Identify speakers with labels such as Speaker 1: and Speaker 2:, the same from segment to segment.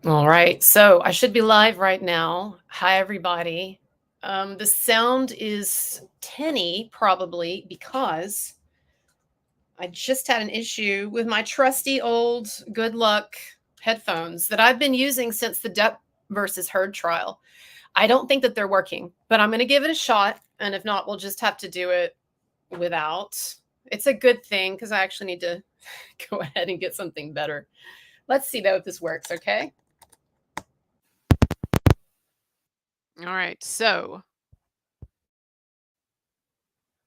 Speaker 1: All right, so I should be live right now. Hi, everybody. The sound is tinny, probably because I just had an issue with my trusty old good luck headphones that I've been using since the Depp versus Heard trial. I don't think that they're working, but I'm going to give it a shot. And if not, we'll just have to do it without. It's a good thing because I actually need to go ahead and get something better. Let's see, though, if this works, okay? All right, so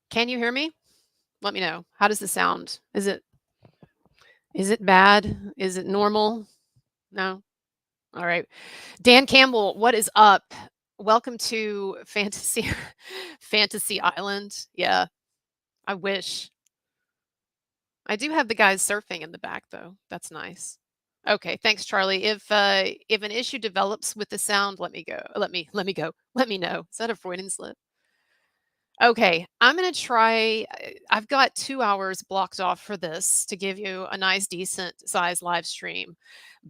Speaker 1: can you hear me? Let me know. How does this sound? Is it bad? Is it normal? No? All right. Dan Campbell, what is up? Welcome to Fantasy Fantasy Island. Yeah, I wish. I do have the guys surfing in the back though. That's nice. Okay, thanks Charlie. If an issue develops with the sound, let me go. Let me go. Let me know. Is that a Freudian slip? Okay, I'm gonna try. I've got 2 hours blocked off for this to give you a nice, decent size live stream,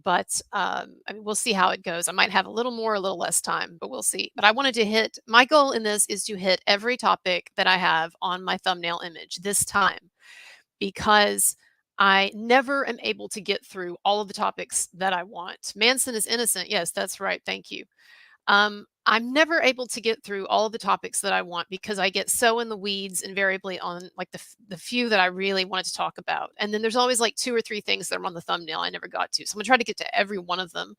Speaker 1: but I mean, we'll see how it goes. I might have a little more, a little less time, but we'll see. But I wanted to hit. My goal in this is to hit every topic that I have on my thumbnail image this time, because I never am able to get through all of the topics that I want. Manson is innocent. Yes, that's right. Thank you. I'm never able to get through all of the topics that I want because I get so in the weeds invariably on like the few that I really wanted to talk about. And then there's always like 2 or 3 things that are on the thumbnail I never got to. So I'm gonna try to get to every one of them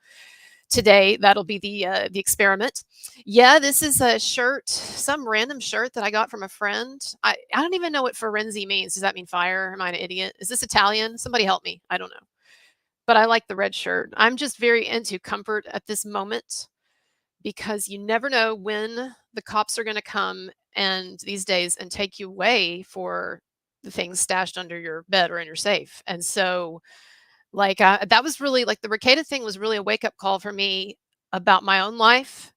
Speaker 1: today. That'll be the experiment. Yeah, this is a shirt, some random shirt that I got from a friend. I don't even know what Forenzi means. Does that mean fire? Am I an idiot? Is this Italian? Somebody help me. I don't know. But I like the red shirt. I'm just very into comfort at this moment because you never know when the cops are going to come and these days and take you away for the things stashed under your bed or in your safe. And so like that was really like the Rekieta thing was really a wake up call for me about my own life.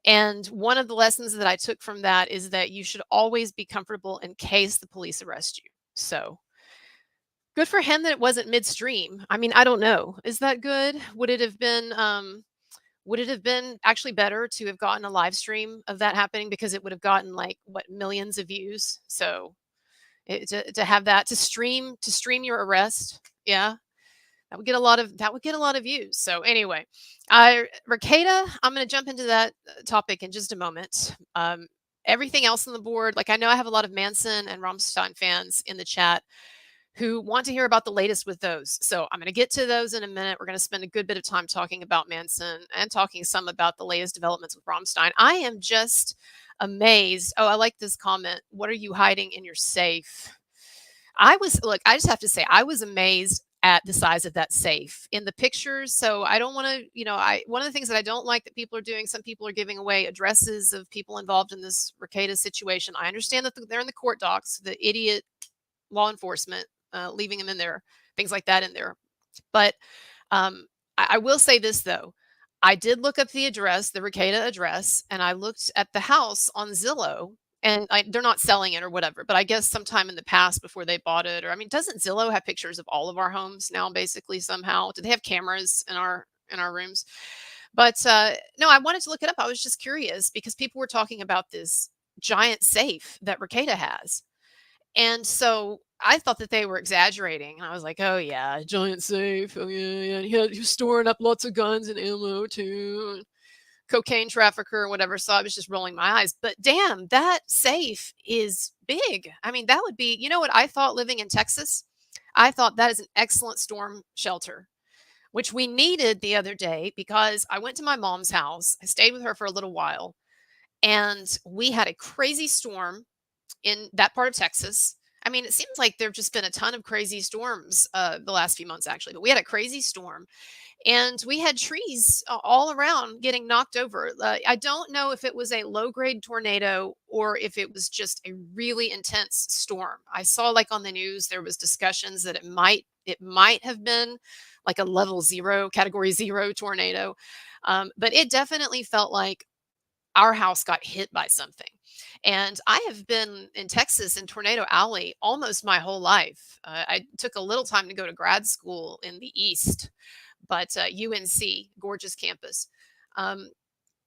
Speaker 1: And one of the lessons that I took from that is that you should always be comfortable in case the police arrest you. So good for him that it wasn't midstream. I mean, I don't know. Is that good? Would it have been actually better to have gotten a live stream of that happening because it would have gotten like what millions of views? So to have that to stream your arrest, yeah, that would get a lot of views. So anyway, Rekieta, I'm going to jump into that topic in just a moment. Everything else on the board, like I know I have a lot of Manson and Rammstein fans in the chat who want to hear about the latest with those. So I'm going to get to those in a minute. We're going to spend a good bit of time talking about Manson and talking some about the latest developments with Rammstein. I am just amazed. Oh, I like this comment. What are you hiding in your safe? I just have to say, I was amazed at the size of that safe in the pictures. So I don't want to, one of the things that I don't like that people are doing, some people are giving away addresses of people involved in this Rekieta situation. I understand that they're in the court docs, the idiot law enforcement leaving them in there, things like that in there. But I will say this though, I did look up the address, the Rekieta address, and I looked at the house on Zillow, and they're not selling it or whatever. But I guess sometime in the past before they bought it, or I mean, doesn't Zillow have pictures of all of our homes now? Basically, somehow, do they have cameras in our rooms? But no, I wanted to look it up. I was just curious because people were talking about this giant safe that Rekieta has. And so I thought that they were exaggerating. And I was like, oh, yeah, giant safe. Oh, yeah, yeah. He was storing up lots of guns and ammo, too. And cocaine trafficker or whatever. So I was just rolling my eyes. But damn, that safe is big. I mean, that would be, you know what I thought living in Texas? I thought that is an excellent storm shelter, which we needed the other day because I went to my mom's house. I stayed with her for a little while. And we had a crazy storm in that part of Texas. I mean, it seems like there've just been a ton of crazy storms the last few months, actually. But we had a crazy storm, and we had trees all around getting knocked over. I don't know if it was a low grade tornado or if it was just a really intense storm. I saw like on the news there was discussions that it might have been like a level 0, category 0 tornado, but it definitely felt like our house got hit by something. And I have been in Texas in Tornado Alley almost my whole life. I took a little time to go to grad school in the East, but UNC, gorgeous campus. Um,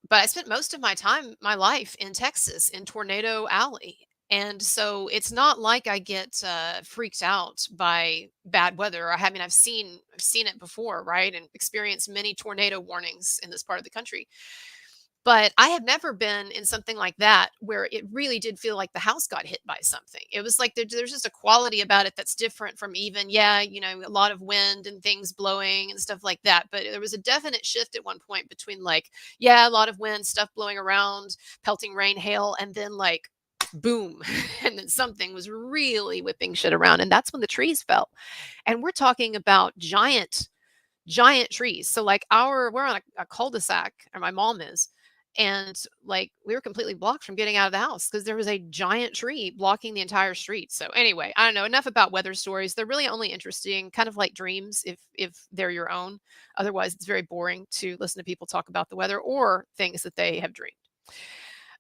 Speaker 1: but I spent most of my life in Texas, in Tornado Alley. And so it's not like I get freaked out by bad weather. I mean, I've seen it before, right? And experienced many tornado warnings in this part of the country. But I have never been in something like that where it really did feel like the house got hit by something. It was like there's just a quality about it that's different from even, yeah, a lot of wind and things blowing and stuff like that. But there was a definite shift at one point between like, yeah, a lot of wind, stuff blowing around, pelting rain, hail, and then like, boom. And then something was really whipping shit around. And that's when the trees fell. And we're talking about giant trees. So like we're on a cul-de-sac, or my mom is, and like we were completely blocked from getting out of the house because there was a giant tree blocking the entire street. So anyway, I don't know, enough about weather stories. They're really only interesting kind of like dreams if they're your own. Otherwise, it's very boring to listen to people talk about the weather or things that they have dreamed.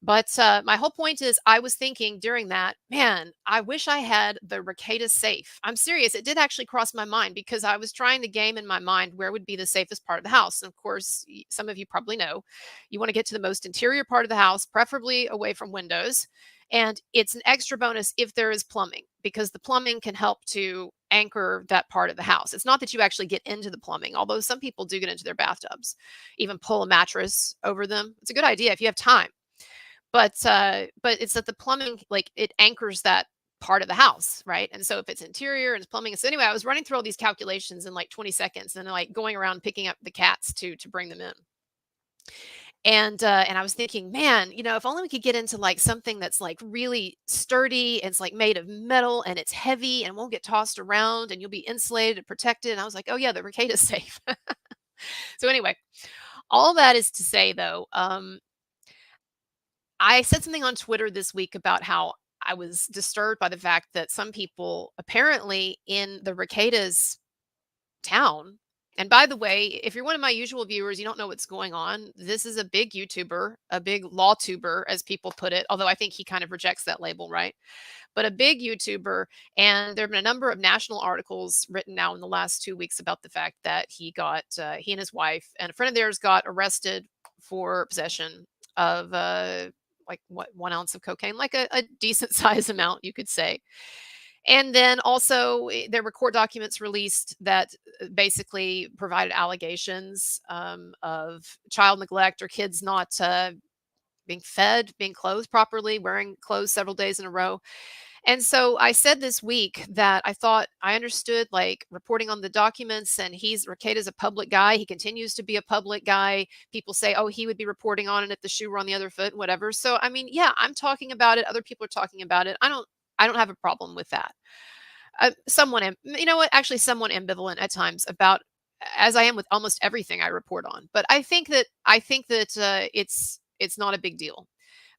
Speaker 1: But my whole point is, I was thinking during that, man, I wish I had the Rekieta safe. I'm serious. It did actually cross my mind because I was trying to game in my mind where would be the safest part of the house. And of course, some of you probably know you want to get to the most interior part of the house, preferably away from windows. And it's an extra bonus if there is plumbing, because the plumbing can help to anchor that part of the house. It's not that you actually get into the plumbing, although some people do get into their bathtubs, even pull a mattress over them. It's a good idea if you have time. But it's that the plumbing, like, it anchors that part of the house, right? And so if it's interior and it's plumbing, so anyway, I was running through all these calculations in like 20 seconds, and then like going around picking up the cats to bring them in. And I was thinking, man, if only we could get into like something that's like really sturdy, and it's like made of metal and it's heavy and won't get tossed around, and you'll be insulated and protected. And I was like, oh yeah, the Rekieta's safe. So anyway, all that is to say though, I said something on Twitter this week about how I was disturbed by the fact that some people apparently in the Rekieta's town, and by the way, if you're one of my usual viewers, you don't know what's going on. This is a big YouTuber, a big law tuber, as people put it, although I think he kind of rejects that label, right? But a big YouTuber, and there have been a number of national articles written now in the last 2 weeks about the fact that he and his wife and a friend of theirs got arrested for possession of like what 1 ounce of cocaine, like a decent size amount, you could say. And then also there were court documents released that basically provided allegations of child neglect, or kids not being fed, being clothed properly, wearing clothes several days in a row. And so I said this week that I thought I understood like reporting on the documents, and Rekieta's a public guy. He continues to be a public guy. People say, oh, he would be reporting on it if the shoe were on the other foot, whatever. So, I mean, yeah, I'm talking about it. Other people are talking about it. I don't have a problem with that. You know what? Actually, somewhat ambivalent at times about, as I am with almost everything I report on. But I think that it's not a big deal.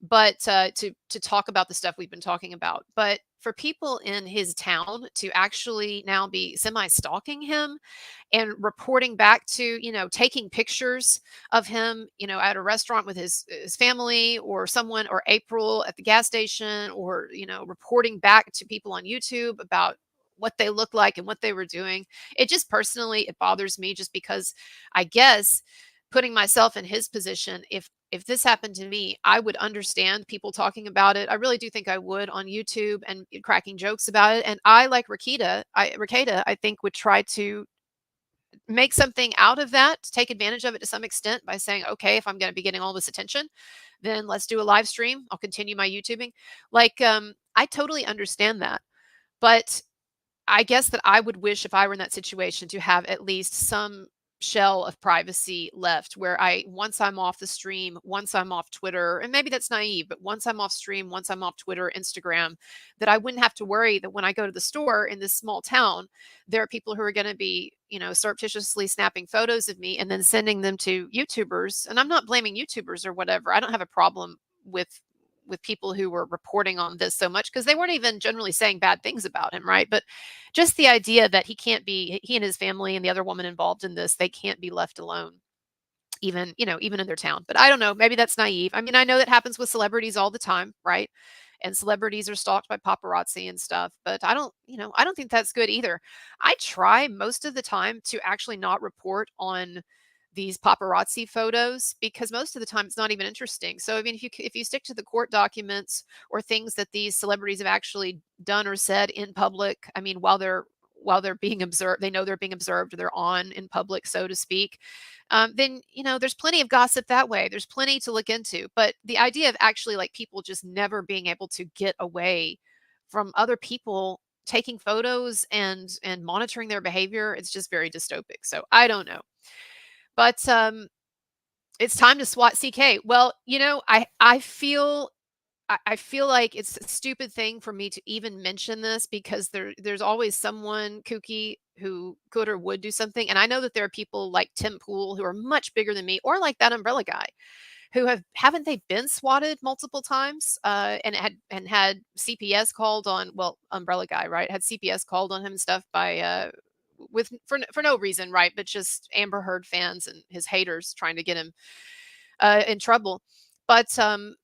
Speaker 1: But to talk about the stuff we've been talking about, but for people in his town to actually now be semi-stalking him and reporting back to, taking pictures of him, at a restaurant with his family, or someone, or April at the gas station, or, reporting back to people on YouTube about what they look like and what they were doing. It just personally, it bothers me, just because I guess, putting myself in his position, if this happened to me, I would understand people talking about it. I really do think I would, on YouTube, and cracking jokes about it. And I, like Rekieta, I think, would try to make something out of that, to take advantage of it to some extent, by saying, okay, if I'm going to be getting all this attention, then let's do a live stream. I'll continue my YouTubing. Like, I totally understand that. But I guess that I would wish, if I were in that situation, to have at least some shell of privacy left, where once I'm off the stream, once I'm off Twitter, and maybe that's naive, but once I'm off stream, once I'm off Twitter, Instagram, that I wouldn't have to worry that when I go to the store in this small town, there are people who are going to be, surreptitiously snapping photos of me and then sending them to YouTubers. And I'm not blaming YouTubers or whatever. I don't have a problem with people who were reporting on this so much, because they weren't even generally saying bad things about him, right? But just the idea that he and his family and the other woman involved in this, they can't be left alone, even in their town. But I don't know, maybe that's naive. I mean, I know that happens with celebrities all the time, right? and celebrities are stalked by paparazzi and stuff. But I don't think that's good either. I try most of the time to actually not report on these paparazzi photos because most of the time it's not even interesting. So I mean, if you stick to the court documents or things that these celebrities have actually done or said in public, I mean, while they're being observed, they know they're being observed, they're on in public, so to speak. Then there's plenty of gossip that way. There's plenty to look into. But the idea of actually like people just never being able to get away from other people taking photos and monitoring their behavior, it's just very dystopic. So I don't know. But it's time to SWAT CK. Well, I feel like it's a stupid thing for me to even mention this because there's always someone kooky who could or would do something. And I know that there are people like Tim Pool who are much bigger than me, or like that umbrella guy who haven't they been swatted multiple times and had CPS called on, well, umbrella guy, right, had CPS called on him and stuff by with for no reason, right, but just Amber Heard fans and his haters trying to get him in trouble. But um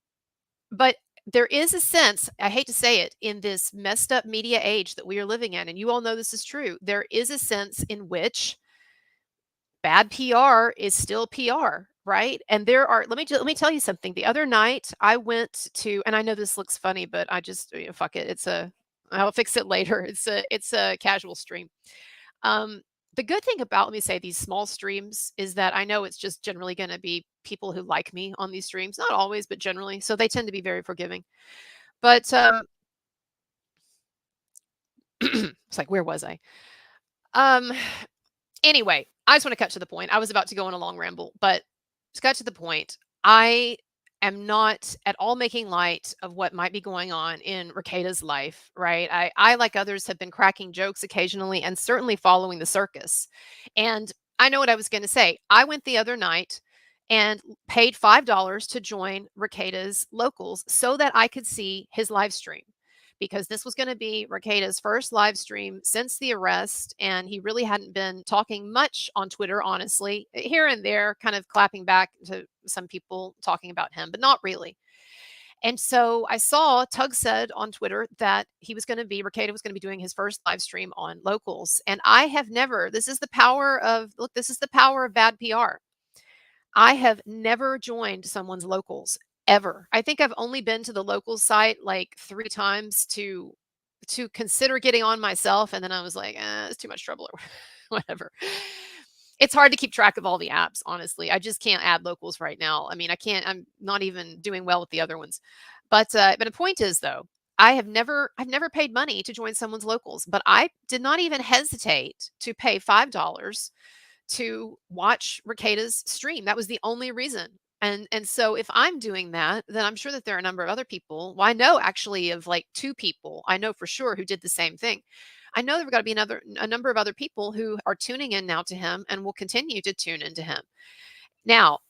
Speaker 1: but there is a sense, I hate to say it, in this messed up media age that we are living in, and you all know this is true. There is a sense in which bad PR is still PR, right? And there are let me tell you something. The other night I went to, and I know this looks funny, but I just, fuck it. I'll fix it later. It's a casual stream. Um, the good thing about, let me say, these small streams is that I know it's just generally going to be people who like me on these streams, not always, but generally. So they tend to be very forgiving. But it's like, where was I? Um, Anyway, I just want to cut to the point. I was about to go on a long ramble, but to cut to the point, I am not at all making light of what might be going on in Rekieta's life, right? I, like others, have been cracking jokes occasionally and certainly following the circus. And I know what I was going to say. I went the other night and paid $5 to join Rekieta's locals so that I could see his live stream, because this was going to be Rekieta's first live stream since the arrest. And he really hadn't been talking much on Twitter, honestly, here and there, kind of clapping back to some people talking about him, but not really. And so I saw Tug said on Twitter that Rekieta was going to be doing his first live stream on locals. And I have never, this is the power of bad PR. I have never joined someone's locals ever. I think I've only been to the locals site like 3 times to consider getting on myself, and then I was like, it's too much trouble or whatever. It's hard to keep track of all the apps, honestly. I just can't add locals right now. I mean, I can't. I'm not even doing well with the other ones. But the point is, though, I've never paid money to join someone's locals, but I did not even hesitate to pay $5 to watch Rekieta's stream. That was the only reason. And so if I'm doing that, then I'm sure that there are a number of other people. Well, I know actually of like 2 people I know for sure who did the same thing. I know there've got to be a number of other people who are tuning in now to him and will continue to tune into him. Now,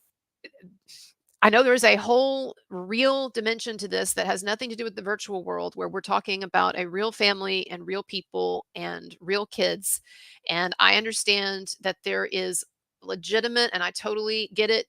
Speaker 1: I know there's a whole real dimension to this that has nothing to do with the virtual world, where we're talking about a real family and real people and real kids. And I understand that there is legitimate, and I totally get it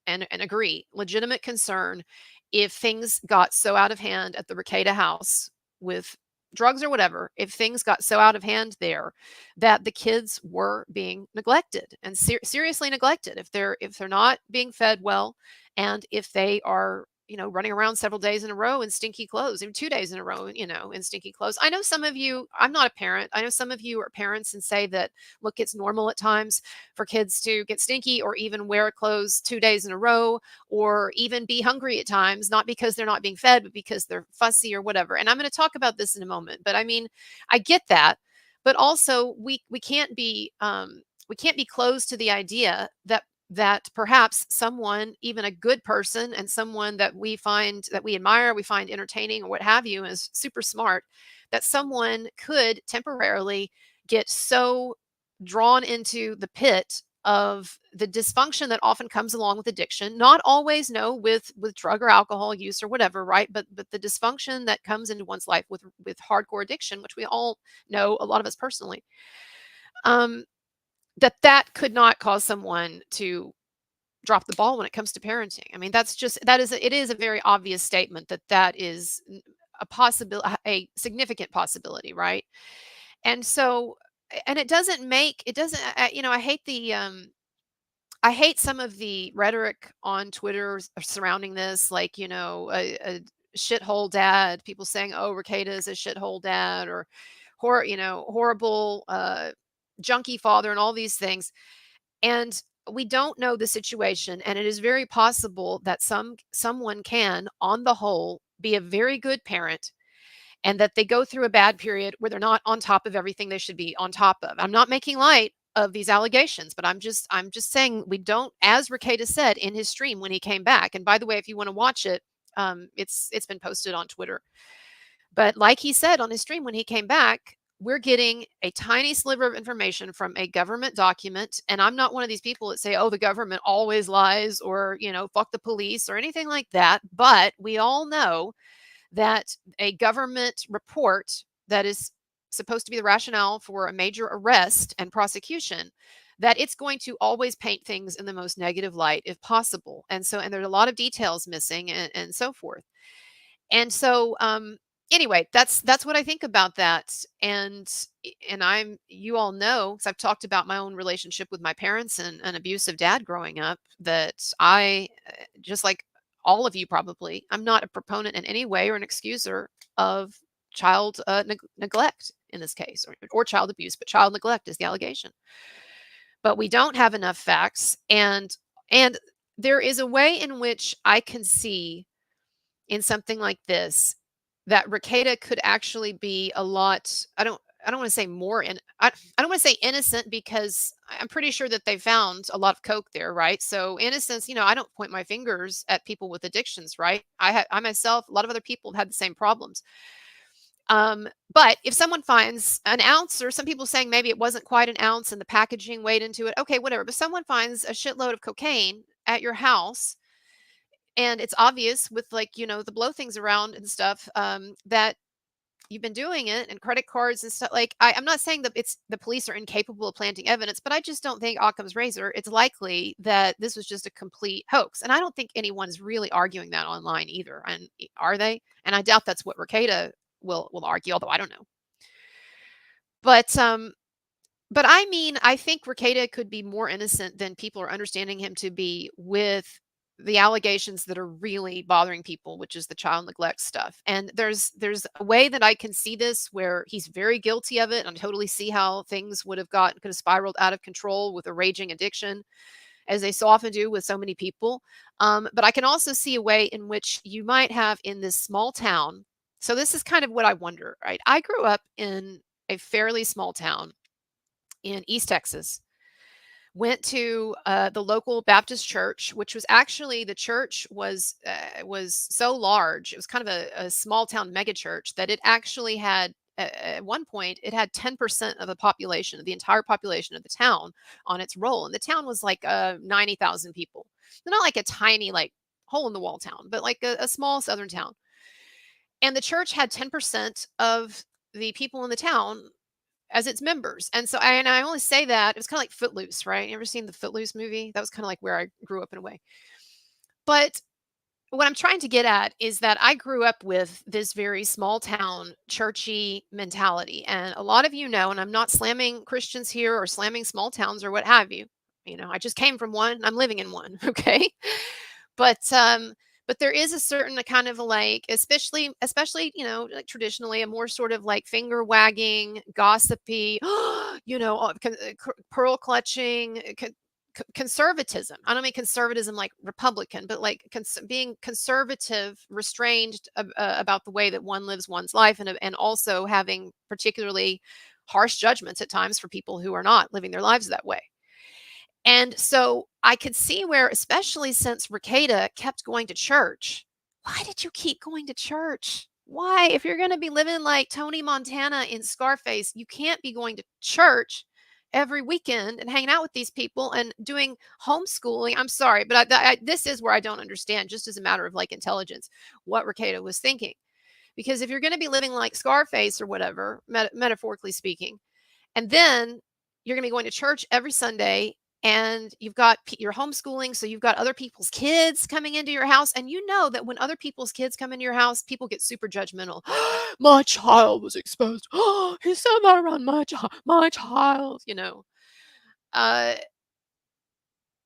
Speaker 1: and agree, legitimate concern if things got so out of hand at the Rekieta house with drugs or whatever, if things got so out of hand there that the kids were being neglected and seriously neglected, if they're not being fed well, and if they are running around several days in a row in stinky clothes, even 2 days in a row, in stinky clothes. I know some of you, I'm not a parent, I know some of you are parents and say that, look, it's normal at times for kids to get stinky or even wear clothes 2 days in a row, or even be hungry at times, not because they're not being fed, but because they're fussy or whatever. And I'm going to talk about this in a moment. But I mean, I get that, but also we can't be closed to the idea that perhaps someone, even a good person, and someone that we admire, we find entertaining or what have you, is super smart, that someone could temporarily get so drawn into the pit of the dysfunction that often comes along with addiction, not always, no, with drug or alcohol use or whatever, right, but the dysfunction that comes into one's life with hardcore addiction, which we all know, a lot of us personally, um that could not cause someone to drop the ball when it comes to parenting. I mean, it is a very obvious statement that is a possibility, a significant possibility, right? And so, and it doesn't, I hate I hate some of the rhetoric on Twitter surrounding this, like, a shithole dad, people saying, "Oh, Rekieta is a shithole dad," or horrible junkie father, and all these things. And we don't know the situation, and it is very possible that someone can, on the whole, be a very good parent, and that they go through a bad period where they're not on top of everything they should be on top of. I'm not making light of these allegations, but I'm just saying we don't, as Rekieta said in his stream when he came back. And by the way, if you want to watch it, it's been posted on Twitter. But like he said on his stream when he came back, we're getting a tiny sliver of information from a government document. And I'm not one of these people that say, oh, the government always lies, or, fuck the police or anything like that. But we all know that a government report that is supposed to be the rationale for a major arrest and prosecution, that it's going to always paint things in the most negative light if possible. And there's a lot of details missing, and so forth. And so, anyway, that's what I think about that. And you all know, because I've talked about my own relationship with my parents and an abusive dad growing up, that I, just like all of you probably, I'm not a proponent in any way or an excuser of child neglect in this case, or child abuse, but child neglect is the allegation. But we don't have enough facts, and there is a way in which I can see in something like this that Rekieta could actually be a lot. I don't want to say more, and I don't want to say innocent, because I'm pretty sure that they found a lot of coke there, right? So innocence, I don't point my fingers at people with addictions, right? I myself, a lot of other people have had the same problems. But if someone finds an ounce, or some people saying maybe it wasn't quite an ounce and the packaging weighed into it, okay, whatever. But someone finds a shitload of cocaine at your house, and it's obvious with, like, the blow things around and stuff, that you've been doing it, and credit cards and stuff. Like, I'm not saying that it's the police are incapable of planting evidence, but I just don't think Occam's razor. It's likely that this was just a complete hoax, and I don't think anyone's really arguing that online either. And are they? And I doubt that's what Rekieta will argue, although I don't know. But I mean, I think Rekieta could be more innocent than people are understanding him to be, with the allegations that are really bothering people, which is the child neglect stuff. And there's a way that I can see this where he's very guilty of it. And I totally see how things could have spiraled out of control with a raging addiction, as they so often do with so many people. But I can also see a way in which you might have in this small town. So this is kind of what I wonder, right? I grew up in a fairly small town in East Texas, went to the local Baptist church, which was actually, the church was so large. It was kind of a small town mega church that it actually had, at one point, it had 10% of the entire population of the town on its roll. And the town was like 90,000 people. Not like a tiny, like, hole in the wall town, but like a small southern town. And the church had 10% of the people in the town as its members. And so I only say that, it was kind of like Footloose, right? You ever seen the Footloose movie? That was kind of like where I grew up in a way. But what I'm trying to get at is that I grew up with this very small town churchy mentality. And a lot of you know, and I'm not slamming Christians here or slamming small towns or what have you. I just came from one and I'm living in one. Okay. But there is a certain kind of, like, especially, like, traditionally, a more sort of like finger wagging, gossipy, pearl clutching, conservatism. I don't mean conservatism like Republican, but like being conservative, restrained about the way that one lives one's life, and also having particularly harsh judgments at times for people who are not living their lives that way. And so I could see where, especially since Rekieta kept going to church. Why did you keep going to church? Why? If you're going to be living like Tony Montana in Scarface, you can't be going to church every weekend and hanging out with these people and doing homeschooling. I'm sorry, but this is where I don't understand, just as a matter of, like, intelligence, what Rekieta was thinking. Because if you're going to be living like Scarface or whatever, metaphorically speaking, and then you're going to be going to church every Sunday, and you're homeschooling, so you've got other people's kids coming into your house, and you know that when other people's kids come into your house, people get super judgmental. My child was exposed. He said that around my child, uh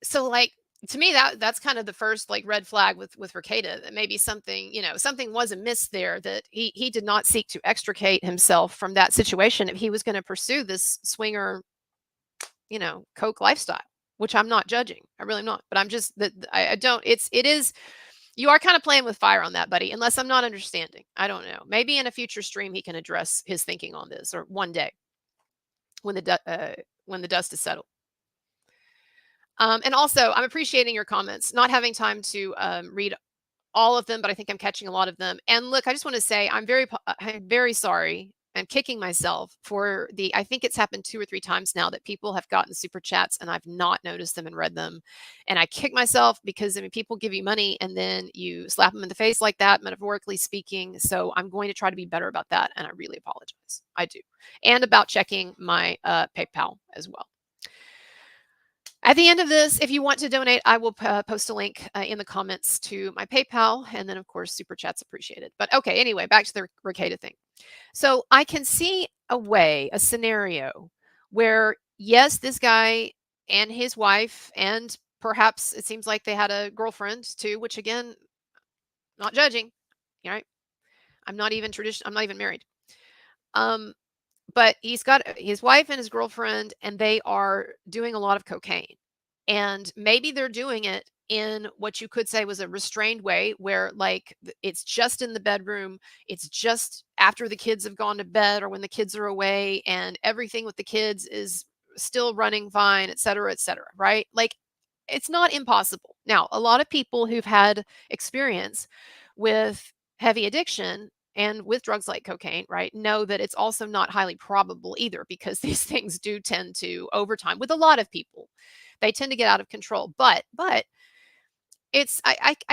Speaker 1: so like, to me, that's kind of the first like red flag with Rekieta, that maybe something was amiss there, that he did not seek to extricate himself from that situation if he was going to pursue this swinger, coke lifestyle, which I'm not judging. I really am not. But I'm just that I don't. It is. You are kind of playing with fire on that, buddy. Unless I'm not understanding. I don't know. Maybe in a future stream he can address his thinking on this, or one day when when the dust is settled. And also, I'm appreciating your comments. Not having time to read all of them, but I think I'm catching a lot of them. And look, I just want to say I'm very sorry. I'm kicking myself for I think it's happened 2 or 3 times now that people have gotten super chats and I've not noticed them and read them. And I kick myself because, I mean, people give you money and then you slap them in the face like that, metaphorically speaking. So I'm going to try to be better about that. And I really apologize. I do. And about checking my PayPal as well. At the end of this, if you want to donate, I will post a link in the comments to my PayPal. And then, of course, super chat's appreciated. But okay, anyway, back to the Rekieta thing. So I can see a scenario where, yes, this guy and his wife, and perhaps it seems like they had a girlfriend too, which again, not judging, right? I'm not even married. But he's got his wife and his girlfriend, and they are doing a lot of cocaine. And maybe they're doing it in what you could say was a restrained way, where like it's just in the bedroom, it's just after the kids have gone to bed or when the kids are away, and everything with the kids is still running fine, et cetera, right? Like, it's not impossible. Now, a lot of people who've had experience with heavy addiction and with drugs like cocaine, right, know that it's also not highly probable either, because these things do tend to, over time, with a lot of people, they tend to get out of control. But I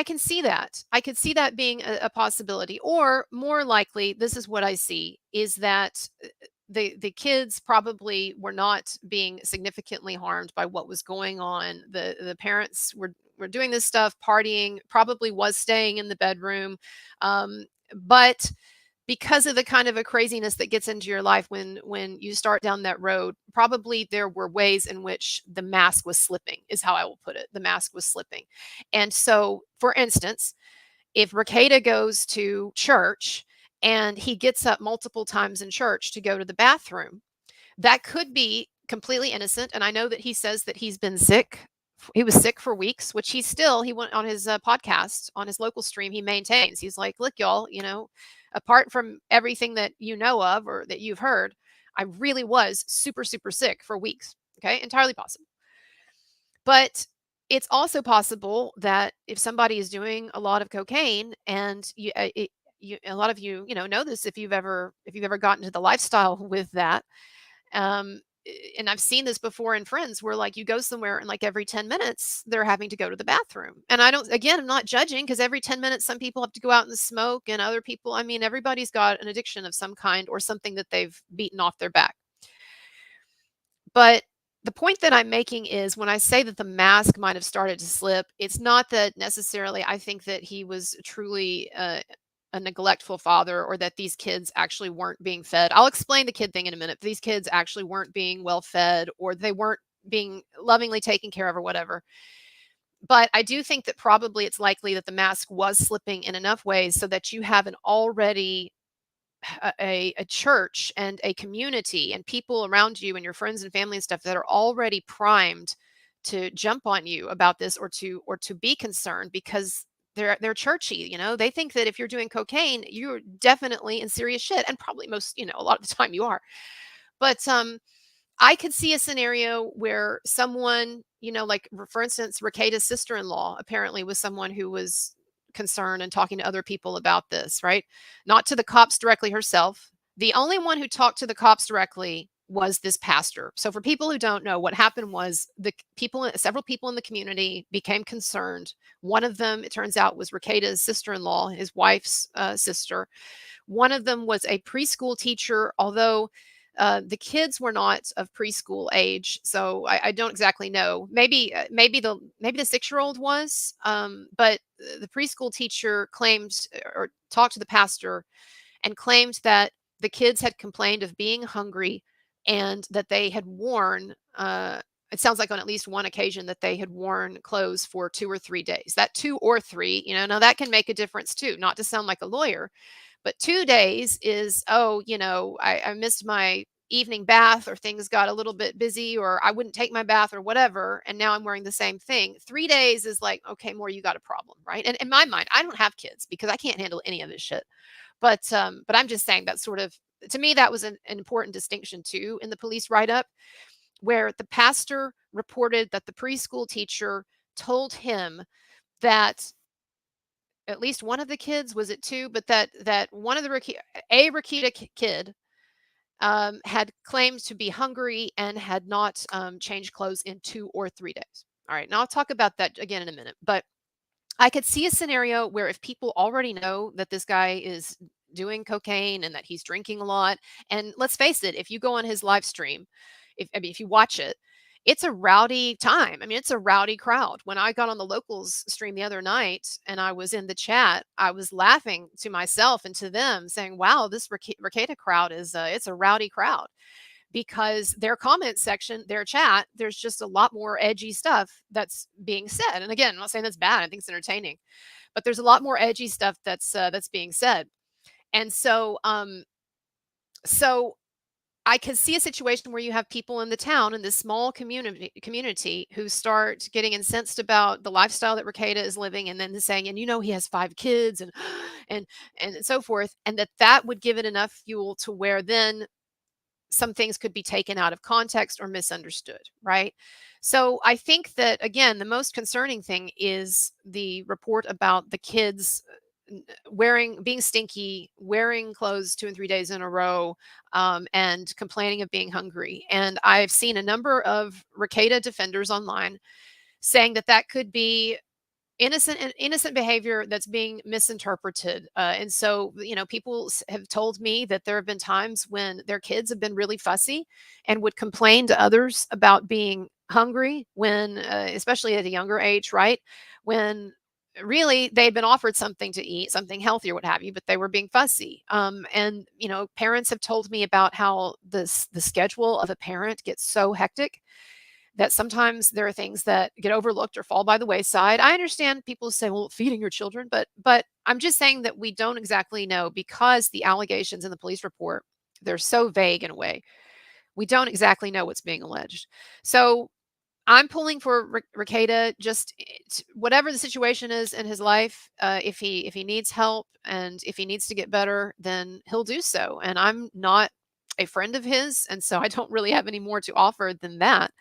Speaker 1: can see that. I could see that being a possibility. Or more likely, this is what I see, is that the kids probably were not being significantly harmed by what was going on. The parents were doing this stuff, partying, probably was staying in the bedroom. But because of the kind of a craziness that gets into your life when you start down that road, probably there were ways in which the mask was slipping, is how I will put it. The mask was slipping. And so, for instance, if Rekieta goes to church and he gets up multiple times in church to go to the bathroom, that could be completely innocent. And I know that he says that he's been sick. He was sick for weeks, which he went on his podcast, on his local stream, he maintains. He's like, look, y'all, apart from everything that you know of or that you've heard, I really was super, super sick for weeks. Okay. Entirely possible. But it's also possible that if somebody is doing a lot of cocaine, and a lot of know this, if you've ever gotten to the lifestyle with that, and I've seen this before in friends, where like you go somewhere and like every 10 minutes they're having to go to the bathroom. And I'm not judging, because every 10 minutes some people have to go out and smoke, and other people, I mean, everybody's got an addiction of some kind or something that they've beaten off their back. But the point that I'm making is, when I say that the mask might have started to slip, it's not that necessarily I think that he was truly a neglectful father, or that these kids actually weren't being fed. I'll explain the kid thing in a minute. These kids actually weren't being well fed, or they weren't being lovingly taken care of, or whatever. But I do think that probably it's likely that the mask was slipping in enough ways so that you have an already a church and a community and people around you and your friends and family and stuff that are already primed to jump on you about this, or to be concerned, because they're churchy. They think that if you're doing cocaine, you're definitely in serious shit, and probably a lot of the time you are. But I could see a scenario where someone, like for instance, Rekieta's sister-in-law apparently was someone who was concerned and talking to other people about this, right? Not to the cops directly herself. The only one who talked to the cops directly was this pastor. So for people who don't know, what happened was several people in the community became concerned. One of them, it turns out, was Rekieta's sister-in-law, his wife's sister. One of them was a preschool teacher, although The kids were not of preschool age, so I don't exactly know. Maybe the 6-year-old was, but the preschool teacher claimed or talked to the pastor and claimed that the kids had complained of being hungry and that they had worn, it sounds like on at least one occasion that they had worn clothes for 2 or 3 days. That 2 or 3, now that can make a difference too, not to sound like a lawyer, but 2 days is, oh, I missed my evening bath, or things got a little bit busy, or I wouldn't take my bath or whatever. And now I'm wearing the same thing. 3 days is like, okay, more, you got a problem, right? And in my mind, I don't have kids because I can't handle any of this shit. But I'm just saying that sort of, to me, that was an important distinction too in the police write up, where the pastor reported that the preschool teacher told him that at least one of the kids, was it two, but that one of the Rekieta kid had claimed to be hungry and had not changed clothes in 2 or 3 days. All right, now I'll talk about that again in a minute, but I could see a scenario where if people already know that this guy is doing cocaine and that he's drinking a lot, and let's face it, if you go on his live stream, if you watch it, it's a rowdy time. I mean, it's a rowdy crowd. When I got on the locals stream the other night and I was in the chat, I was laughing to myself and to them, saying, "Wow, this Rekieta crowd is it's a rowdy crowd." Because their comment section, their chat, there's just a lot more edgy stuff that's being said. And again, I'm not saying that's bad. I think it's entertaining, but there's a lot more edgy stuff that's being said. And so I could see a situation where you have people in the town, in this small community, who start getting incensed about the lifestyle that Rekieta is living, and then saying, and he has 5 kids, and and and so forth, and that would give it enough fuel to where then some things could be taken out of context or misunderstood, right? So I think that, again, the most concerning thing is the report about the kids being stinky, wearing clothes 2 and 3 days in a row, and complaining of being hungry. And I've seen a number of Rekieta defenders online saying that could be innocent behavior that's being misinterpreted. And so, people have told me that there have been times when their kids have been really fussy and would complain to others about being hungry when, especially at a younger age, right? When really they'd been offered something to eat, something healthy or what have you, but they were being fussy. And parents have told me about how the schedule of a parent gets so hectic that sometimes there are things that get overlooked or fall by the wayside. I understand people say, well, feeding your children, but I'm just saying that we don't exactly know, because the allegations in the police report, they're so vague in a way. We don't exactly know what's being alleged. So I'm pulling for Rekieta, just whatever the situation is in his life. If he needs help and if he needs to get better, then he'll do so. And I'm not a friend of his, and so I don't really have any more to offer than that.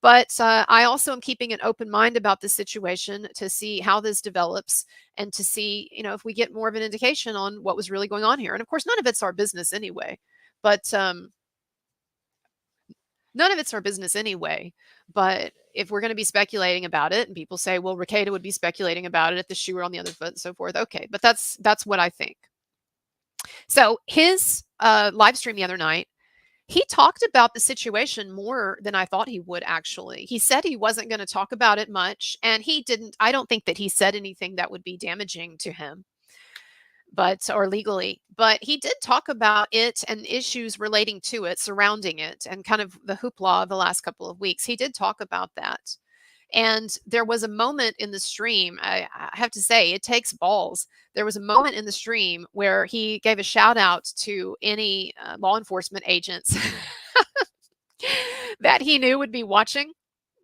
Speaker 1: But I also am keeping an open mind about this situation to see how this develops, and to see, if we get more of an indication on what was really going on here. And of course, none of it's our business anyway. But none of it's our business anyway. But if we're going to be speculating about it, and people say, well, Rekieta would be speculating about it if the shoe were on the other foot and so forth. Okay, but that's what I think. So his live stream the other night, he talked about the situation more than I thought he would, actually. He said he wasn't going to talk about it much, and he didn't. I don't think that he said anything that would be damaging to him, or legally. But he did talk about it and issues relating to it, surrounding it, and kind of the hoopla of the last couple of weeks. He did talk about that. And there was a moment in the stream, I have to say, it takes balls. There was a moment in the stream where he gave a shout out to any law enforcement agents that he knew would be watching.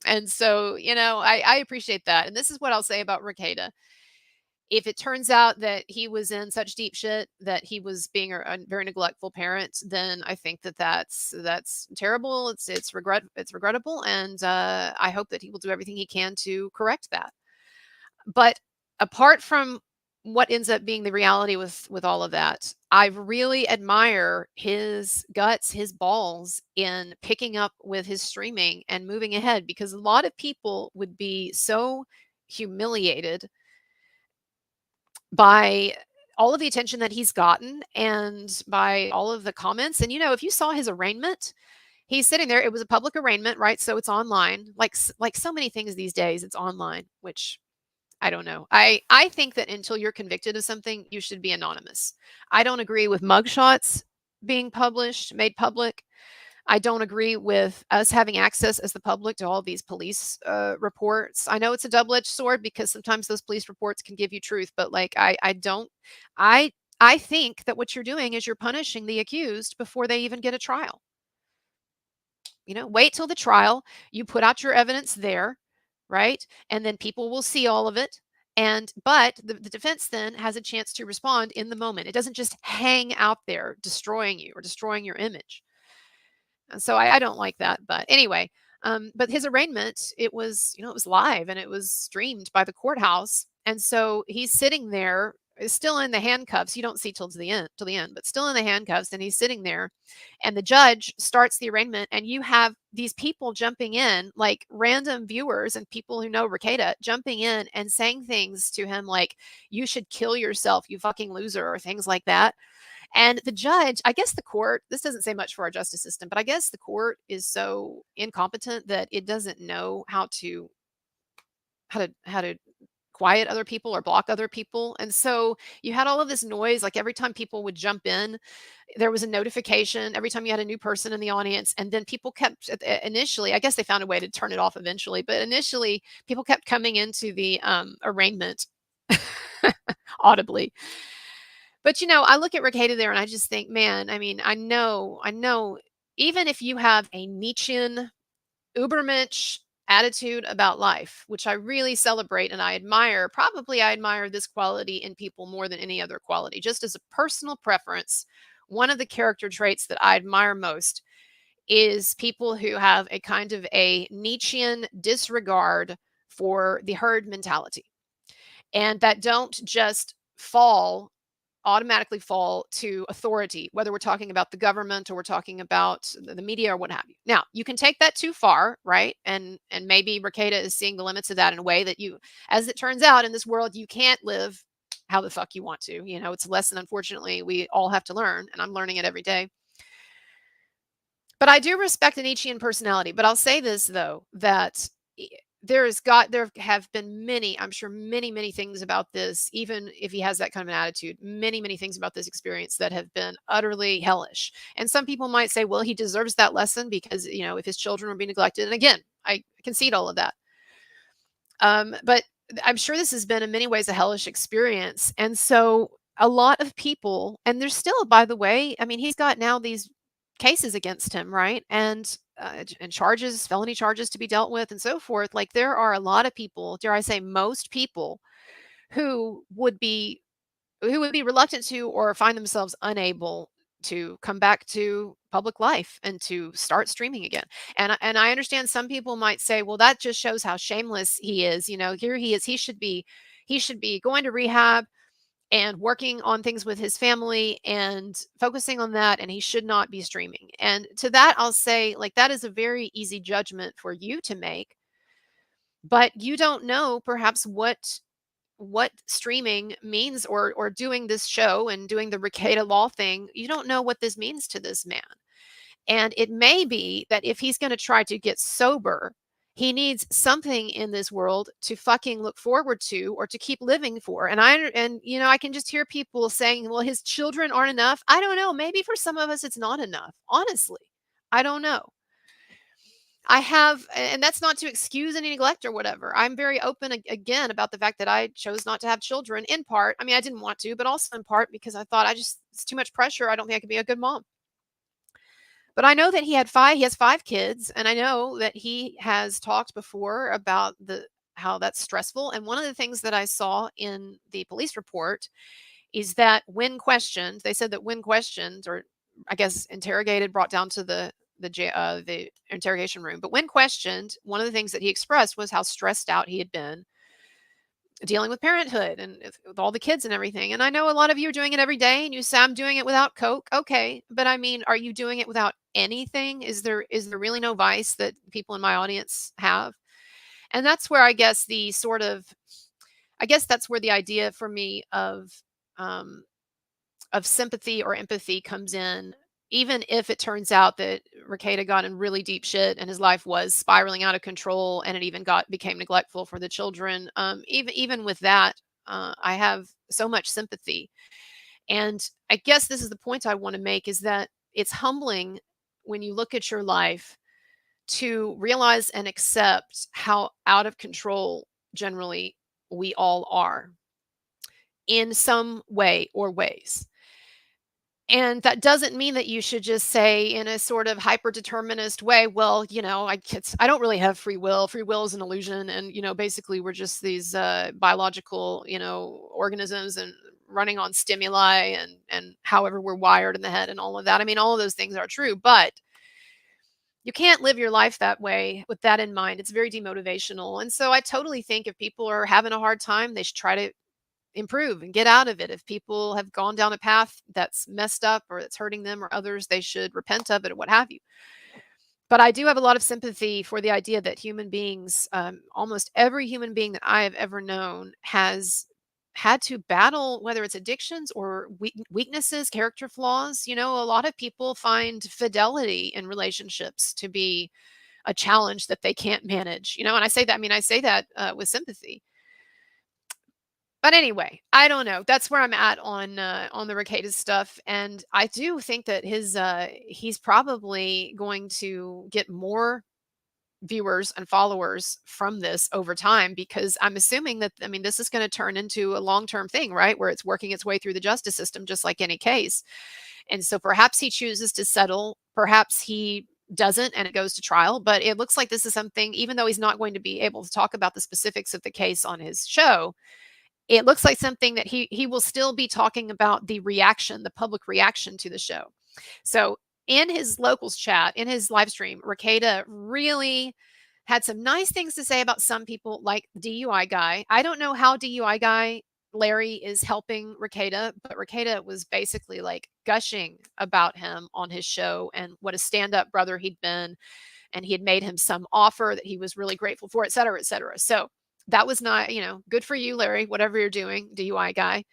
Speaker 1: And so, I appreciate that. And this is what I'll say about Rekieta. If it turns out that he was in such deep shit that he was being a very neglectful parent, then I think that's terrible. It's regrettable, and I hope that he will do everything he can to correct that. But apart from what ends up being the reality with all of that, I really admire his guts, his balls in picking up with his streaming and moving ahead, because a lot of people would be so humiliated by all of the attention that he's gotten and by all of the comments. And, if you saw his arraignment, he's sitting there. It was a public arraignment, right? So it's online. Like so many things these days, it's online, which I don't know. I think that until you're convicted of something, you should be anonymous. I don't agree with mugshots being published, made public. I don't agree with us having access as the public to all these police reports. I know it's a double-edged sword because sometimes those police reports can give you truth, but like I don't I I think that what you're doing is you're punishing the accused before they even get a trial. Wait till the trial, you put out your evidence there, right? And then people will see all of it. But the defense then has a chance to respond in the moment. It doesn't just hang out there destroying you or destroying your image. And so I don't like that. But anyway, but his arraignment, it was live and it was streamed by the courthouse. And so he's sitting there, still in the handcuffs. You don't see till the end, but still in the handcuffs. And he's sitting there, and the judge starts the arraignment, and you have these people jumping in, like random viewers and people who know Rekieta, jumping in and saying things to him like, "You should kill yourself, you fucking loser," or things like that. And the judge, I guess the court, this doesn't say much for our justice system, but I guess the court is so incompetent that it doesn't know how to quiet other people or block other people. And so you had all of this noise, like every time people would jump in, there was a notification every time you had a new person in the audience. And then people kept initially, I guess they found a way to turn it off eventually, but initially people kept coming into the arraignment audibly. But I look at Rekieta there and I just think, man, I mean, I know, even if you have a Nietzschean Ubermensch attitude about life, which I really celebrate and I admire, probably I admire this quality in people more than any other quality. Just as a personal preference, one of the character traits that I admire most is people who have a kind of a Nietzschean disregard for the herd mentality and that don't just automatically fall to authority, whether we're talking about the government or we're talking about the media or what have you. Now, you can take that too far, right? And maybe Rekieta is seeing the limits of that in a way that as it turns out in this world, you can't live how the fuck you want to. It's a lesson, unfortunately, we all have to learn, and I'm learning it every day. But I do respect an Nietzschean personality. But I'll say this though, that there have been many, I'm sure many things about this, even if he has that kind of an attitude, many things about this experience that have been utterly hellish. And some people might say, well, he deserves that lesson because, if his children were being neglected. And again, I concede all of that. But I'm sure this has been in many ways a hellish experience. And so a lot of people, and there's still, by the way, I mean, he's got now these cases against him, right? And charges, felony charges to be dealt with and so forth. Like there are a lot of people, dare I say most people, who would be reluctant to or find themselves unable to come back to public life and to start streaming again. And I understand some people might say, well, that just shows how shameless he is. Here he is. He should be going to rehab and working on things with his family and focusing on that, and he should not be streaming. And to that I'll say, like, that is a very easy judgment for you to make, but you don't know perhaps what streaming means, or doing this show and doing the Rekieta law thing. You don't know what this means to this man. And it may be that if he's going to try to get sober, he needs something in this world to fucking look forward to or to keep living for. I can just hear people saying, well, his children aren't enough. I don't know. Maybe for some of us, it's not enough. Honestly, I don't know. And that's not to excuse any neglect or whatever. I'm very open again about the fact that I chose not to have children, in part. I mean, I didn't want to, but also in part because I thought it's too much pressure. I don't think I could be a good mom. But I know that he has 5 kids, and I know that he has talked before about how that's stressful. And one of the things that I saw in the police report is that when questioned, they said that when questioned, or I guess interrogated, brought down to the interrogation room, but when questioned, one of the things that he expressed was how stressed out he had been dealing with parenthood and with all the kids and everything. And I know a lot of you are doing it every day and you say, I'm doing it without Coke. Okay. But I mean, are you doing it without anything? Is there really no vice that people in my audience have? And that's where I guess that's where the idea for me of um, of sympathy or empathy comes in, even if it turns out that Rekieta got in really deep shit and his life was spiraling out of control and it even became neglectful for the children. Even with that, I have so much sympathy. And I guess this is the point I want to make is that it's humbling when you look at your life to realize and accept how out of control generally we all are in some way or ways. And that doesn't mean that you should just say in a sort of hyper determinist way, well, I don't really have free will. Free will is an illusion. And, basically we're just these biological, organisms and running on stimuli and however we're wired in the head and all of that. I mean, all of those things are true, but you can't live your life that way with that in mind. It's very demotivational. And so I totally think if people are having a hard time, they should try to improve and get out of it. If people have gone down a path that's messed up or that's hurting them or others, they should repent of it or what have you. But I do have a lot of sympathy for the idea that human beings, almost every human being that I have ever known, has had to battle whether it's addictions or weaknesses, character flaws. A lot of people find fidelity in relationships to be a challenge that they can't manage. And I say that with sympathy. But anyway, I don't know. That's where I'm at on the Rekieta stuff, and I do think that he's probably going to get more viewers and followers from this over time because I'm assuming that this is going to turn into a long-term thing, right? Where it's working its way through the justice system just like any case. And so perhaps he chooses to settle, perhaps he doesn't and it goes to trial, but it looks like this is something, even though he's not going to be able to talk about the specifics of the case on his show, it looks like something that he will still be talking about the public reaction to the show. So in his locals chat, in his live stream, Rekieta really had some nice things to say about some people, like DUI guy. I don't know how DUI guy Larry is helping Rekieta, but Rekieta was basically like gushing about him on his show and what a stand-up brother he'd been, and he had made him some offer that he was really grateful for, et cetera, et cetera. So that was not, good for you, Larry, whatever you're doing, DUI guy.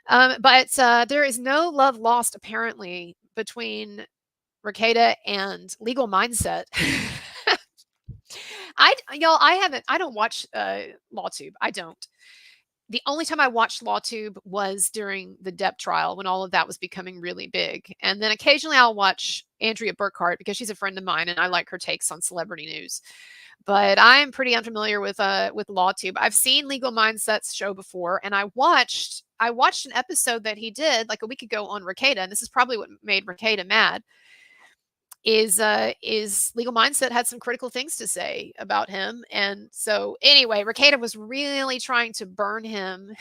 Speaker 1: But there is no love lost apparently between Rekieta and Legal Mindset. I don't watch LawTube. I don't. The only time I watched LawTube was during the Depp trial when all of that was becoming really big. And then occasionally I'll watch Andrea Burkhart because she's a friend of mine and I like her takes on celebrity news. But I'm pretty unfamiliar with LawTube. I've seen Legal Mindset's show before, and I watched an episode that he did like a week ago on Rekieta, and this is probably what made Rekieta mad. Is Legal Mindset had some critical things to say about him, and so anyway, Rekieta was really trying to burn him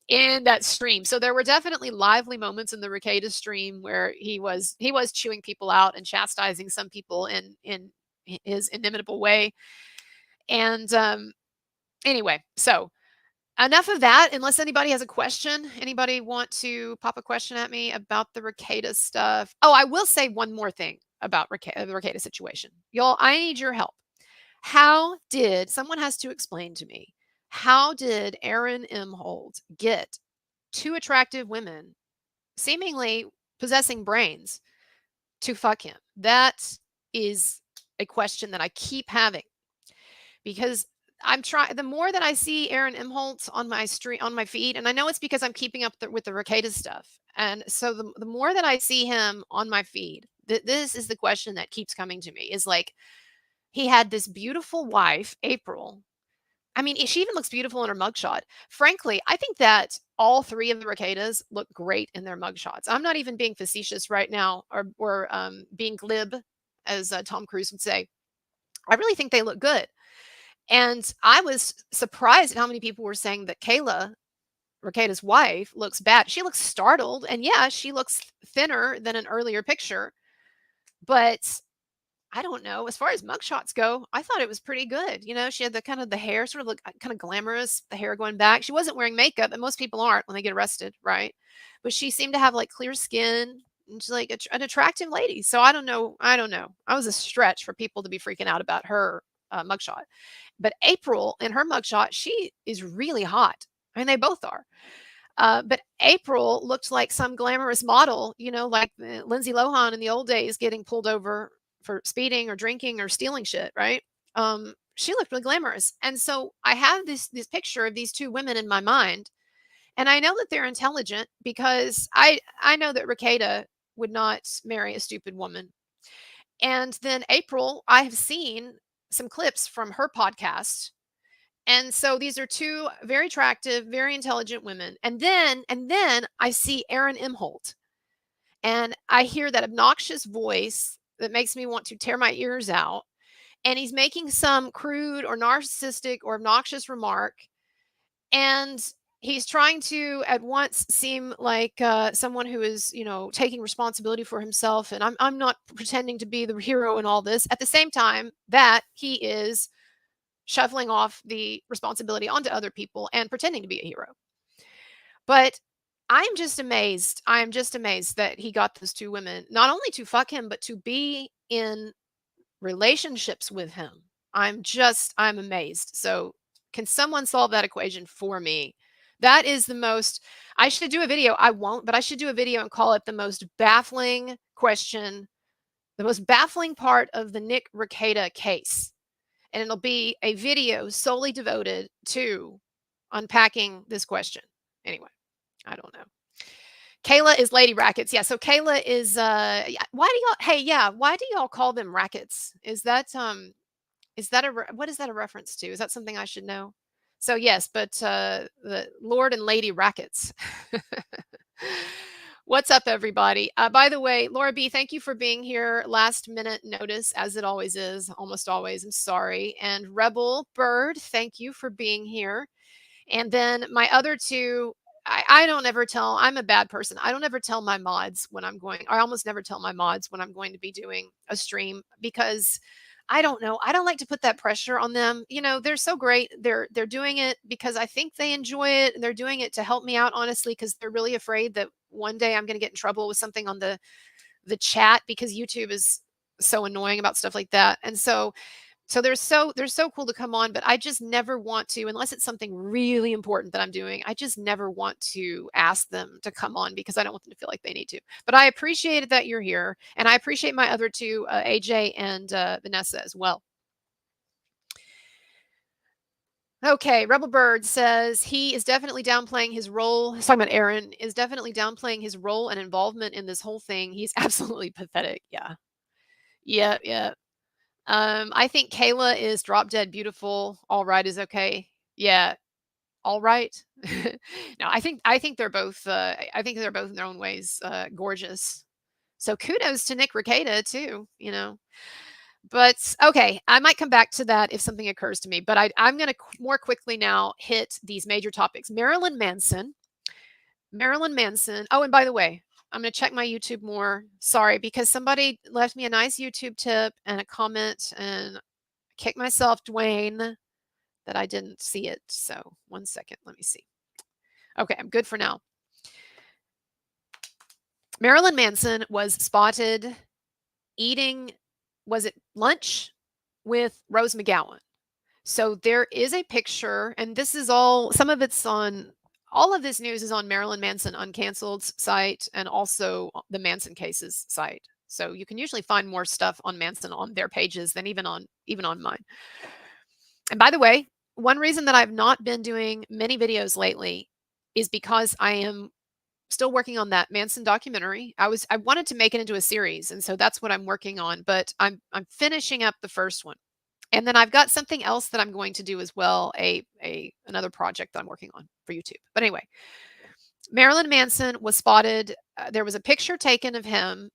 Speaker 1: in that stream. So there were definitely lively moments in the Rekieta stream where he was chewing people out and chastising some people in his inimitable way. And anyway, so enough of that. Unless anybody has a question, anybody want to pop a question at me about the Rekieta stuff? Oh, I will say one more thing about the Rekieta situation. Y'all, I need your help. Someone has to explain to me, how did Aaron Imholt get two attractive women, seemingly possessing brains, to fuck him? That is a question that I keep having because the more that I see Aaron Imholt on my feed, and I know it's because I'm keeping up with the Rekieta stuff. And so the more that I see him on my feed, this is the question that keeps coming to me is like, he had this beautiful wife, April. I mean, she even looks beautiful in her mugshot. Frankly, I think that all three of the Rekietas look great in their mugshots. I'm not even being facetious right now or being glib, as Tom Cruise would say. I really think they look good. And I was surprised at how many people were saying that Kayla, Rekieta's wife, looks bad. She looks startled. And yeah, she looks thinner than an earlier picture. But I don't know. As far as mugshots go, I thought it was pretty good. She had the hair sort of look kind of glamorous, the hair going back. She wasn't wearing makeup, and most people aren't when they get arrested, right? But she seemed to have like clear skin. And she's like an attractive lady. So I don't know. I was a stretch for people to be freaking out about her mugshot. But April in her mugshot, she is really hot. I mean, they both are. But April looked like some glamorous model, like Lindsay Lohan in the old days getting pulled over for speeding or drinking or stealing shit, right? She looked really glamorous. And so I have this picture of these two women in my mind. And I know that they're intelligent because I know that Rekieta would not marry a stupid woman. And then April, I have seen some clips from her podcast. And so these are two very attractive, very intelligent women. And then I see Aaron Imholt, and I hear that obnoxious voice that makes me want to tear my ears out. And he's making some crude or narcissistic or obnoxious remark. And he's trying to at once seem like someone who is, taking responsibility for himself. And I'm not pretending to be the hero in all this. At the same time, that he is shuffling off the responsibility onto other people and pretending to be a hero. But I'm just amazed. I'm just amazed that he got those two women not only to fuck him, but to be in relationships with him. I'm amazed. So, can someone solve that equation for me? That is the most, I should do a video. I won't, but I should do a video and call it the most baffling question, the most baffling part of the Nick Rekieta case. And it'll be a video solely devoted to unpacking this question. Anyway, I don't know. Kayla is Lady Rackets. Yeah, so Kayla is why do y'all call them rackets? What is that a reference to? Is that something I should know? So yes, but the Lord and Lady Rackets. What's up, everybody? By the way, Laura B, thank you for being here. Last minute notice, as it always is, almost always. I'm sorry. And Rebel Bird, thank you for being here. And then my other two, I don't ever tell, I'm a bad person. I don't ever tell my mods when I'm going, I almost never tell my mods when I'm going to be doing a stream because I don't know. I don't like to put that pressure on them. They're so great. They're doing it because I think they enjoy it, and they're doing it to help me out, honestly, because they're really afraid that one day I'm going to get in trouble with something on the chat because YouTube is so annoying about stuff like that. And so they're so cool to come on, but I just never want to, unless it's something really important that I'm doing, I just never want to ask them to come on because I don't want them to feel like they need to. But I appreciate that you're here, and I appreciate my other two, AJ and Vanessa as well. Okay, Rebel Bird says he is definitely downplaying his role. He's talking about Aaron is definitely downplaying his role and involvement in this whole thing. He's absolutely pathetic. Yeah. Yeah, yeah. I think Kayla is drop dead beautiful. All right is okay. Yeah. All right. No, I think they're both I think they're both in their own ways gorgeous. So kudos to Nick Rekieta too, But okay, I might come back to that if something occurs to me. But I'm going to more quickly now hit these major topics. Marilyn Manson. Oh, and by the way, I'm going to check my YouTube more. Sorry, because somebody left me a nice YouTube tip and a comment, and kick myself, Dwayne, that I didn't see it. So 1 second, let me see. Okay, I'm good for now. Marilyn Manson was spotted eating, was it lunch with Rose McGowan? So there is a picture, and this is all of this news is on Marilyn Manson Uncanceled's site and also the Manson Cases site. So you can usually find more stuff on Manson on their pages than even on mine. And by the way, one reason that I've not been doing many videos lately is because I am still working on that Manson documentary. I wanted to make it into a series, and so that's what I'm working on, but I'm finishing up the first one. And then I've got something else that I'm going to do as well, another project that I'm working on for YouTube. But anyway, Marilyn Manson was spotted. There was a picture taken of him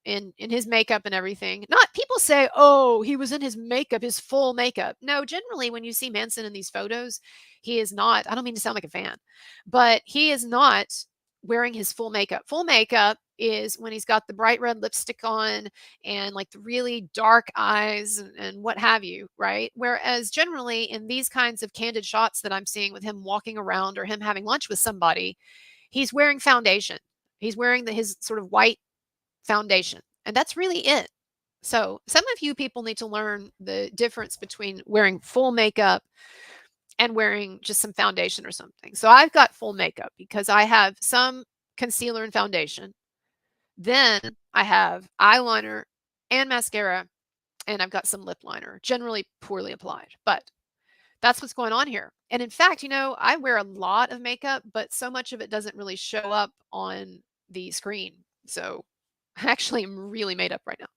Speaker 1: in his makeup and everything. Not people say, "Oh, he was in his makeup, his full makeup." No, generally when you see Manson in these photos, he is not. I don't mean to sound like a fan, but he is not wearing his full makeup. Full makeup is when he's got the bright red lipstick on and like the really dark eyes and what have you, right? Whereas generally in these kinds of candid shots that I'm seeing with him walking around or him having lunch with somebody, he's wearing foundation. He's wearing his sort of white foundation, and that's really it. So some of you people need to learn the difference between wearing full makeup and wearing just some foundation or something. So I've got full makeup because I have some concealer and foundation. Then I have eyeliner and mascara, and I've got some lip liner, generally poorly applied, but that's what's going on here. And in fact, I wear a lot of makeup, but so much of it doesn't really show up on the screen. So I actually am really made up right now.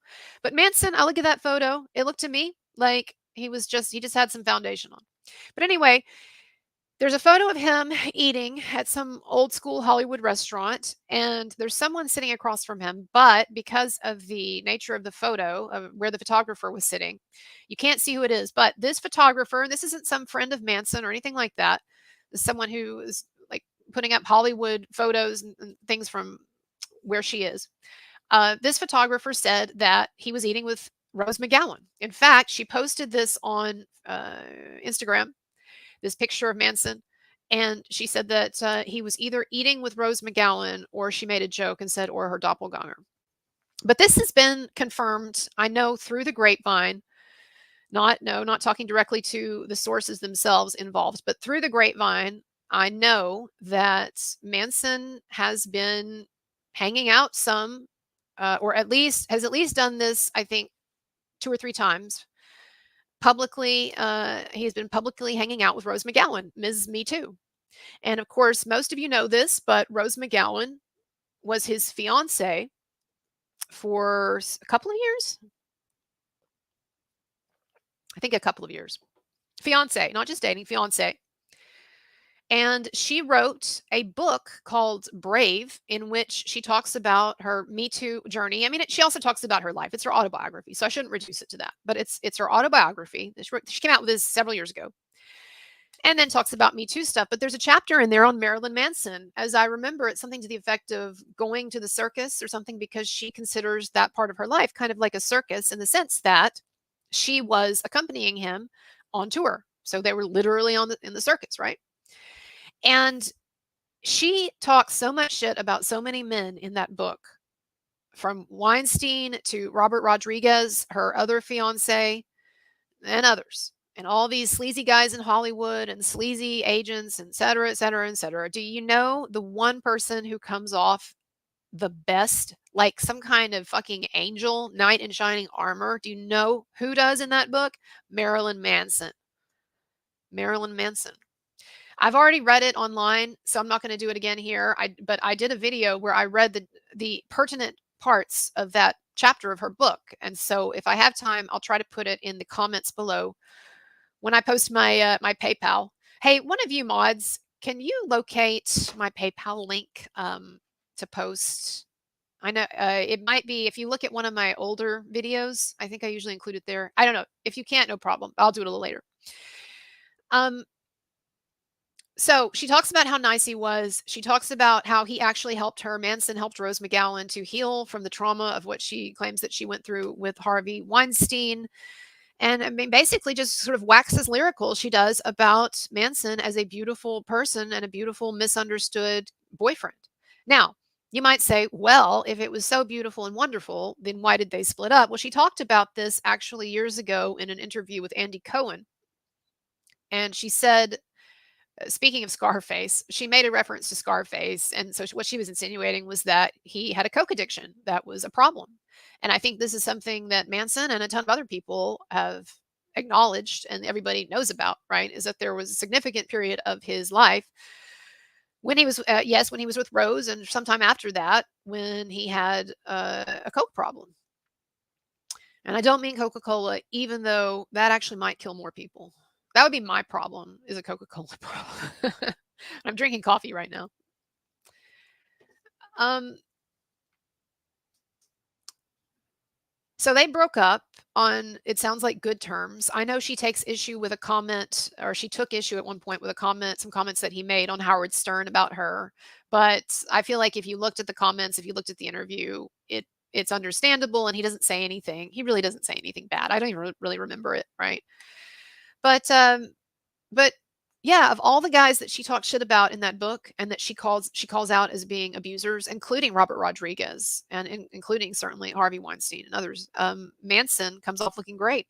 Speaker 1: But Manson, I look at that photo, it looked to me like he just had some foundation on. But anyway, there's a photo of him eating at some old school Hollywood restaurant, and there's someone sitting across from him. But because of the nature of the photo, of where the photographer was sitting, you can't see who it is. But this photographer, this isn't some friend of Manson or anything like that. This is someone who is like putting up Hollywood photos and things from where she is. This photographer said that he was eating with Rose McGowan. In fact, she posted this on Instagram, this picture of Manson. And she said that he was either eating with Rose McGowan, or she made a joke and said, or her doppelganger. But this has been confirmed, I know, through the grapevine. Not talking directly to the sources themselves involved, but through the grapevine, I know that Manson has been hanging out some, or has at least done this, I think, 2 or 3 times publicly. He has been publicly hanging out with Rose McGowan, Ms. Me Too. And of course, most of you know this, but Rose McGowan was his fiance for a couple of years. I think a couple of years. Fiance, not just dating, fiance. And she wrote a book called Brave, in which she talks about her Me Too journey. I mean, she also talks about her life. It's her autobiography, so I shouldn't reduce it to that. But it's her autobiography. She came out with this several years ago, and then talks about Me Too stuff. But there's a chapter in there on Marilyn Manson. As I remember, it's something to the effect of going to the circus or something, because she considers that part of her life kind of like a circus, in the sense that she was accompanying him on tour. So they were literally in the circus, right? And she talks so much shit about so many men in that book, from Weinstein to Robert Rodriguez, her other fiance, and others, and all these sleazy guys in Hollywood and sleazy agents, et cetera, et cetera, et cetera. Do you know the one person who comes off the best, like some kind of fucking angel, knight in shining armor? Do you know who does in that book? Marilyn Manson. Marilyn Manson. I've already read it online, so I'm not going to do it again here. But I did a video where I read the pertinent parts of that chapter of her book. And so if I have time, I'll try to put it in the comments below when I post my my PayPal. Hey, one of you mods, can you locate my PayPal link to post? I know it might be, if you look at one of my older videos, I think I usually include it there. I don't know. If you can't, no problem. I'll do it a little later. So she talks about how nice he was. She talks about how he actually helped her. Manson helped Rose McGowan to heal from the trauma of what she claims that she went through with Harvey Weinstein. And I mean, basically just sort of waxes lyrical, she does, about Manson as a beautiful person and a beautiful, misunderstood boyfriend. Now, you might say, well, if it was so beautiful and wonderful, then why did they split up? Well, she talked about this actually years ago in an interview with Andy Cohen. And she said, speaking of Scarface, she made a reference to Scarface. And so what she was insinuating was that he had a coke addiction that was a problem. And I think this is something that Manson and a ton of other people have acknowledged and everybody knows about, right? Is that there was a significant period of his life when he was, when he was with Rose, and sometime after that when he had a coke problem. And I don't mean Coca-Cola, even though that actually might kill more people. That would be my problem, is a Coca-Cola problem. I'm drinking coffee right now. So they broke up on, it sounds like, good terms. I know she takes issue with a comment, or she took issue at one point with some comments that he made on Howard Stern about her. But I feel like if you looked at the comments, if you looked at the interview, it's understandable, and he doesn't say anything. He really doesn't say anything bad. I don't even really remember it, right? But yeah, of all the guys that she talks shit about in that book, and that she calls out as being abusers, including Robert Rodriguez, and including certainly Harvey Weinstein and others, Manson comes off looking great.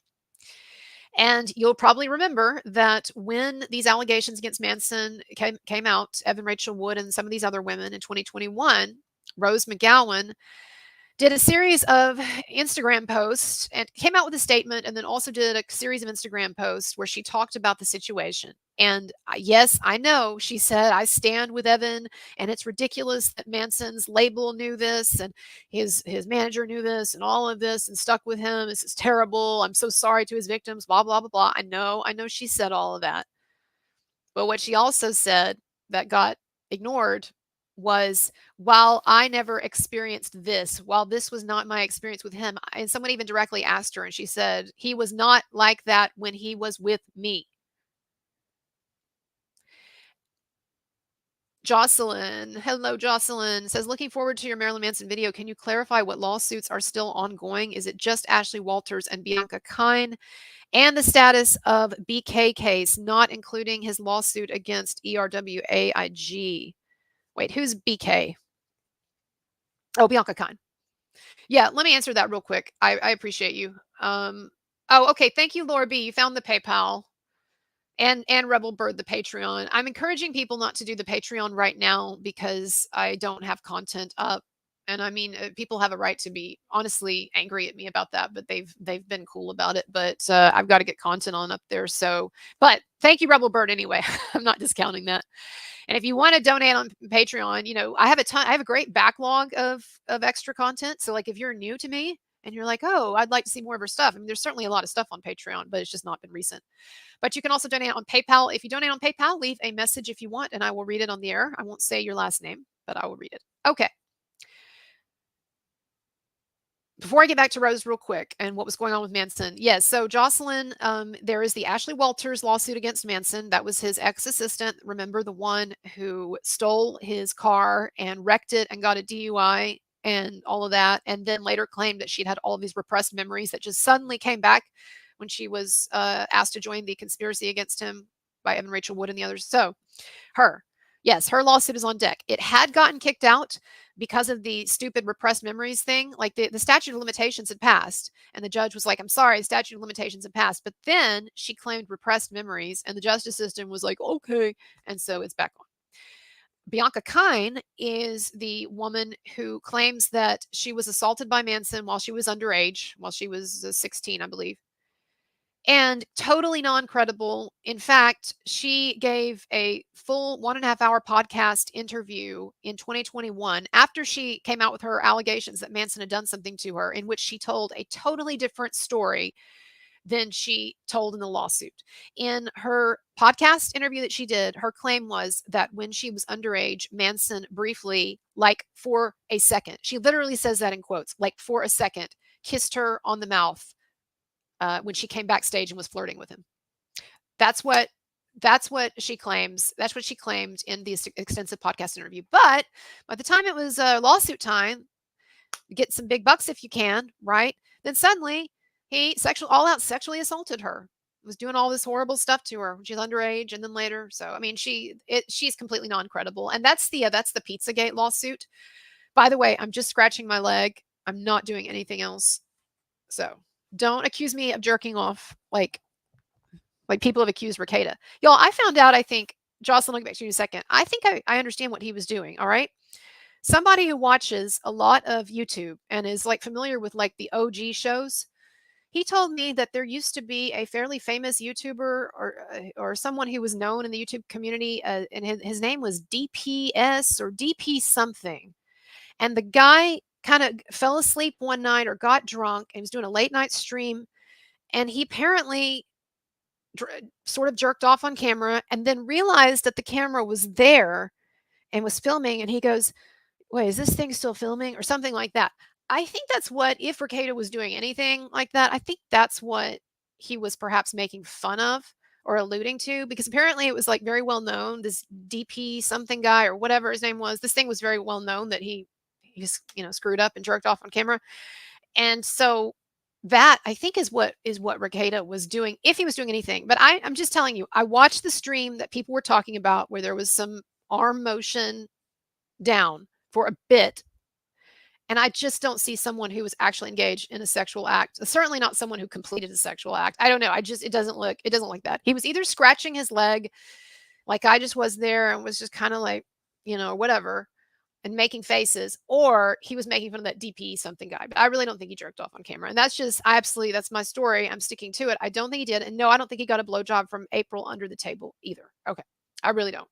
Speaker 1: And you'll probably remember that when these allegations against Manson came out, Evan Rachel Wood and some of these other women in 2021, Rose McGowan did a series of Instagram posts and came out with a statement, and then also did a series of Instagram posts where she talked about the situation. And yes, I know she said, I stand with Evan, and it's ridiculous that Manson's label knew this, and his manager knew this, and all of this, and stuck with him. This is terrible. I'm so sorry to his victims, blah, blah, blah, blah. I know she said all of that. But what she also said that got ignored was, while I never experienced this, while this was not my experience with him, and someone even directly asked her, and she said, he was not like that when he was with me. Jocelyn, hello, Jocelyn says, looking forward to your Marilyn Manson video. Can you clarify what lawsuits are still ongoing? Is it just Ashley Walters and Bianca Kine? And the status of BK case, not including his lawsuit against ERWAIG. Wait, who's BK? Oh, Bianca Kine. Yeah, let me answer that real quick. I appreciate you. Oh, okay. Thank you, Laura B. You found the PayPal. And Rebel Bird, the Patreon. I'm encouraging people not to do the Patreon right now because I don't have content up. And I mean, people have a right to be honestly angry at me about that, but they've been cool about it. But I've got to get content on up there. So, but thank you, Rebel Bird. Anyway, I'm not discounting that. And if you want to donate on Patreon, you know, I have a great backlog of extra content. So like if you're new to me and you're like, oh, I'd like to see more of her stuff. I mean, there's certainly a lot of stuff on Patreon, but it's just not been recent. But you can also donate on PayPal. If you donate on PayPal, leave a message if you want, and I will read it on the air. I won't say your last name, but I will read it. Okay. Before I get back to Rose real quick and what was going on with Manson. Yes. So Jocelyn, there is the Ashley Walters lawsuit against Manson. That was his ex-assistant. Remember, the one who stole his car and wrecked it and got a DUI and all of that. And then later claimed that she'd had all of these repressed memories that just suddenly came back when she was asked to join the conspiracy against him by Evan Rachel Wood and the others. So her, yes, her lawsuit is on deck. It had gotten kicked out because of the stupid repressed memories thing. Like the statute of limitations had passed, and the judge was like, I'm sorry, the statute of limitations had passed. But then she claimed repressed memories, and the justice system was like, okay. And so it's back on. Bianca Kine is the woman who claims that she was assaulted by Manson while she was underage, while she was 16, I believe. And totally non-credible. In fact, she gave a full 1.5 hour podcast interview in 2021 after she came out with her allegations that Manson had done something to her, in which she told a totally different story than she told in the lawsuit. In her podcast interview that she did, her claim was that when she was underage, Manson briefly, like for a second, she literally says that in quotes, like for a second, kissed her on the mouth when she came backstage and was flirting with him. That's what she claims. That's what she claimed in the extensive podcast interview. But by the time it was lawsuit time, get some big bucks if you can, right? Then suddenly he all out sexually assaulted her. Was doing all this horrible stuff to her when she was underage, and then later. So I mean, she's completely non-credible. And that's the Pizzagate lawsuit. By the way, I'm just scratching my leg. I'm not doing anything else. So don't accuse me of jerking off like people have accused Rekieta. Y'all, I found out, I think, Jocelyn, I'll get back to you in a second. I think I understand what he was doing, all right? Somebody who watches a lot of YouTube and is like familiar with like the OG shows, he told me that there used to be a fairly famous YouTuber or someone who was known in the YouTube community, and his name was DPS or DP something. And the guy kind of fell asleep one night or got drunk and was doing a late night stream, and he apparently sort of jerked off on camera and then realized that the camera was there and was filming, and he goes, wait, is this thing still filming, or something like that. I think that's what, if Rekieta was doing anything like that, I think that's what he was perhaps making fun of or alluding to, because apparently it was like very well known, this DP something guy or whatever his name was, this thing was very well known that he's screwed up and jerked off on camera. And so that, I think, is what Rekieta was doing, if he was doing anything. But I'm just telling you, I watched the stream that people were talking about where there was some arm motion down for a bit, And I just don't see someone who was actually engaged in a sexual act. Certainly not someone who completed a sexual act. I don't know. It doesn't look like that. He was either scratching his leg, like I just was there and was just kind of like, whatever, and making faces, or he was making fun of that DP something guy. But I really don't think he jerked off on camera. And that's my story. I'm sticking to it. I don't think he did. And no, I don't think he got a blowjob from April under the table either. Okay. I really don't.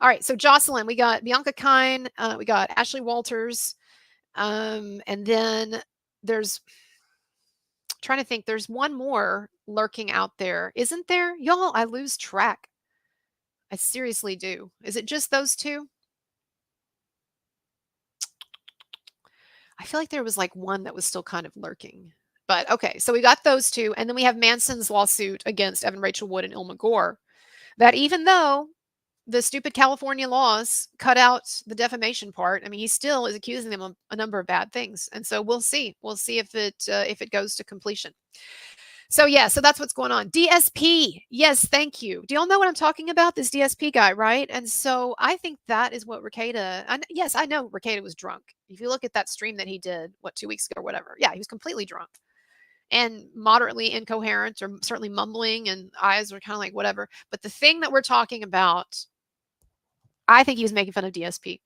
Speaker 1: All right. So Jocelyn, we got Bianca Kine, we got Ashley Walters. And then there's trying to think, there's one more lurking out there, isn't there? Y'all, I lose track. I seriously do. Is it just those two? I feel like there was like one that was still kind of lurking. But okay, so we got those two. And then we have Manson's lawsuit against Evan Rachel Wood and Ilma Gore. That even though the stupid California laws cut out the defamation part, I mean, he still is accusing them of a number of bad things. And so we'll see. We'll see if it goes to completion. So yeah, so that's what's going on. DSP. Yes, thank you. Do y'all know what I'm talking about? This DSP guy, right? And so I think that is what Rekieta, yes, I know Rekieta was drunk. If you look at that stream that he did, 2 weeks ago or whatever, yeah, he was completely drunk and moderately incoherent, or certainly mumbling, and eyes were kind of like whatever. But the thing that we're talking about, I think he was making fun of DSP.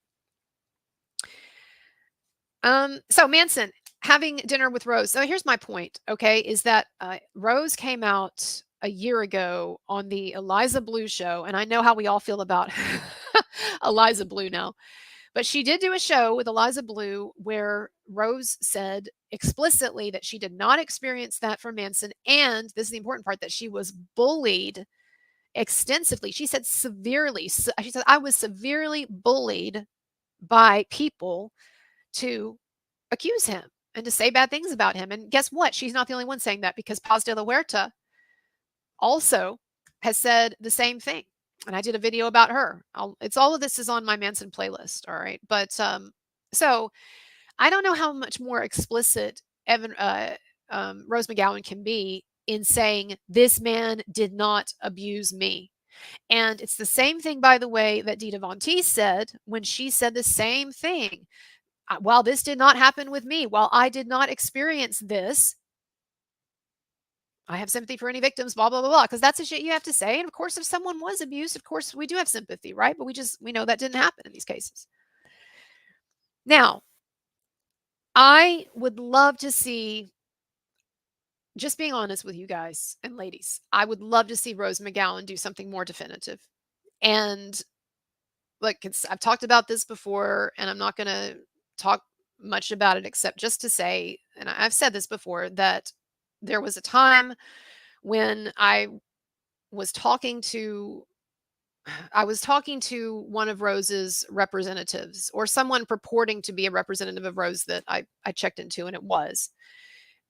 Speaker 1: So Manson having dinner with Rose. So here's my point, okay, is that Rose came out a year ago on the Eliza Blue show, and I know how we all feel about Eliza Blue now. But she did do a show with Eliza Blue where Rose said explicitly that she did not experience that from Manson, and this is the important part, that she was bullied extensively. She said severely. She said, I was severely bullied by people to accuse him and to say bad things about him. And guess what? She's not the only one saying that, because Paz de la Huerta also has said the same thing. And I did a video about her. All of this is on my Manson playlist. All right. But so I don't know how much more explicit Rose McGowan can be in saying this man did not abuse me. And it's the same thing, by the way, that Dita Von Teese said when she said the same thing. While this did not happen with me, while I did not experience this, I have sympathy for any victims, blah, blah, blah, blah, because that's the shit you have to say. And of course, if someone was abused, of course, we do have sympathy, right? But we know that didn't happen in these cases. Now, I would love to see, just being honest with you guys and ladies, I would love to see Rose McGowan do something more definitive. And like, I've talked about this before, and I'm not going to talk much about it except just to say, and I've said this before, that there was a time when I was talking to one of Rose's representatives, or someone purporting to be a representative of Rose that I checked into, and it was.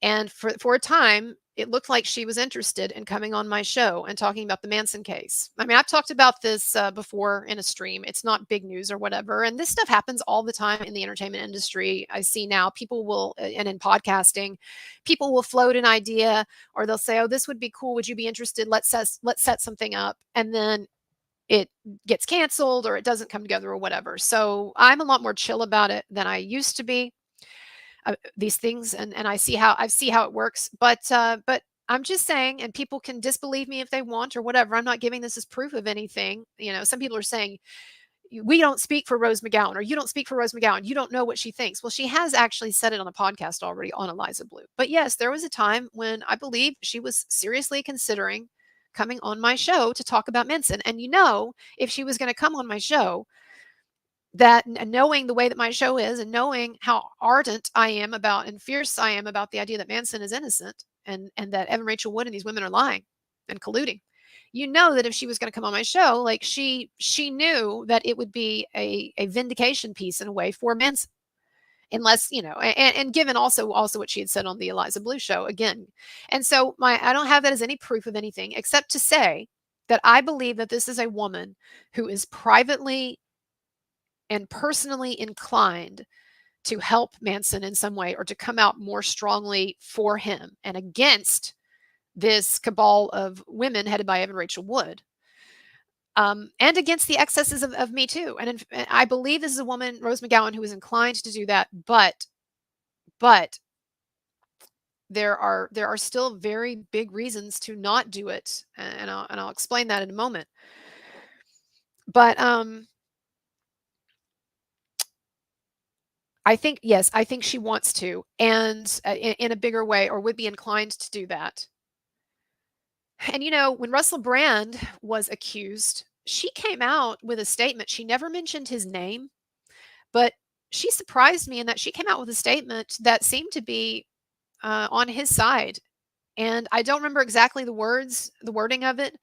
Speaker 1: And for a time, it looked like she was interested in coming on my show and talking about the Manson case. I mean, I've talked about this before in a stream. It's not big news or whatever. And this stuff happens all the time in the entertainment industry. I see now people will, and in podcasting, people will float an idea, or they'll say, oh, this would be cool. Would you be interested? Let's set something up. And then it gets canceled, or it doesn't come together, or whatever. So I'm a lot more chill about it than I used to be. These things, and I see how it works, but I'm just saying, and people can disbelieve me if they want or whatever. I'm not giving this as proof of anything. Some people are saying we don't speak for Rose McGowan, or you don't speak for Rose McGowan. You don't know what she thinks. Well, she has actually said it on a podcast already on Eliza Blue. But yes, there was a time when I believe she was seriously considering coming on my show to talk about Manson. And if she was going to come on my show, that, knowing the way that my show is, and knowing how ardent I am about and fierce I am about the idea that Manson is innocent, and that Evan Rachel Wood and these women are lying and colluding, that if she was going to come on my show, like she knew that it would be a vindication piece in a way for Manson, unless and given also what she had said on the Eliza Blue show again. And so I don't have that as any proof of anything, except to say that I believe that this is a woman who is privately and personally inclined to help Manson in some way, or to come out more strongly for him and against this cabal of women headed by Evan Rachel Wood, and against the excesses of Me Too. And I believe this is a woman, Rose McGowan, who is inclined to do that. But But there are still very big reasons to not do it, and I'll explain that in a moment. But I think, yes, I think she wants to, and in a bigger way, or would be inclined to do that. And when Russell Brand was accused, she came out with a statement. She never mentioned his name, but she surprised me in that she came out with a statement that seemed to be on his side. And I don't remember exactly the wording of it,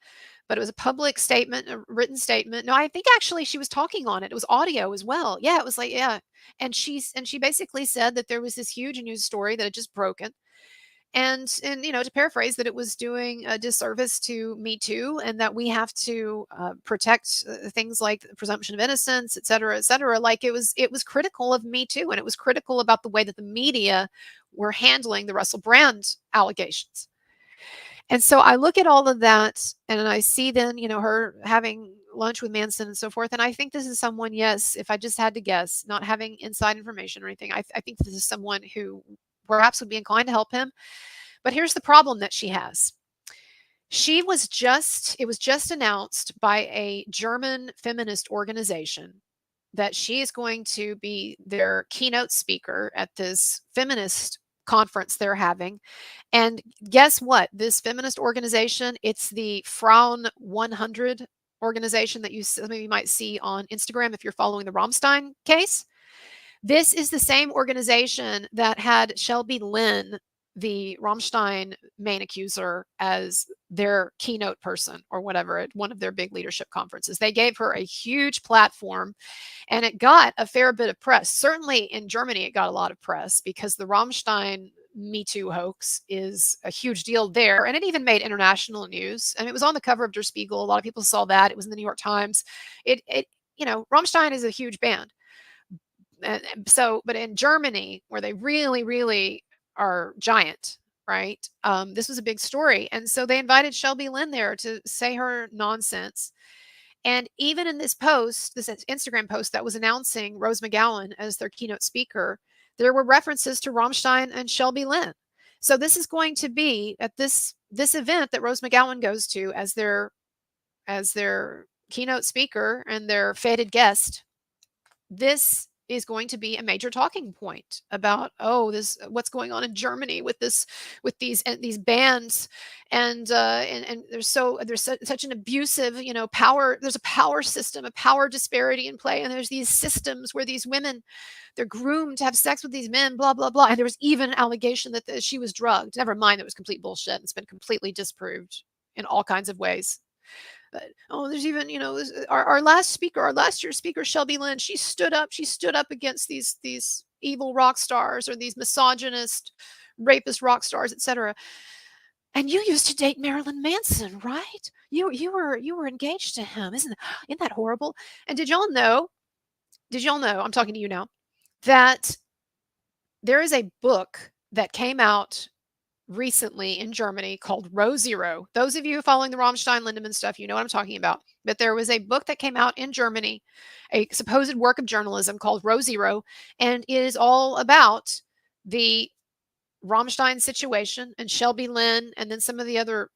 Speaker 1: but it was a public statement, a written statement. No, I think actually she was talking on it. It was audio as well. Yeah, it was like, yeah. And she basically said that there was this huge news story that had just broken. And to paraphrase, that it was doing a disservice to Me Too, and that we have to protect things like the presumption of innocence, et cetera, et cetera. Like it was critical of Me Too, and it was critical about the way that the media were handling the Russell Brand allegations. And so I look at all of that, and I see then, her having lunch with Manson and so forth. And I think this is someone, yes, if I just had to guess, not having inside information or anything, I think this is someone who perhaps would be inclined to help him. But here's the problem that she has. It was just announced by a German feminist organization that she is going to be their keynote speaker at this feminist conference they're having. And guess what? This feminist organization, it's the Frauen 100 organization that some of you might see on Instagram if you're following the Rammstein case. This is the same organization that had Shelby Lynn, the Rammstein main accuser, as their keynote person or whatever at one of their big leadership conferences. They gave her a huge platform, and it got a fair bit of press. Certainly in Germany, it got a lot of press because the Rammstein Me Too hoax is a huge deal there. And it even made international news. I mean, it was on the cover of Der Spiegel. A lot of people saw that. It was in the New York Times. Rammstein is a huge band. But in Germany, where they really, really are giant, right? This was a big story. And so they invited Shelby Lynn there to say her nonsense. And even in this post, this Instagram post that was announcing Rose McGowan as their keynote speaker, there were references to Rammstein and Shelby Lynn. So this is going to be at this event that Rose McGowan goes to as their keynote speaker and their feted guest. This is going to be a major talking point about what's going on in Germany with these bands, and there's such an abusive power. There's a power system, a power disparity in play, and there's these systems where these women, they're groomed to have sex with these men, blah blah blah. And there was even an allegation that she was drugged. Never mind, that was complete bullshit. It's been completely disproved in all kinds of ways. But there's even our last year's speaker, Shelby Lynn. She stood up against these evil rock stars, or these misogynist, rapist rock stars, etc. And you used to date Marilyn Manson, right? You were engaged to him. Isn't that horrible? And did y'all know? I'm talking to you now, that there is a book that came out recently in Germany called Row Zero. Those of you following the Rammstein Lindemann stuff, you know what I'm talking about. But there was a book that came out in Germany, a supposed work of journalism called Row Zero, and it is all about the Rammstein situation and Shelby Lynn, and then some of the other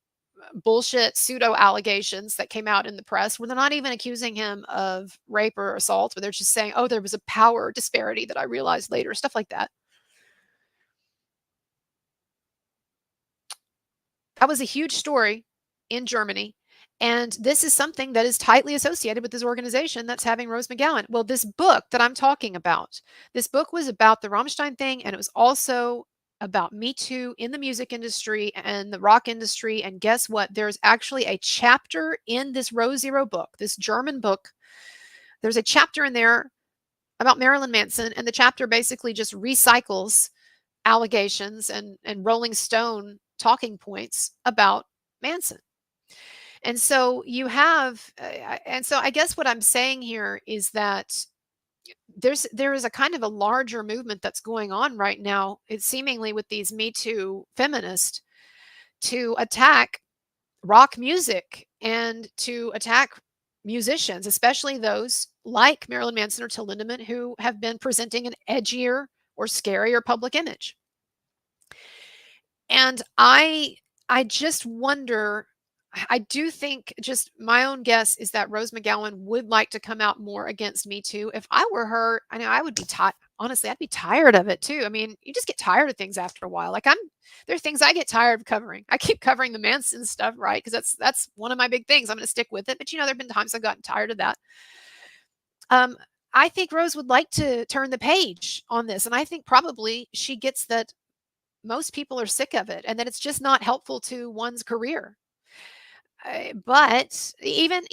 Speaker 1: bullshit pseudo allegations that came out in the press, where they're not even accusing him of rape or assault, but they're just saying, oh, there was a power disparity that I realized later, stuff like that. That was a huge story in Germany. And this is something that is tightly associated with this organization that's having Rose McGowan. Well, this book that I'm talking about, this book was about the Rammstein thing, and it was also about Me Too in the music industry and the rock industry. And guess what? There's actually a chapter in this Row Zero book, this German book. There's a chapter in there about Marilyn Manson, and the chapter basically just recycles allegations and Rolling Stone talking points about Manson. And so I guess what I'm saying here is that there is a kind of a larger movement that's going on right now, it's seemingly with these Me Too feminists, to attack rock music and to attack musicians, especially those like Marilyn Manson or Till Lindemann, who have been presenting an edgier or scary or public image. And I just wonder, I do think, just my own guess is that Rose McGowan would like to come out more against Me Too. If I were her, I know I would be tired. Honestly, I'd be tired of it too. I mean, you just get tired of things after a while. Like there are things I get tired of covering. I keep covering the Manson stuff, right? Because that's one of my big things. I'm going to stick with it. But there have been times I've gotten tired of that. Um, I think Rose would like to turn the page on this, and I think probably she gets that most people are sick of it and that it's just not helpful to one's career. But even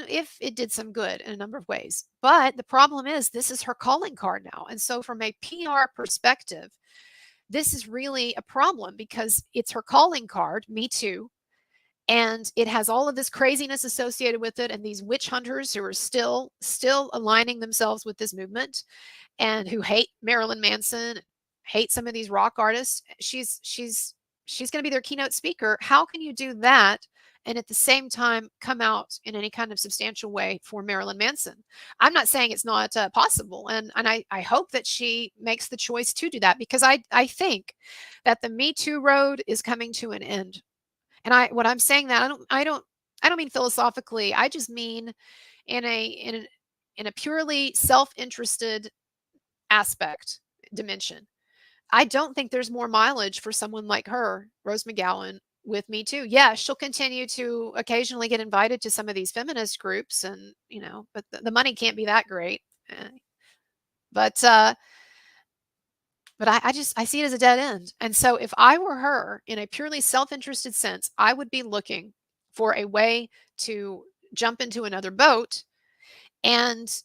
Speaker 1: if it did some good in a number of ways, but the problem is this is her calling card now. And so from a PR perspective, this is really a problem because it's her calling card, Me Too, and it has all of this craziness associated with it and these witch hunters who are still aligning themselves with this movement and who hate Marilyn Manson, hate some of these rock artists. She's going to be their keynote speaker. How can you do that and at the same time come out in any kind of substantial way for Marilyn Manson? I'm not saying it's not possible, and I hope that she makes the choice to do that, because I think that the Me Too road is coming to an end. And what I'm saying, that I don't mean philosophically. I just mean in a purely self-interested aspect dimension. I don't think there's more mileage for someone like her, Rose McGowan, with Me Too. Yeah, she'll continue to occasionally get invited to some of these feminist groups, and but the money can't be that great. Eh, But I see it as a dead end. And so if I were her, in a purely self-interested sense, I would be looking for a way to jump into another boat and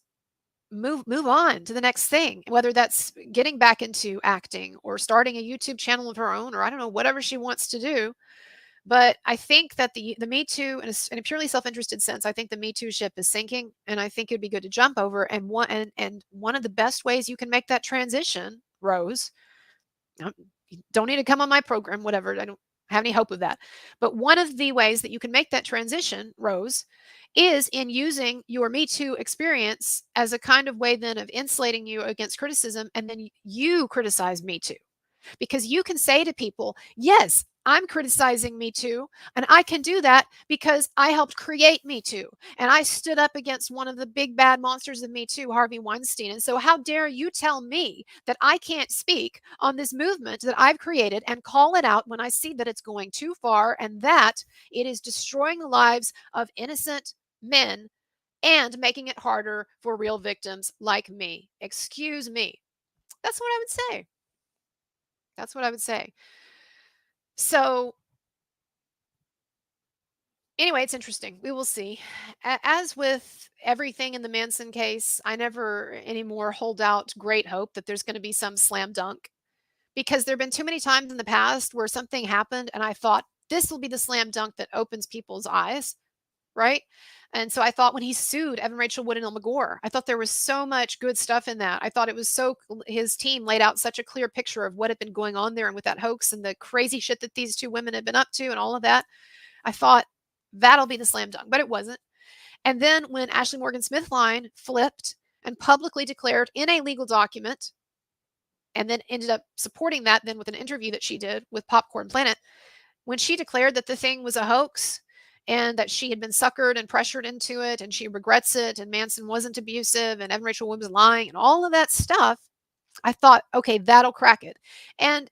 Speaker 1: move on to the next thing, whether that's getting back into acting or starting a YouTube channel of her own, or I don't know, whatever she wants to do. But I think that the Me Too, in a purely self-interested sense, I think the Me Too ship is sinking, and I think it'd be good to jump over. And one of the best ways you can make that transition, Rose, you don't need to come on my program, whatever. I don't have any hope of that. But one of the ways that you can make that transition, Rose, is in using your Me Too experience as a kind of way then of insulating you against criticism. And then you criticize Me Too. Because you can say to people, yes, I'm criticizing Me Too, and I can do that because I helped create Me Too. And I stood up against one of the big bad monsters of Me Too, Harvey Weinstein. And so how dare you tell me that I can't speak on this movement that I've created and call it out when I see that it's going too far and that it is destroying the lives of innocent men and making it harder for real victims like me. Excuse me. That's what I would say. That's what I would say. So anyway, it's interesting. We will see. As with everything in the Manson case, I never anymore hold out great hope that there's going to be some slam dunk, because there have been too many times in the past where something happened and I thought this will be the slam dunk that opens people's eyes, right? And so I thought when he sued Evan Rachel Wood and El McGore, I thought there was so much good stuff in that. I thought it was his team laid out such a clear picture of what had been going on there and with that hoax and the crazy shit that these two women had been up to and all of that. I thought that'll be the slam dunk, but it wasn't. And then when Ashley Morgan Smithline flipped and publicly declared in a legal document, and then ended up supporting that then with an interview that she did with Popcorn Planet, when she declared that the thing was a hoax and that she had been suckered and pressured into it and she regrets it and Manson wasn't abusive and Evan Rachel Wood was lying and all of that stuff, I thought, okay, that'll crack it. And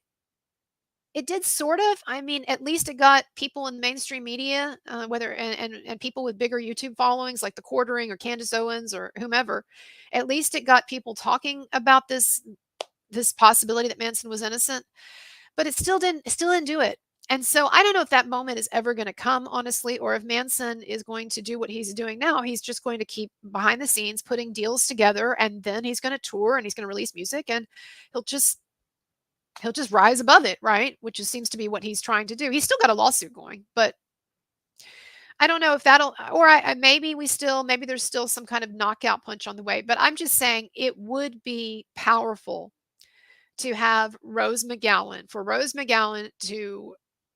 Speaker 1: it did, sort of. I mean, at least it got people in mainstream media, whether and people with bigger YouTube followings like The Quartering or Candace Owens or whomever. At least it got people talking about this possibility that Manson was innocent, but it still didn't do it. And so I don't know if that moment is ever going to come, honestly, or if Manson is going to do what he's doing now. He's just going to keep behind the scenes putting deals together, and then he's going to tour and he's going to release music, and he'll just rise above it, right? Which seems to be what he's trying to do. He's still got a lawsuit going, but I don't know if that'll, or maybe maybe there's still some kind of knockout punch on the way. But I'm just saying it would be powerful to have for Rose McGowan to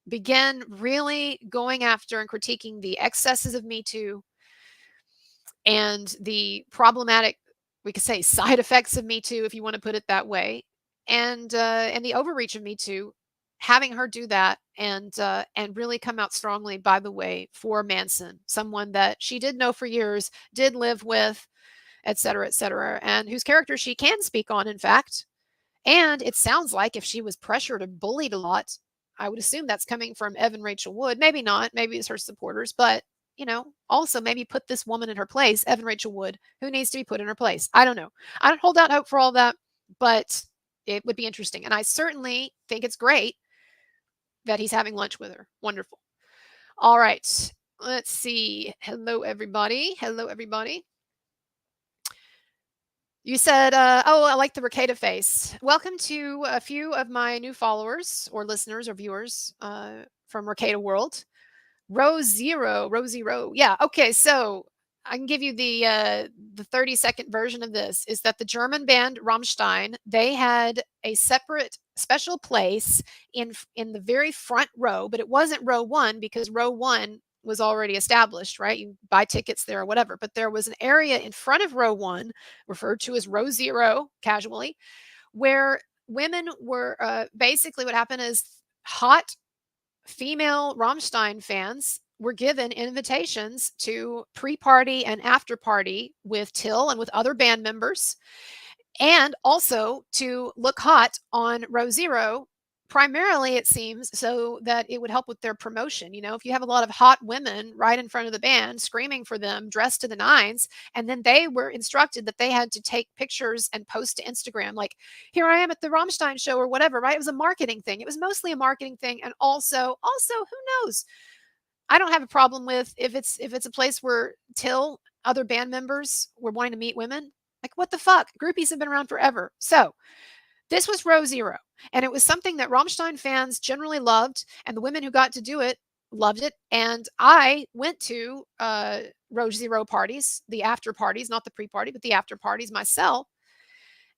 Speaker 1: begin really going after and critiquing the excesses of Me Too and the problematic, we could say, side effects of Me Too, if you want to put it that way. and the overreach of Me Too, having her do that and really come out strongly, by the way, for Manson, someone that she did know for years, did live with, et cetera, and whose character she can speak on, in fact. And it sounds like if she was pressured or bullied a lot, I would assume that's coming from Evan Rachel Wood. Maybe not. Maybe it's her supporters, but also maybe put this woman in her place, Evan Rachel Wood, who needs to be put in her place. I don't know. I don't hold out hope for all that, but it would be interesting. And I certainly think it's great that he's having lunch with her. Wonderful. All right. Let's see. Hello, everybody. Hello, everybody. You said, oh, I like the Rekieta face. Welcome to a few of my new followers or listeners or viewers from Rekieta World. Row zero. Yeah. Okay. So I can give you the 30-second version of this. Is that the German band Rammstein? They had a separate special place in the very front row, but it wasn't row 1 because row 1 was already established, right? You buy tickets there or whatever. But there was an area in front of row 1, referred to as row 0 casually, where women were basically, what happened is hot female Rammstein fans were given invitations to pre-party and after party with Till and with other band members, and also to look hot on row 0, primarily, it seems, so that it would help with their promotion. If you have a lot of hot women right in front of the band screaming for them, dressed to the nines, and then they were instructed that they had to take pictures and post to Instagram, like, here I am at the Rammstein show or whatever, right? It was a marketing thing. It was mostly a marketing thing. And also, who knows? I don't have a problem with if it's a place where Till, other band members were wanting to meet women. Like, what the fuck? Groupies have been around forever. So this was row 0, and it was something that Rammstein fans generally loved, and the women who got to do it loved it. And I went to row 0 parties, the after parties, not the pre-party, but the after parties myself.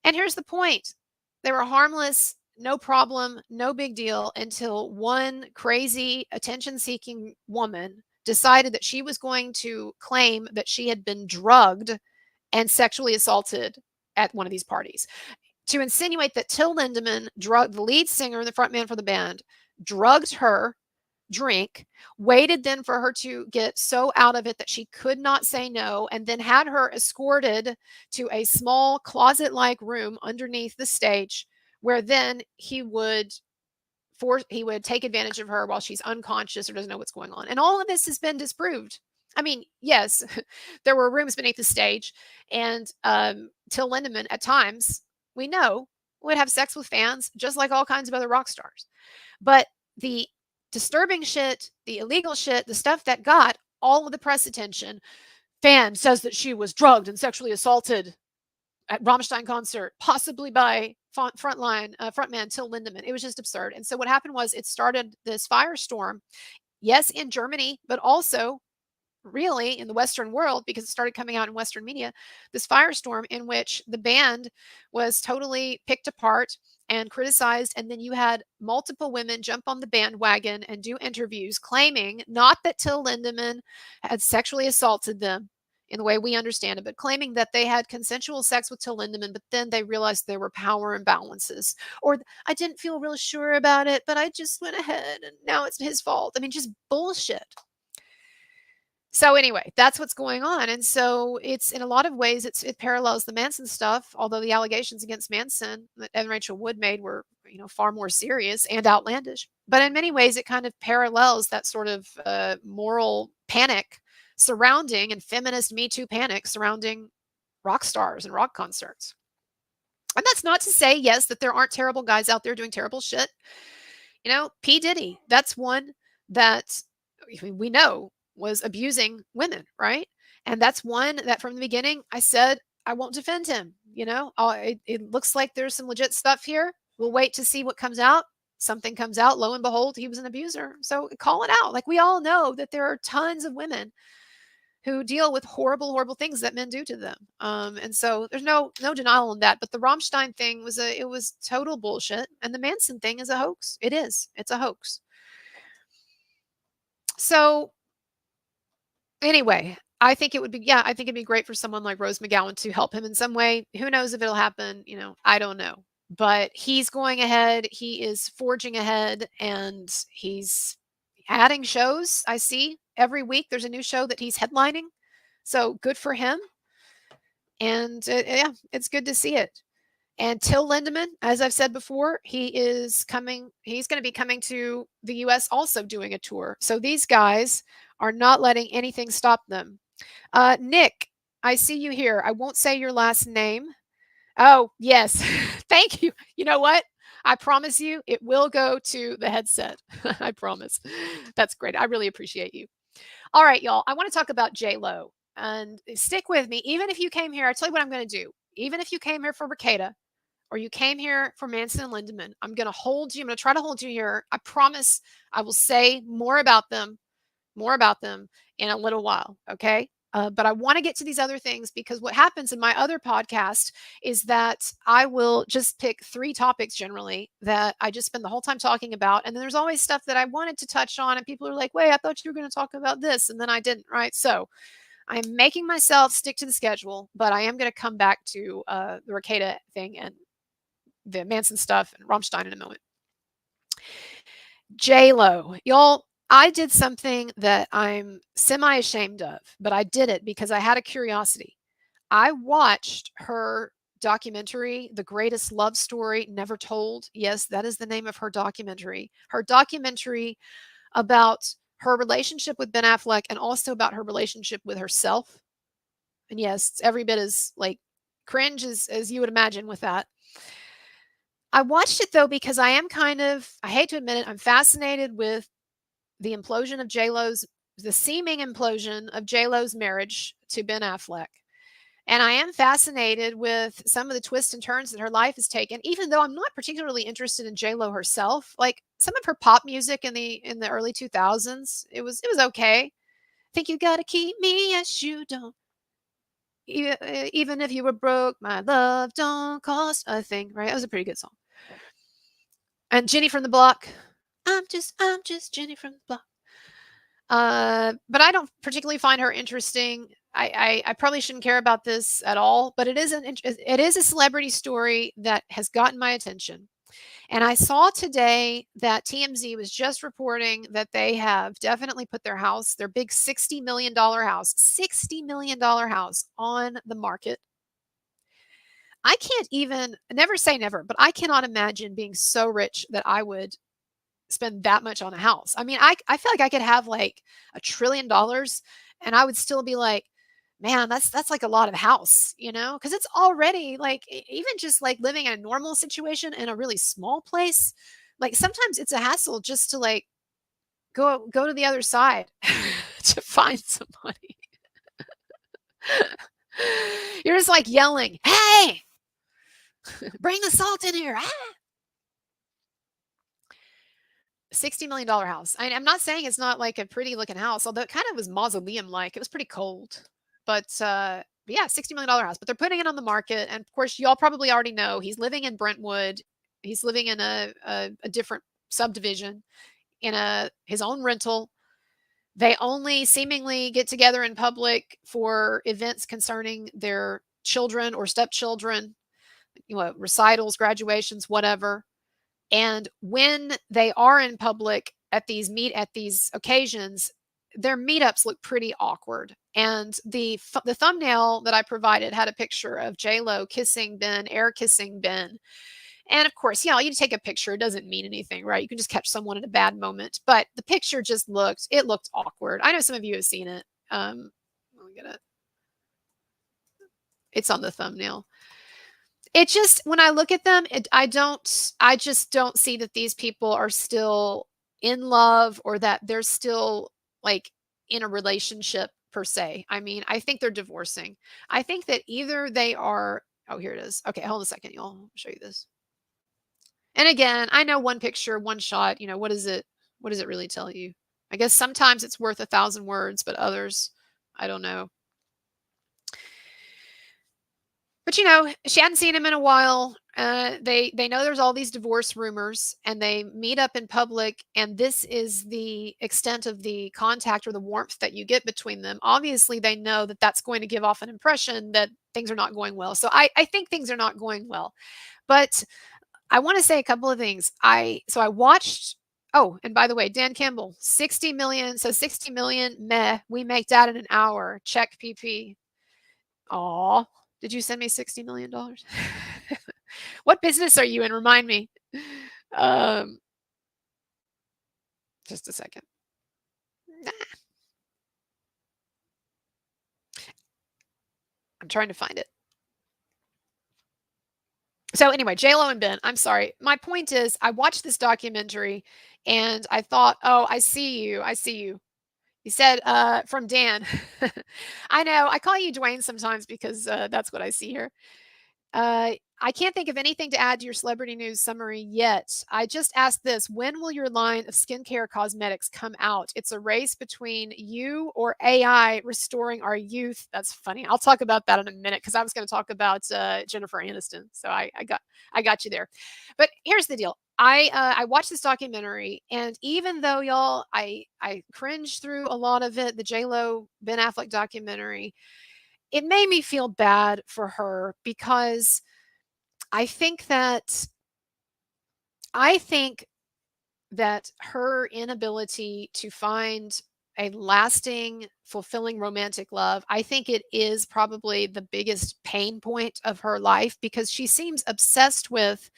Speaker 1: And here's the point. They were harmless, no problem, no big deal, until one crazy attention-seeking woman decided that she was going to claim that she had been drugged and sexually assaulted at one of these parties, to insinuate that Till Lindemann, the lead singer and the front man for the band, drugged her drink, waited then for her to get so out of it that she could not say no, and then had her escorted to a small closet-like room underneath the stage, where then he would take advantage of her while she's unconscious or doesn't know what's going on. And all of this has been disproved. I mean, yes, there were rooms beneath the stage, and Till Lindemann at times, we know, would have sex with fans just like all kinds of other rock stars. But the disturbing shit, the illegal shit, the stuff that got all of the press attention, fan says that she was drugged and sexually assaulted at Rammstein concert, possibly by frontman Till Lindemann. It was just absurd. And so what happened was, it started this firestorm, yes, in Germany, but also really in the Western world, because it started coming out in Western media, this firestorm in which the band was totally picked apart and criticized. And then you had multiple women jump on the bandwagon and do interviews claiming not that Till Lindemann had sexually assaulted them in the way we understand it, but claiming that they had consensual sex with Till Lindemann, but then they realized there were power imbalances. Or, I didn't feel real sure about it, but I just went ahead and now it's his fault. I mean, just bullshit. So anyway, that's what's going on. And so it's, in a lot of ways, it parallels the Manson stuff, although the allegations against Manson that Evan Rachel Wood made were, far more serious and outlandish. But in many ways, it kind of parallels that sort of moral panic surrounding, and feminist Me Too panic surrounding rock stars and rock concerts. And that's not to say, yes, that there aren't terrible guys out there doing terrible shit. P. Diddy, that's one that we know was abusing women, right? And that's one that from the beginning I said I won't defend him. It looks like there's some legit stuff here. We'll wait to see what comes out. Something comes out, lo and behold, he was an abuser. So call it out. Like, we all know that there are tons of women who deal with horrible, horrible things that men do to them. And so there's no denial on that. But the Rammstein thing was total bullshit. And the Manson thing is a hoax. It is. It's a hoax. So anyway, I think it'd be great for someone like Rose McGowan to help him in some way. Who knows if it'll happen? I don't know. But he's going ahead, he is forging ahead, and he's adding shows. I see every week there's a new show that he's headlining. So good for him. And yeah, it's good to see it. And Till Lindemann, as I've said before, he's going to be coming to the US also doing a tour. So these guys are not letting anything stop them. Nick, I see you here. I won't say your last name. Oh, yes. Thank you. You know what? I promise you it will go to the headset. I promise. That's great. I really appreciate you. All right, y'all. I want to talk about J Lo. And stick with me. Even if you came here, I'll tell you what I'm going to do. Even if you came here for Rekieta or you came here for Manson and Lindemann, I'm going to hold you. I'm going to try to hold you here. I promise I will say more about them in a little while. Okay. But I want to get to these other things because what happens in my other podcast is that I will just pick 3 topics generally that I just spend the whole time talking about. And then there's always stuff that I wanted to touch on. And people are like, wait, I thought you were going to talk about this. And then I didn't. Right. So I'm making myself stick to the schedule, but I am going to come back to the Rekieta thing and the Manson stuff and Rammstein in a moment. J-Lo, y'all, I did something that I'm semi-ashamed of, but I did it because I had a curiosity. I watched her documentary, The Greatest Love Story Never Told. Yes, that is the name of her documentary. Her documentary about her relationship with Ben Affleck and also about her relationship with herself. And yes, it's every bit as like cringe as you would imagine with that. I watched it though because I hate to admit it, I'm fascinated with the seeming implosion of J-Lo's marriage to Ben Affleck. And I am fascinated with some of the twists and turns that her life has taken, even though I'm not particularly interested in J-Lo herself. Like some of her pop music in the early 2000s, it was okay. Think you gotta keep me, yes you don't. Even if you were broke, my love don't cost a thing, right? That was a pretty good song. And Jenny from the Block. I'm just Jenny from the Block. But I don't particularly find her interesting. I probably shouldn't care about this at all, but it is a celebrity story that has gotten my attention. And I saw today that TMZ was just reporting that they have definitely put their big $60 million house on the market. I can't even, never say never, but I cannot imagine being so rich that I would spend that much on a house. I mean, I feel like I could have like $1 trillion and I would still be like, man, that's like a lot of house, because it's already like even just like living in a normal situation in a really small place. Like sometimes it's a hassle just to like go to the other side to find some money. You're just like yelling, hey, bring the salt in here. Ah! $60 million house. I'm not saying it's not like a pretty looking house, although it kind of was mausoleum like. It was pretty cold. But yeah, $60 million house. But they're putting it on the market. And of course, y'all probably already know he's living in Brentwood. He's living in a different subdivision in his own rental. They only seemingly get together in public for events concerning their children or stepchildren, recitals, graduations, whatever. And when they are in public at these occasions, their meetups look pretty awkward. And the thumbnail that I provided had a picture of J-Lo kissing Ben, air kissing Ben. And of course, you take a picture, it doesn't mean anything, right? You can just catch someone at a bad moment. But the picture just looked awkward. I know some of you have seen it. Let me get it. It's on the thumbnail. It just, when I look at them, I just don't see that these people are still in love or that they're still like in a relationship per se. I mean, I think they're divorcing. I think that either they are, oh, here it is. Okay, hold on a second, y'all. I'll show you this. And again, I know one picture, one shot, what does it really tell you? I guess sometimes it's worth 1,000 words, but others, I don't know. But she hadn't seen him in a while. They know there's all these divorce rumors, and they meet up in public, and this is the extent of the contact or the warmth that you get between them. Obviously, they know that that's going to give off an impression that things are not going well. So I think things are not going well. But I wanna say a couple of things. I watched oh, and by the way, Dan Kimball, 60,000,000, so 60,000,000, meh, we make that in an hour, check PP. Aw, did you send me $60,000,000? What business are you in? Remind me. Um, just a second. Nah, I'm trying to find it. So anyway, J-Lo and Ben, I'm sorry. My point is I watched this documentary and I thought, "Oh, I see you. I see you." He said, from Dan. I know. I call you Dwayne sometimes because that's what I see here. I can't think of anything to add to your celebrity news summary yet. I just asked this: when will your line of skincare cosmetics come out? It's a race between you or AI restoring our youth. That's funny. I'll talk about that in a minute because I was going to talk about Jennifer Aniston. So I got you there. But here's the deal. I watched this documentary, and even though y'all, I cringed through a lot of it, the J Lo Ben Affleck documentary, it made me feel bad for her because I think that I think that her inability to find a lasting, fulfilling romantic love, I think it is probably the biggest pain point of her life because she seems obsessed with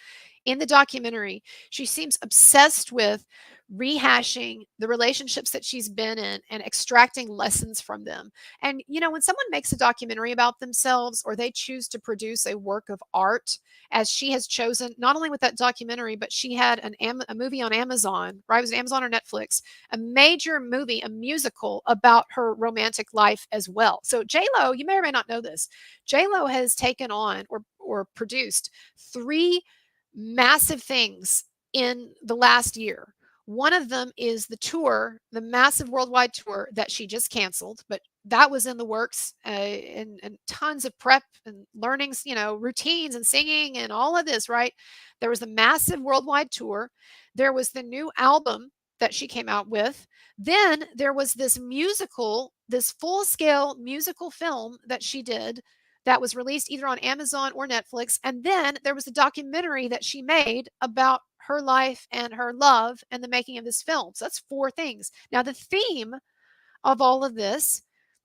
Speaker 1: in the documentary, she seems obsessed with rehashing the relationships that she's been in and extracting lessons from them. And, you know, when someone makes a documentary about themselves or they choose to produce a work of art, as she has chosen, not only with that documentary, but she had a movie on Amazon, right? Was it Amazon or Netflix? A major movie, a musical about her romantic life as well. So J-Lo, you may or may not know this, J-Lo has taken on or produced three massive things in the last year. One of them is the tour, the massive worldwide tour that she just canceled, but that was in the works, and tons of prep and learnings, you know, routines and singing and all of this, right? There was a massive worldwide tour. There was the new album that she came out with. Then there was this musical, this full scale musical film that she did that was released either on Amazon or Netflix. And then there was a documentary that she made about her life and her love and the making of this film. So that's four things. Now, the theme of all of this,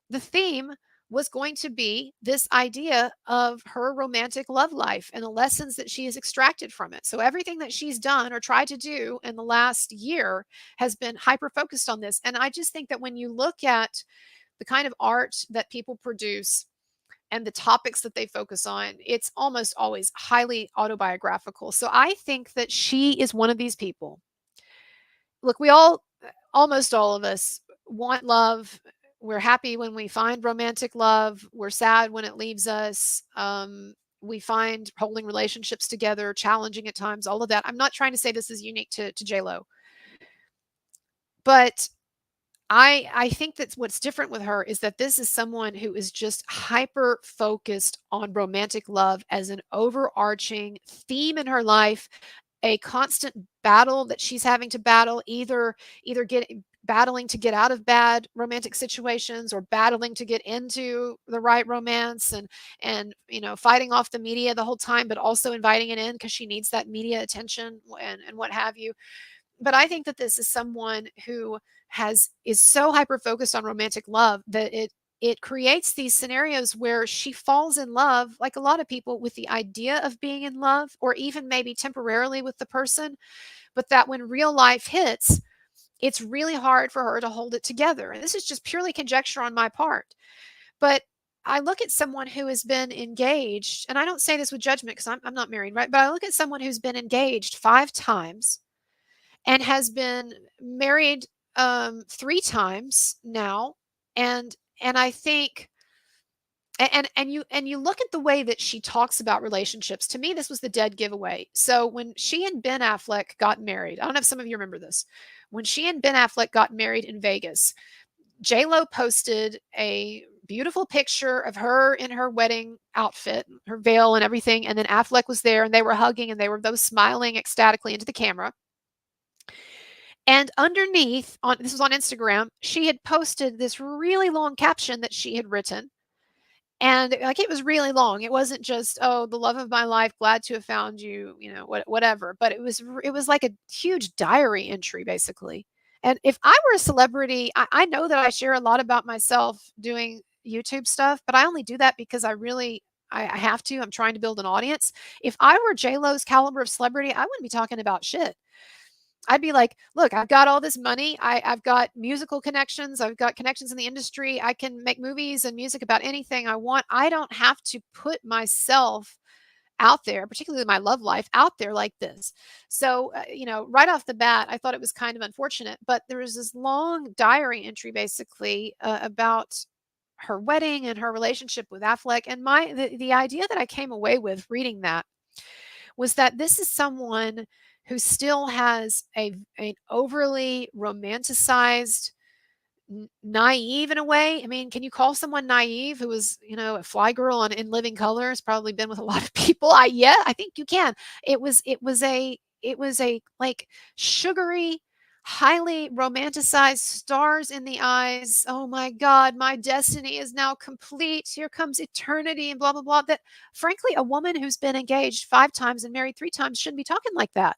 Speaker 1: the theme was going to be this idea of her romantic love life and the lessons that she has extracted from it. So everything that she's done or tried to do in the last year has been hyper focused on this. And I just think that when you look at the kind of art that people produce and the topics that they focus on, it's almost always highly autobiographical. So I think that she is one of these people. Look, we all, almost all of us, want love. We're happy when we find romantic love. We're sad when it leaves us. We find holding relationships together challenging at times, all of that. I'm not trying to say this is unique to J-Lo, but I think that what's different with her is that this is someone who is just hyper focused on romantic love as an overarching theme in her life, a constant battle that she's having to battle, either get battling to get out of bad romantic situations or battling to get into the right romance and you know fighting off the media the whole time but also inviting it in because she needs that media attention and what have you. But I think that this is someone who has is so hyper focused on romantic love that it creates these scenarios where she falls in love like a lot of people with the idea of being in love or even maybe temporarily with the person, but that when real life hits, it's really hard for her to hold it together. And this is just purely conjecture on my part. But I look at someone who has been engaged, and I don't say this with judgment because I'm not married, right? But I look at someone who's been engaged 5 times and has been married 3 times now, and I think and you look at the way that she talks about relationships. To me, this was the dead giveaway. So when she and Ben Affleck got married, I don't know if some of you remember this. When she and Ben Affleck got married in Vegas, J Lo posted a beautiful picture of her in her wedding outfit, her veil and everything, and then Affleck was there, and they were hugging, and they were both smiling ecstatically into the camera. And underneath, on this was on Instagram, she had posted this really long caption that she had written. And like it was really long. It wasn't just, oh, the love of my life, glad to have found you, whatever. But it was like a huge diary entry basically. And if I were a celebrity, I know that I share a lot about myself doing YouTube stuff, but I only do that because I have to. I'm trying to build an audience. If I were J Lo's caliber of celebrity, I wouldn't be talking about shit. I'd be like, look, I've got all this money. I've got musical connections. I've got connections in the industry. I can make movies and music about anything I want. I don't have to put myself out there, particularly my love life, out there like this. So, right off the bat, I thought it was kind of unfortunate. But there was this long diary entry basically about her wedding and her relationship with Affleck. And the idea that I came away with reading that was that this is someone who still has an overly romanticized, naive in a way. I mean, can you call someone naive who was, a fly girl on In Living Color? Has probably been with a lot of people. Yeah, I think you can. It was a like sugary, highly romanticized, stars in the eyes. Oh my God, my destiny is now complete. Here comes eternity and blah blah blah. That frankly, a woman who's been engaged 5 times and married 3 times shouldn't be talking like that.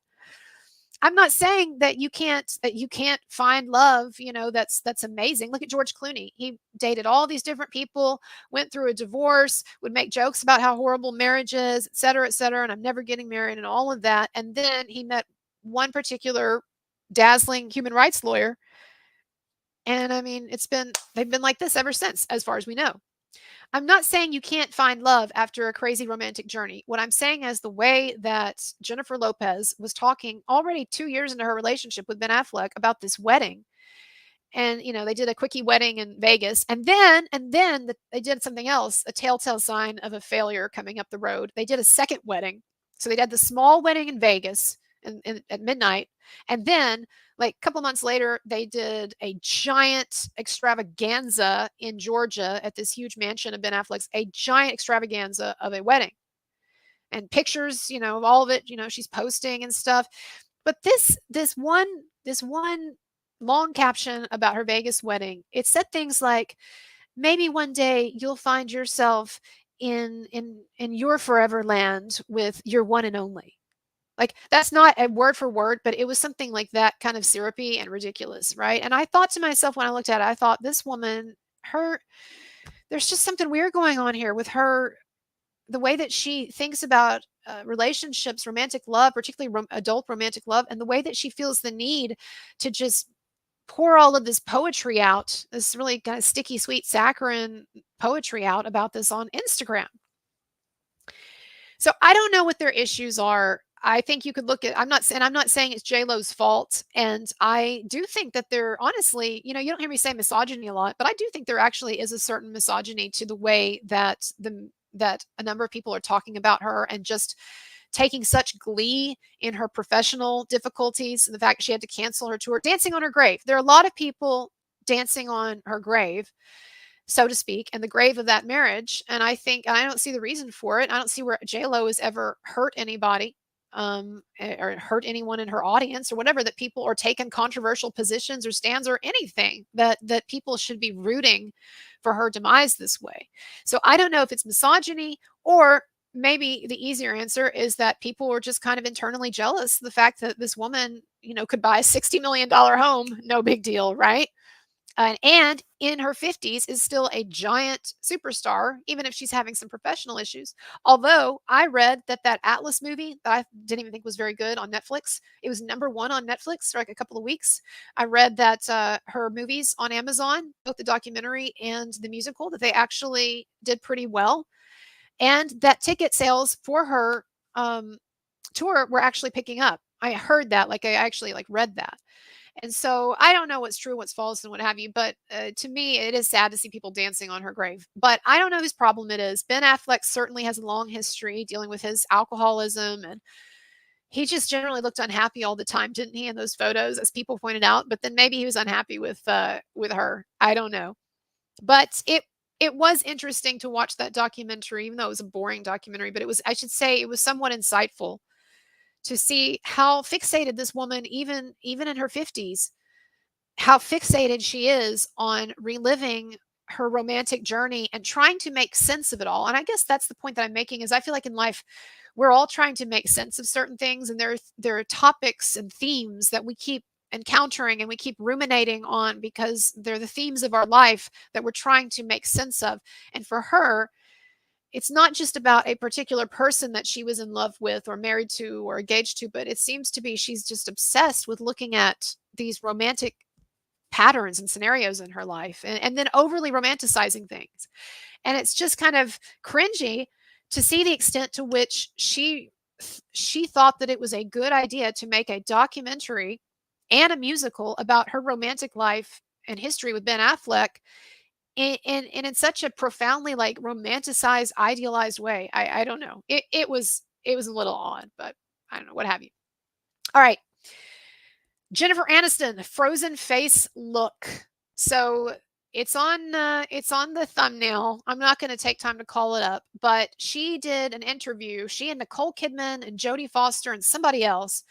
Speaker 1: I'm not saying that you can't find love, that's amazing. Look at George Clooney. He dated all these different people, went through a divorce, would make jokes about how horrible marriage is, et cetera, and I'm never getting married and all of that. And then he met one particular dazzling human rights lawyer. And I mean, they've been like this ever since, as far as we know. I'm not saying you can't find love after a crazy romantic journey. What I'm saying is the way that Jennifer Lopez was talking already 2 years into her relationship with Ben Affleck about this wedding. And, they did a quickie wedding in Vegas. And then they did something else, a telltale sign of a failure coming up the road. They did a second wedding. So they did the small wedding in Vegas at midnight. And then, like a couple months later, they did a giant extravaganza in Georgia at this huge mansion of Ben Affleck's, a giant extravaganza of a wedding. And pictures, of all of it, she's posting and stuff. But this one long caption about her Vegas wedding, it said things like, maybe one day you'll find yourself in your forever land with your one and only. Like, that's not a word for word, but it was something like that, kind of syrupy and ridiculous, right? And I thought to myself when I looked at it, I thought, this woman, there's just something weird going on here with her, the way that she thinks about relationships, romantic love, particularly adult romantic love, and the way that she feels the need to just pour all of this poetry out, this really kind of sticky, sweet, saccharine poetry out about this on Instagram. So I don't know what their issues are. I think you could look at, I'm not saying it's J-Lo's fault. And I do think that there, honestly, you don't hear me say misogyny a lot, but I do think there actually is a certain misogyny to the way that a number of people are talking about her, and just taking such glee in her professional difficulties and the fact that she had to cancel her tour, dancing on her grave. There are a lot of people dancing on her grave, so to speak, and the grave of that marriage. And I don't see the reason for it. I don't see where J-Lo has ever hurt anybody, or hurt anyone in her audience or whatever, that people are taking controversial positions or stands or anything that people should be rooting for her demise this way. So I don't know if it's misogyny, or maybe the easier answer is that people were just kind of internally jealous of the fact that this woman, could buy a $60 million home. No big deal, right? And in her 50s is still a giant superstar, even if she's having some professional issues. Although I read that Atlas movie that I didn't even think was very good on Netflix, it was #1 on Netflix for like a couple of weeks. I read that her movies on Amazon, both the documentary and the musical, that they actually did pretty well. And that ticket sales for her tour were actually picking up. I heard that, I actually read that. And so I don't know what's true, what's false, and what have you. But to me, it is sad to see people dancing on her grave. But I don't know whose problem it is. Ben Affleck certainly has a long history dealing with his alcoholism, and he just generally looked unhappy all the time, didn't he, in those photos, as people pointed out? But then maybe he was unhappy with her. I don't know. But it was interesting to watch that documentary, even though it was a boring documentary. But I should say, it was somewhat insightful to see how fixated this woman, even in her 50s, how fixated she is on reliving her romantic journey and trying to make sense of it all. And I guess that's the point that I'm making is I feel like in life we're all trying to make sense of certain things, and there are topics and themes that we keep encountering and we keep ruminating on because they're the themes of our life that we're trying to make sense of. And for her, it's not just about a particular person that she was in love with or married to or engaged to, but it seems to be she's just obsessed with looking at these romantic patterns and scenarios in her life, and then overly romanticizing things. And it's just kind of cringy to see the extent to which she thought that it was a good idea to make a documentary and a musical about her romantic life and history with Ben Affleck and in such a profoundly like romanticized, idealized way. I don't know. It was a little odd, but I don't know, what have you. All right. Jennifer Aniston, frozen face look. So it's on the thumbnail. I'm not going to take time to call it up, but she did an interview. She and Nicole Kidman and Jodie Foster and somebody else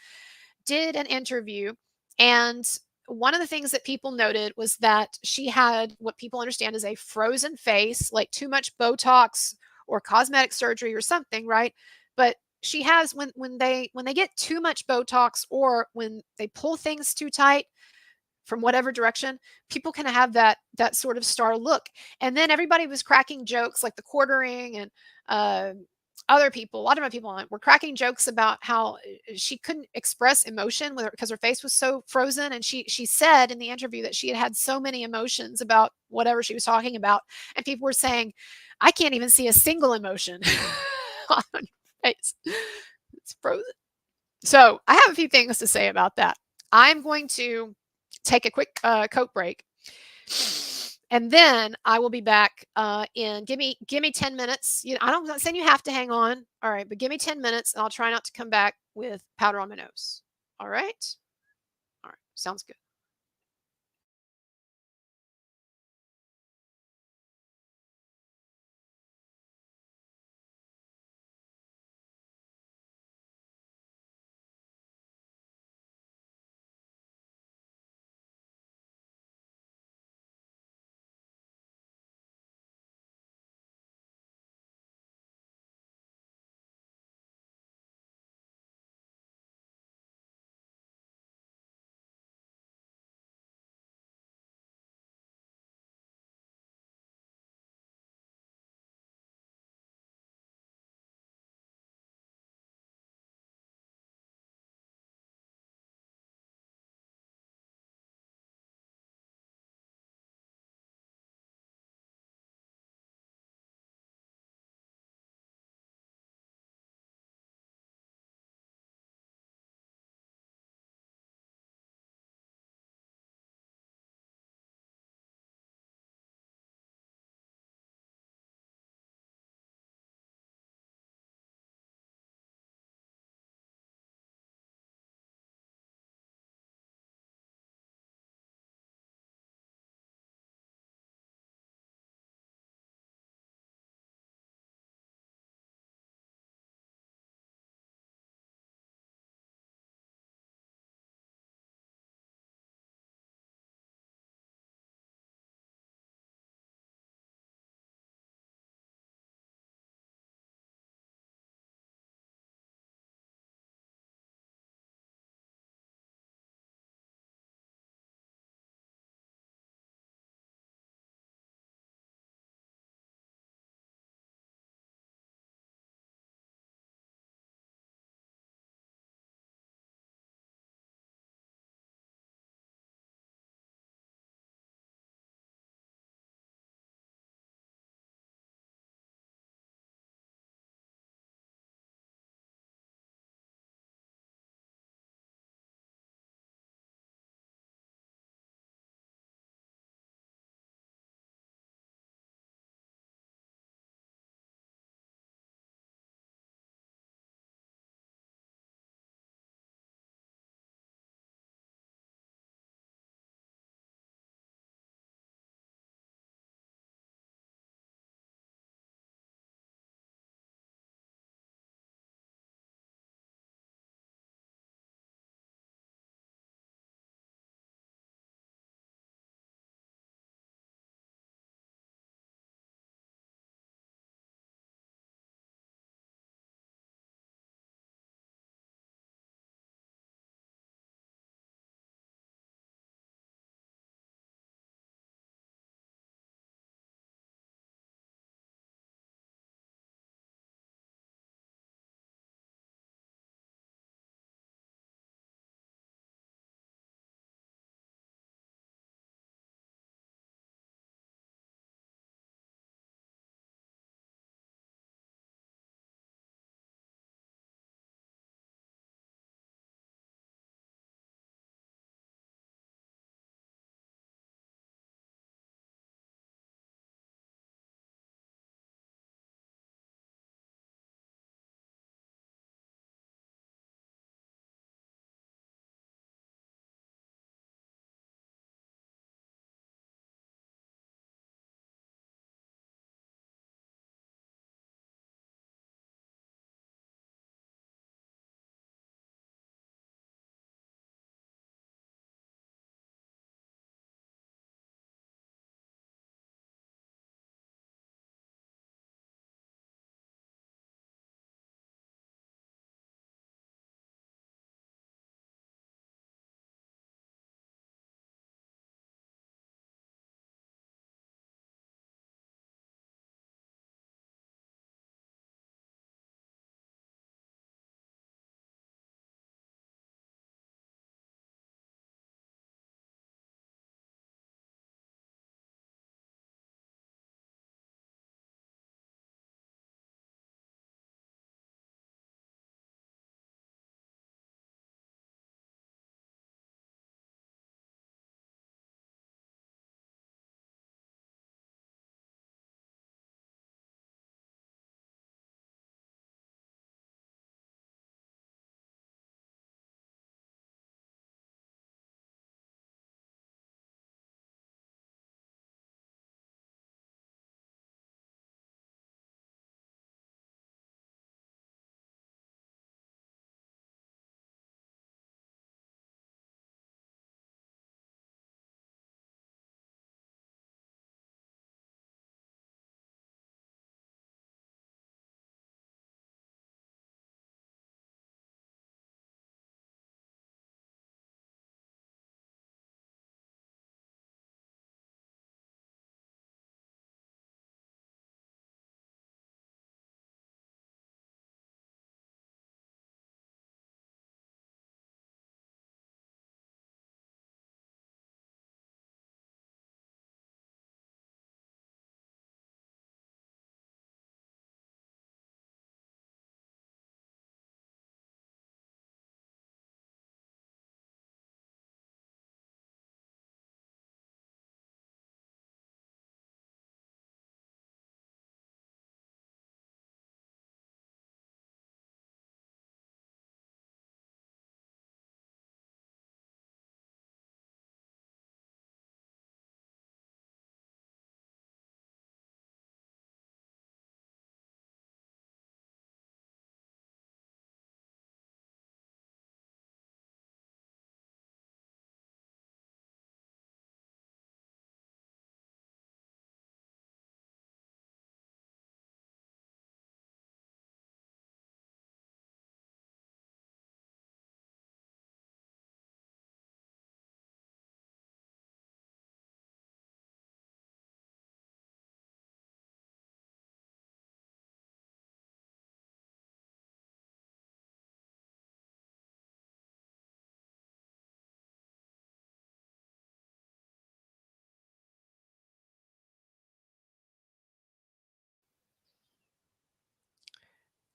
Speaker 1: did an interview, and one of the things that people noted was that she had what people understand as a frozen face, like too much Botox or cosmetic surgery or something, right? But she has when they get too much Botox or when they pull things too tight from whatever direction, people can have that sort of star look. And then everybody was cracking jokes, like the quartering and uh, other people, a lot of my people on it were cracking jokes about how she couldn't express emotion with her because her face was so frozen. And she said in the interview that she had so many emotions about whatever she was talking about, and people were saying, "I can't even see a single emotion on your face; it's frozen." So I have a few things to say about that. I'm going to take a quick coat break, and then I will be back in give me 10 minutes. I'm not saying you have to hang on. All right, but give me 10 minutes and I'll try not to come back with powder on my nose. All right? All right. Sounds good.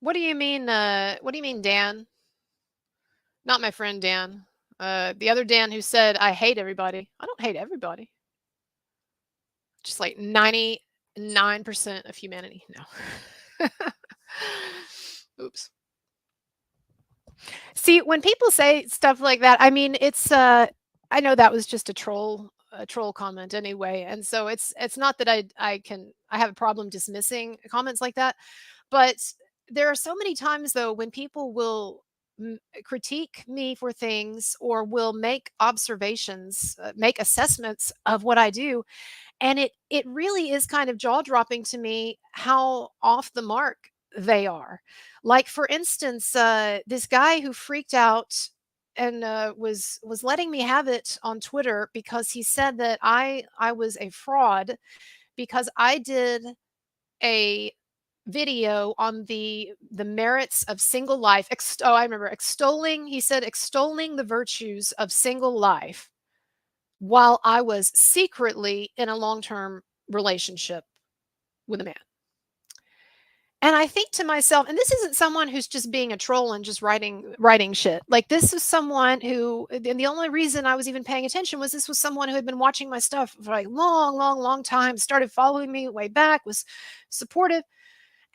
Speaker 1: What do you mean, Dan? Not my friend Dan. The other Dan who said I hate everybody. I don't hate everybody. Just like 99% of humanity. No. Oops. See, when people say stuff like that, I mean, it's I know that was just a troll comment anyway. And so it's not that I have a problem dismissing comments like that, but there are so many times though when people will critique me for things or will make observations, make assessments of what I do, and it really is kind of jaw-dropping to me how off the mark they are. Like, for instance, this guy who freaked out and, was letting me have it on Twitter because he said that I was a fraud because I did a video on the merits of single life. I remember extolling, he said, extolling the virtues of single life while I was secretly in a long-term relationship with a man. And I think to myself, and this isn't someone who's just being a troll and just writing shit. Like, this is someone who, and the only reason I was even paying attention was this was someone who had been watching my stuff for like long time, started following me way back, was supportive.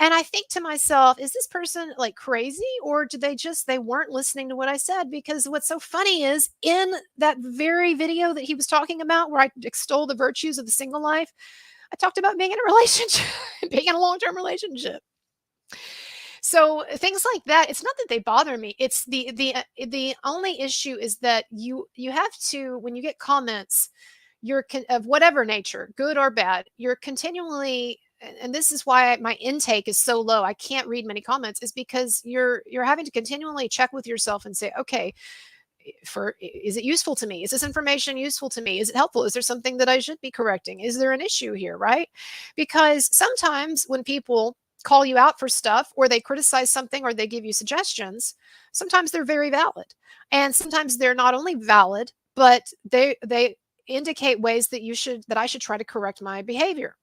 Speaker 1: And I think to myself, is this person like crazy, or did they weren't listening to what I said? Because what's so funny is in that very video that he was talking about where I extol the virtues of the single life, I talked about being in a relationship, being in a long-term relationship. So things like that, it's not that they bother me. It's the only issue is that you have to, when you get comments, of whatever nature, good or bad, you're continually, and this is why my intake is so low. I can't read many comments, is because you're having to continually check with yourself and say, okay, is it useful to me? Is this information useful to me? Is it helpful? Is there something that I should be correcting? Is there an issue here, right? Because sometimes when people call you out for stuff or they criticize something or they give you suggestions, sometimes they're very valid. And sometimes they're not only valid, but they indicate ways that I should try to correct my behavior.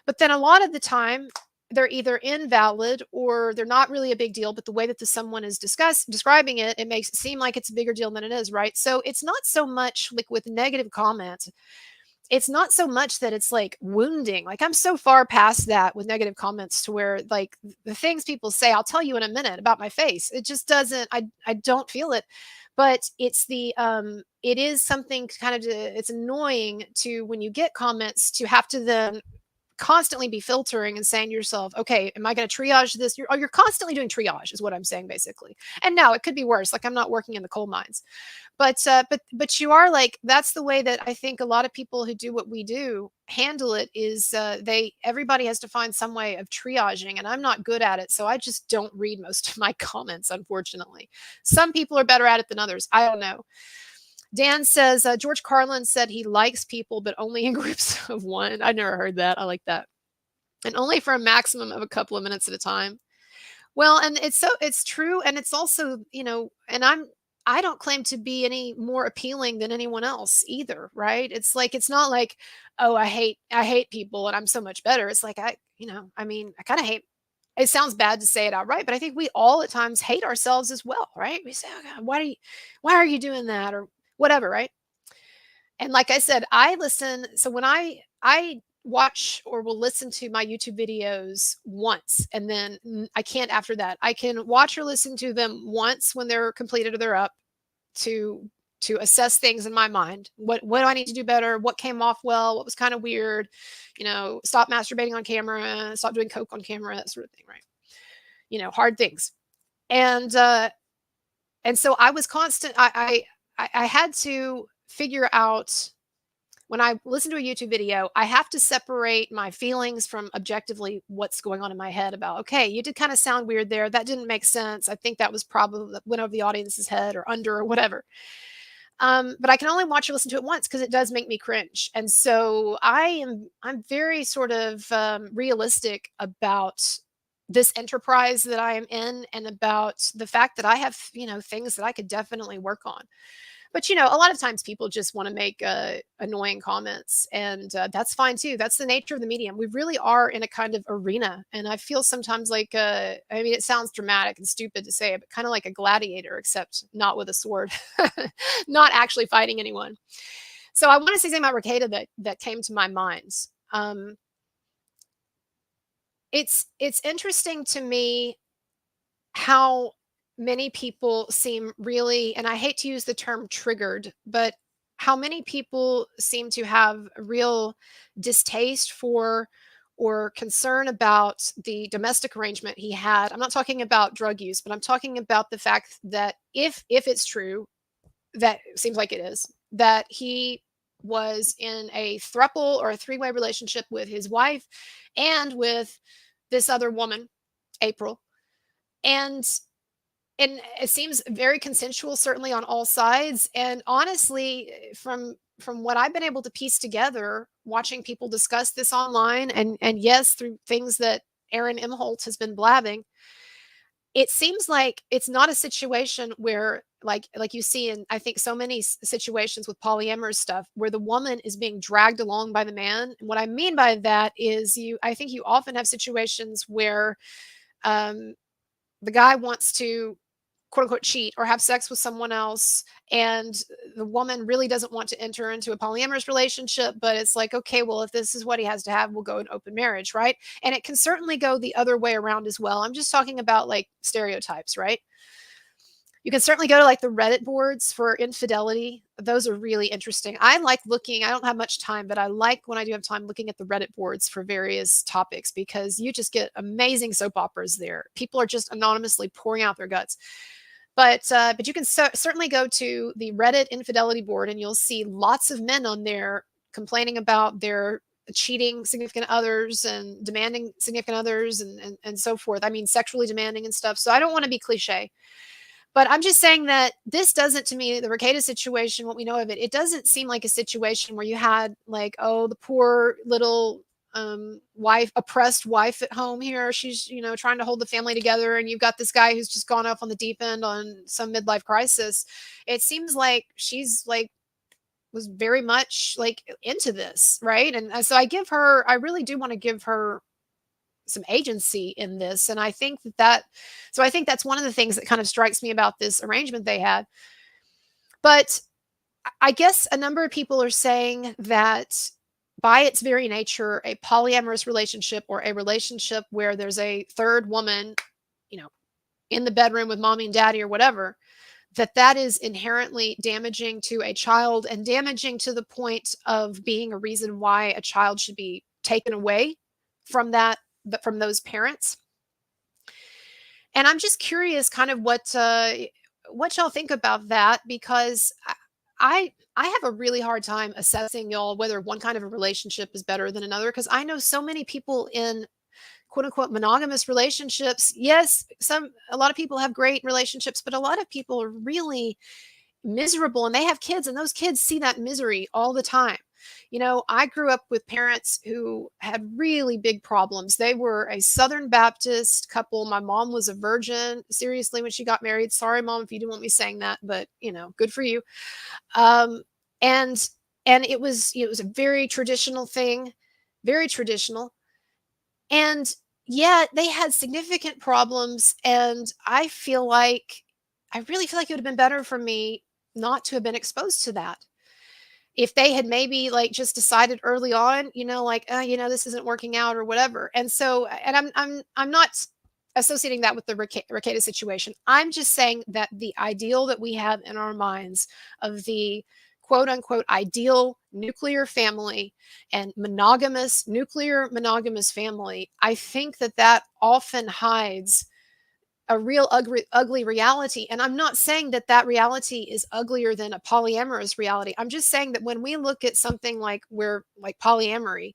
Speaker 1: But then a lot of the time, they're either invalid or they're not really a big deal, but the way that someone is describing it, it makes it seem like it's a bigger deal than it is, right? So it's not so much like with negative comments, it's not so much that it's like wounding. Like, I'm so far past that with negative comments to where like the things people say, I'll tell you in a minute about my face. It just doesn't, I don't feel it. But it's it is something kind of, it's annoying to, when you get comments, to have to then constantly be filtering and saying to yourself, okay, am I going to triage this? You're constantly doing triage is what I'm saying, basically. And now it could be worse. Like, I'm not working in the coal mines, but you are like, that's the way that I think a lot of people who do what we do handle it, is everybody has to find some way of triaging, and I'm not good at it. So I just don't read most of my comments, unfortunately. Some people are better at it than others. I don't know. Dan says, George Carlin said he likes people, but only in groups of one. I never heard that. I like that. And only for a maximum of a couple of minutes at a time. Well, and it's true. And it's also, and I don't claim to be any more appealing than anyone else either. Right. It's like, it's not like, oh, I hate people and I'm so much better. It's like, I mean, I kind of hate, it sounds bad to say it outright, but I think we all at times hate ourselves as well. Right. We say, oh God, why are you doing that? Or whatever. Right. And like I said, I listen. So when I watch or will listen to my YouTube videos once, and then I can't after that. I can watch or listen to them once when they're completed or they're up, to assess things in my mind. What do I need to do better? What came off well? What was kind of weird? Stop masturbating on camera, stop doing coke on camera, that sort of thing, right? Hard things. And so I was constant. I had to figure out, when I listen to a YouTube video, I have to separate my feelings from objectively what's going on in my head about, okay, you did kind of sound weird there. That didn't make sense. I think that was probably that went over the audience's head or under or whatever. But I can only watch or listen to it once because it does make me cringe. And so I'm very sort of realistic about this enterprise that I am in, and about the fact that I have, things that I could definitely work on. But, a lot of times people just wanna make, annoying comments, and, that's fine too. That's the nature of the medium. We really are in a kind of arena, and I feel sometimes like, I mean, it sounds dramatic and stupid to say it, but kinda like a gladiator, except not with a sword, not actually fighting anyone. So I wanna say something about Rekieta that came to my mind. Um, it's interesting to me how many people seem really, and I hate to use the term triggered, but how many people seem to have a real distaste for or concern about the domestic arrangement he had. I'm not talking about drug use, but I'm talking about the fact that if it's true, that seems like it is, that he was in a throuple or a three-way relationship with his wife and with this other woman, April. And and it seems very consensual, certainly on all sides. And honestly, from what I've been able to piece together, watching people discuss this online, and yes, through things that Aaron Imholt has been blabbing, it seems like it's not a situation where like you see in I think so many situations with polyamorous stuff where the woman is being dragged along by the man. And what I mean by that is I think you often have situations where um, the guy wants to quote unquote cheat or have sex with someone else, and the woman really doesn't want to enter into a polyamorous relationship, but it's like, okay, well, if this is what he has to have, we'll go an open marriage, right? And it can certainly go the other way around as well. I'm just talking about like stereotypes, right? You can certainly go to like the Reddit boards for infidelity. Those are really interesting. I like looking, I don't have much time, but I like when I do have time looking at the Reddit boards for various topics because you just get amazing soap operas there. People are just anonymously pouring out their guts. But you can certainly go to the Reddit infidelity board, and you'll see lots of men on there complaining about their cheating significant others and demanding significant others, and so forth. I mean, sexually demanding and stuff. So I don't want to be cliche, but I'm just saying that this doesn't, to me, the Rekieta situation, what we know of it, it doesn't seem like a situation where you had like, oh, the poor little wife, oppressed wife at home here. She's, trying to hold the family together. And you've got this guy who's just gone off on the deep end on some midlife crisis. It seems like she's like, was very much like into this, right? And so I really do want to give her some agency in this. And I think so I think that's one of the things that kind of strikes me about this arrangement they had. But I guess a number of people are saying that by its very nature, a polyamorous relationship or a relationship where there's a third woman, you know, in the bedroom with mommy and daddy or whatever, that is inherently damaging to a child and damaging to the point of being a reason why a child should be taken away from from those parents. And I'm just curious kind of what y'all think about that, because I have a really hard time assessing y'all whether one kind of a relationship is better than another, because I know so many people in quote unquote monogamous relationships. Yes, a lot of people have great relationships, but a lot of people are really miserable, and they have kids, and those kids see that misery all the time. I grew up with parents who had really big problems. They were a Southern Baptist couple. My mom was a virgin, seriously, when she got married. Sorry, mom, if you didn't want me saying that, but good for you. Um, and it was a very traditional thing, very traditional. And yeah, they had significant problems, and I really feel like it would have been better for me not to have been exposed to that. If they had maybe like just decided early on, like, this isn't working out or whatever. And so, and I'm not associating that with the Rekieta situation. I'm just saying that the ideal that we have in our minds of the quote unquote ideal nuclear family and nuclear monogamous family, I think that often hides a real ugly reality. And I'm not saying that reality is uglier than a polyamorous reality. I'm just saying that when we look at something like polyamory,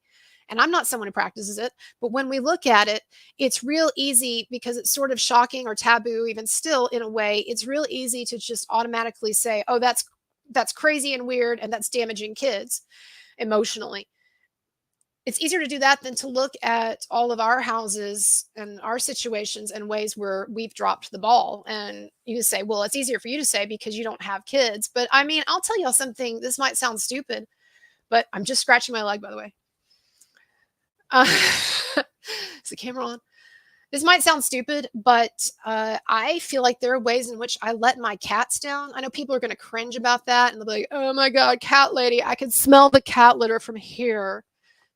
Speaker 1: and I'm not someone who practices it, but when we look at it, it's real easy, because it's sort of shocking or taboo, even still in a way. It's real easy to just automatically say, oh, that's crazy and weird, and that's damaging kids emotionally. it's easier to do that than to look at all of our houses and our situations and ways where we've dropped the ball. And you say, well, it's easier for you to say because you don't have kids. But I mean, I'll tell y'all something. This might sound stupid, but I'm just scratching my leg, by the way. Uh, is the camera on? This might sound stupid, but I feel like there are ways in which I let my cats down. I know people are going to cringe about that, and they'll be like, "Oh my god, cat lady, I can smell the cat litter from here."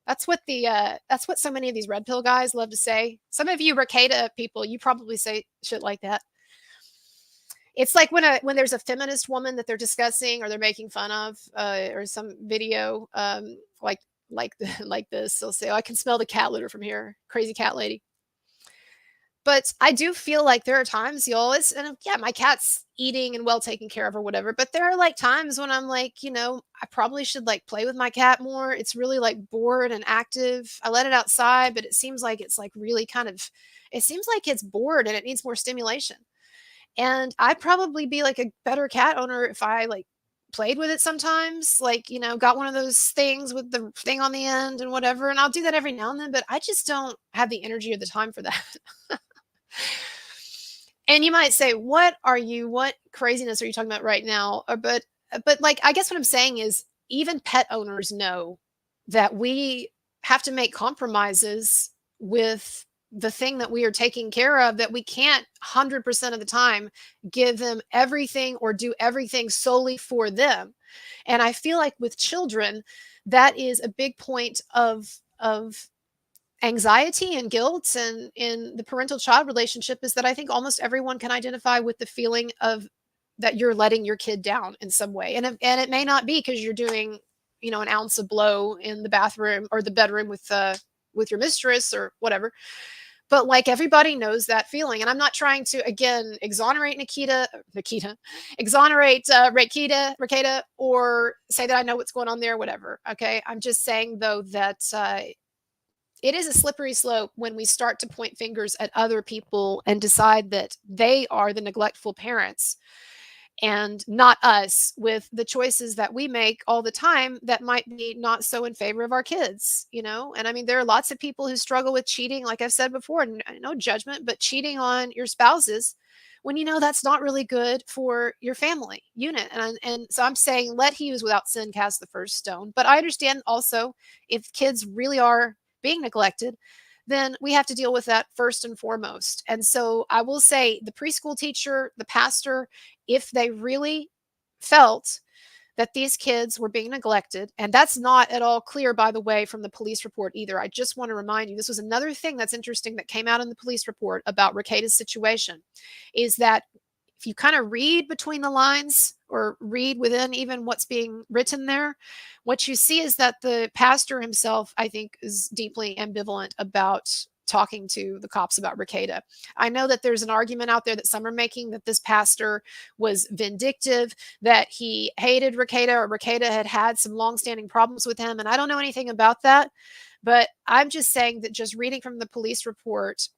Speaker 1: That's what so many of these red pill guys love to say. Some of you Rekieta people, you probably say shit like that. It's like when there's a feminist woman that they're discussing or they're making fun of, or some video, like this. They'll say, "Oh, I can smell the cat litter from here, crazy cat lady." But I do feel like there are times, y'all, and yeah, my cat's eating and well taken care of or whatever. But there are like times when I'm like, I probably should like play with my cat more. It's really like bored and active. I let it outside, but it seems like it's like really it seems like it's bored and it needs more stimulation. And I'd probably be like a better cat owner if I like played with it sometimes, like, got one of those things with the thing on the end and whatever. And I'll do that every now and then, but I just don't have the energy or the time for that. And you might say, what craziness are you talking about right now? But like, I guess what I'm saying is even pet owners know that we have to make compromises with the thing that we are taking care of, that we can't 100% of the time give them everything or do everything solely for them. And I feel like with children, that is a big point of anxiety and guilt and in the parental child relationship, is that I think almost everyone can identify with the feeling of that you're letting your kid down in some way. And it may not be because you're doing, an ounce of blow in the bathroom or the bedroom with your mistress or whatever. But like everybody knows that feeling. And I'm not trying to again exonerate exonerate Rekieta, or say that I know what's going on there, whatever. Okay. I'm just saying though that it is a slippery slope when we start to point fingers at other people and decide that they are the neglectful parents and not us, with the choices that we make all the time that might be not so in favor of our kids. And I mean, there are lots of people who struggle with cheating, like I've said before, no judgment, but cheating on your spouses when that's not really good for your family unit. And so I'm saying, let he who's without sin cast the first stone. But I understand also, if kids really are being neglected, then we have to deal with that first and foremost. And so I will say, the preschool teacher, the pastor, if they really felt that these kids were being neglected, and that's not at all clear, by the way, from the police report either. I just want to remind you, this was another thing that's interesting that came out in the police report about Rekieta's situation, is that if you kind of read between the lines or read within even what's being written there, what you see is that the pastor himself, I think, is deeply ambivalent about talking to the cops about Rekieta. I know that there's an argument out there that some are making that this pastor was vindictive, that he hated Rekieta, or Rekieta had some longstanding problems with him. And I don't know anything about that, but I'm just saying that just reading from the police report,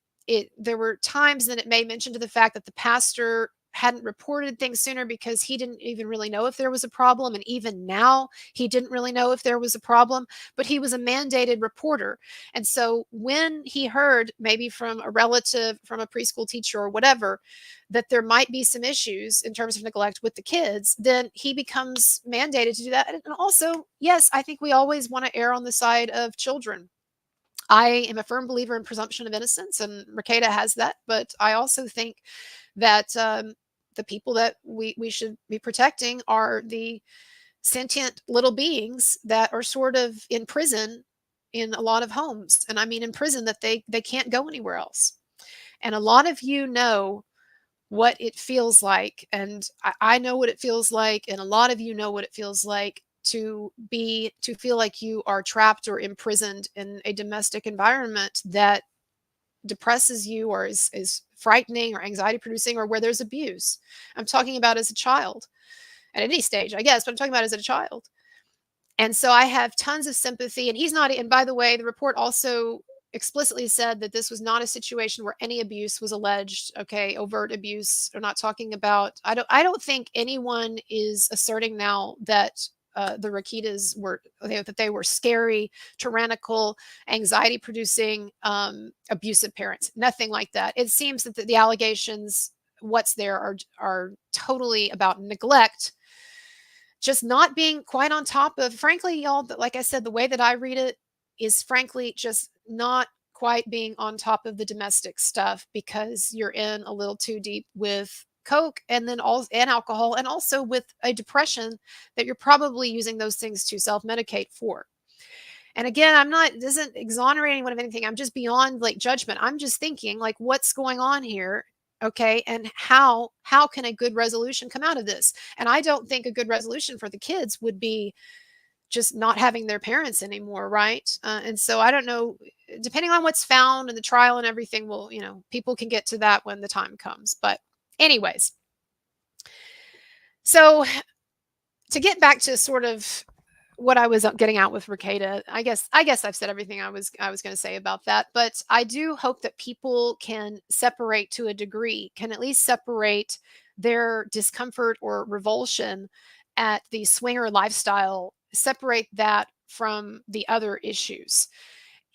Speaker 1: there were times that it may mention to the fact that the pastor hadn't reported things sooner because he didn't even really know if there was a problem. And even now, he didn't really know if there was a problem, but he was a mandated reporter. And so when he heard, maybe from a relative, from a preschool teacher or whatever, that there might be some issues in terms of neglect with the kids, then he becomes mandated to do that. And also, yes, I think we always want to err on the side of children. I am a firm believer in presumption of innocence, and Rekieta has that. But I also think that the people that we should be protecting are the sentient little beings that are sort of in prison in a lot of homes. And I mean in prison that they can't go anywhere else. And a lot of you know what it feels like. And I know what it feels like. And a lot of you know what it feels like to feel like you are trapped or imprisoned in a domestic environment that depresses you or is frightening or anxiety producing, or where there's abuse. I'm talking about as a child, at any stage, I guess, but I'm talking about as a child. And so I have tons of sympathy. And he's not, and by the way, the report also explicitly said that this was not a situation where any abuse was alleged. Okay, overt abuse. We're not talking about, I don't think anyone is asserting now that the Rekietas that they were scary, tyrannical, anxiety producing, abusive parents. Nothing like that. It seems that the allegations, what's there, are totally about neglect, just not being quite on top of, frankly, y'all, like I said, the way that I read it is frankly just not quite being on top of the domestic stuff, because you're in a little too deep with coke and then all and alcohol, and also with a depression that you're probably using those things to self-medicate for. And again, I'm not, this isn't exonerating anyone of anything. I'm just beyond like judgment. I'm just thinking like, what's going on here? Okay. And how can a good resolution come out of this? And I don't think a good resolution for the kids would be just not having their parents anymore, right? And so I don't know, depending on what's found in the trial and everything, will, people can get to that when the time comes. But anyways, so to get back to sort of what I was getting out with Rekieta, I guess I've said everything I was going to say about that. But I do hope that people can separate, to a degree, can at least separate their discomfort or revulsion at the swinger lifestyle, separate that from the other issues.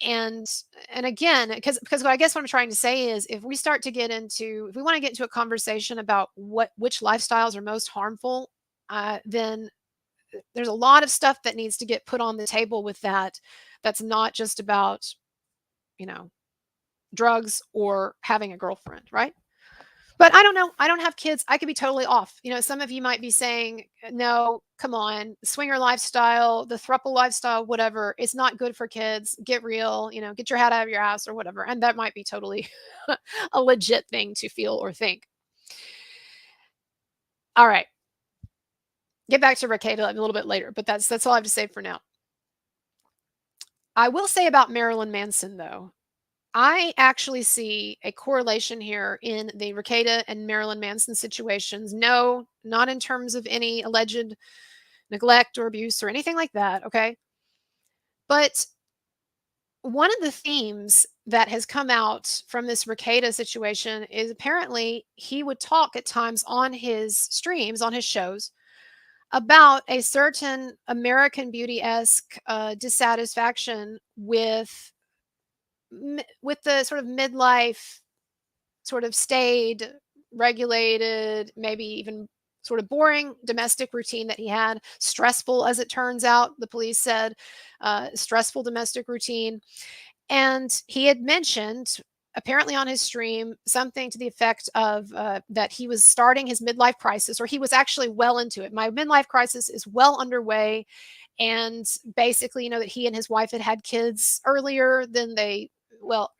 Speaker 1: And again, because what I guess what I'm trying to say is, if we want to get into a conversation about which lifestyles are most harmful, then there's a lot of stuff that needs to get put on the table with that. That's not just about, drugs or having a girlfriend, right? But I don't know. I don't have kids. I could be totally off. Some of you might be saying, no, come on, swinger lifestyle, the throuple lifestyle, whatever. It's not good for kids. Get real, get your head out of your ass or whatever. And that might be totally a legit thing to feel or think. All right. Get back to Rekieta a little bit later, but that's all I have to say for now. I will say about Marilyn Manson, though, I actually see a correlation here in the Rekieta and Marilyn Manson situations. No, not in terms of any alleged neglect or abuse or anything like that, okay? But one of the themes that has come out from this Rekieta situation is, apparently he would talk at times on his streams, on his shows, about a certain American Beauty-esque dissatisfaction with the sort of midlife, sort of staid, regulated, maybe even sort of boring domestic routine that he had. Stressful, as it turns out, the police said, stressful domestic routine. And he had mentioned, apparently on his stream, something to the effect of that he was starting his midlife crisis, or he was actually well into it. My midlife crisis is well underway. And basically, that he and his wife had kids earlier than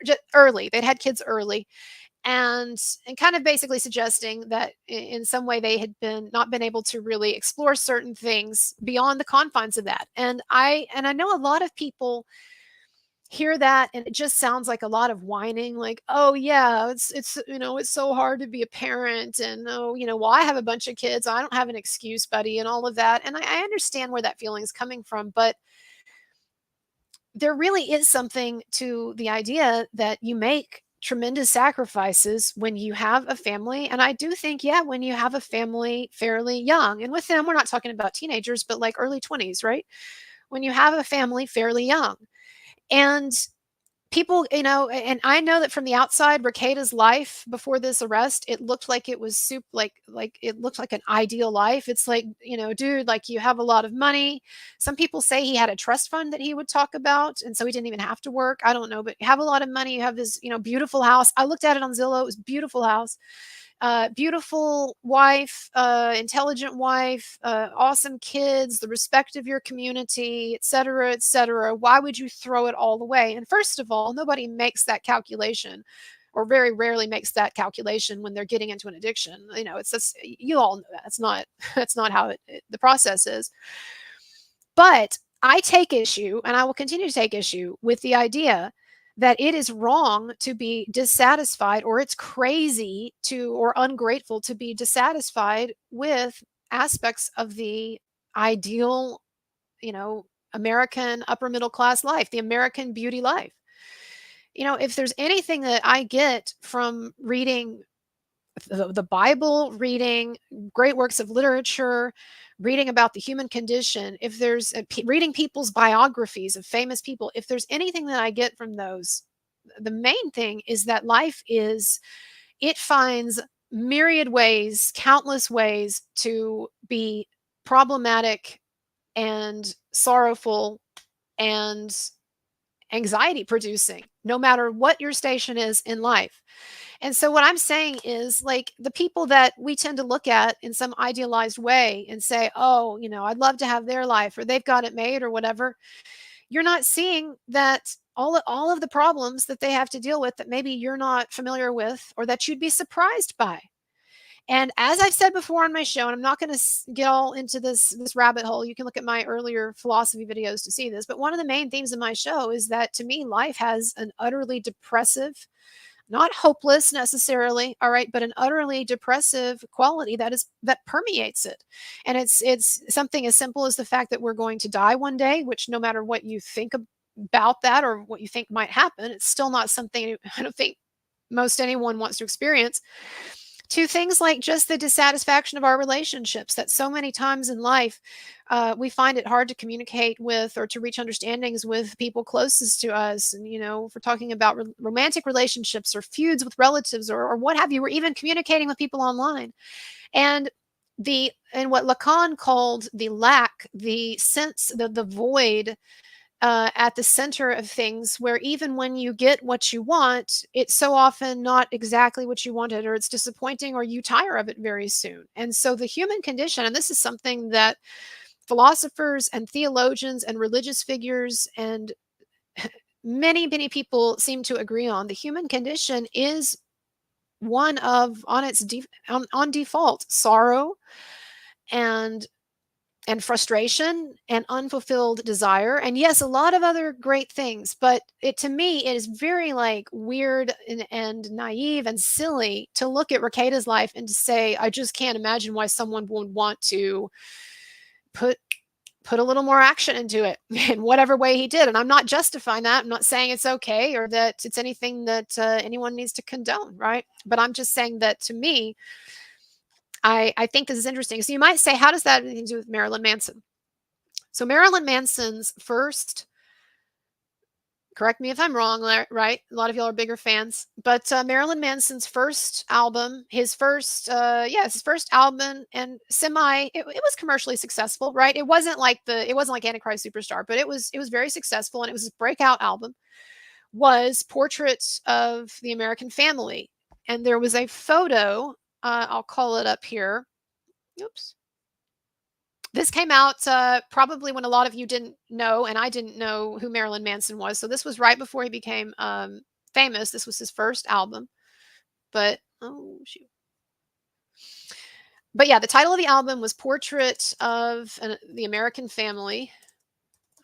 Speaker 1: just early. They'd had kids early. And kind of basically suggesting that in some way they had not been able to really explore certain things beyond the confines of that. And I know a lot of people hear that and it just sounds like a lot of whining, like, oh yeah, it's it's so hard to be a parent, and oh, well, I have a bunch of kids, I don't have an excuse, buddy, and all of that. And I understand where that feeling is coming from, but there really is something to the idea that you make tremendous sacrifices when you have a family. And I do think, yeah, when you have a family fairly young, and with them, we're not talking about teenagers, but like early 20s, right? When you have a family fairly young. And people, and I know that from the outside, Rekieta's life before this arrest, it looked like it was like it looked like an ideal life. It's like, dude, like, you have a lot of money. Some people say he had a trust fund that he would talk about, and so he didn't even have to work. I don't know, but you have a lot of money. You have this, beautiful house. I looked at it on Zillow. It was a beautiful house. Beautiful wife, intelligent wife, awesome kids, the respect of your community, et cetera, et cetera. Why would you throw it all away? And first of all, nobody makes that calculation, or very rarely makes that calculation when they're getting into an addiction. It's just, you all know that's not that's not how the process is. But I take issue, and I will continue to take issue with the idea that it is wrong to be dissatisfied, or it's crazy or ungrateful to be dissatisfied with aspects of the ideal, American upper middle class life, the American beauty life. If there's anything that I get from reading the Bible, reading great works of literature, reading about the human condition, if there's reading people's biographies of famous people, if there's anything that I get from those, the main thing is that life is, it finds myriad ways, countless ways to be problematic and sorrowful and anxiety producing, no matter what your station is in life. And so what I'm saying is, like, the people that we tend to look at in some idealized way and say, "Oh, I'd love to have their life, or they've got it made, or whatever." You're not seeing that all of the problems that they have to deal with that maybe you're not familiar with, or that you'd be surprised by. And as I've said before on my show, and I'm not going to get all into this rabbit hole. You can look at my earlier philosophy videos to see this. But one of the main themes of my show is that, to me, life has an utterly depressive, not hopeless necessarily, all right, but an utterly depressive quality that permeates it. And it's something as simple as the fact that we're going to die one day, which, no matter what you think about that or what you think might happen, it's still not something I don't think most anyone wants to experience. To things like just the dissatisfaction of our relationships, that so many times in life we find it hard to communicate with, or to reach understandings with people closest to us. And, if we're talking about romantic relationships, or feuds with relatives, or what have you, or even communicating with people online. And what Lacan called the lack, the sense, the void at the center of things, where even when you get what you want, it's so often not exactly what you wanted, or it's disappointing, or you tire of it very soon. And so the human condition, and this is something that philosophers and theologians and religious figures and many, many people seem to agree on, the human condition is one of, on default, sorrow and frustration and unfulfilled desire, and yes, a lot of other great things. But to me, it is very, like, weird and naive and silly to look at Rekieta's life and to say, I just can't imagine why someone would want to put a little more action into it in whatever way he did. And I'm not justifying that. I'm not saying it's okay, or that it's anything that anyone needs to condone, right? But I'm just saying that, to me, I think this is interesting. So you might say, how does that have anything to do with Marilyn Manson? So Marilyn Manson's first, correct me if I'm wrong, right? A lot of y'all are bigger fans, but Marilyn Manson's first album, his first album, and it was commercially successful, right? It wasn't like Antichrist Superstar, but it was very successful, and it was his breakout album, was Portraits of the American Family. And there was a photo, I'll call it up here. Oops. This came out probably when a lot of you didn't know, and I didn't know who Marilyn Manson was. So this was right before he became famous. This was his first album. But, oh, shoot. But yeah, the title of the album was Portrait of the American Family.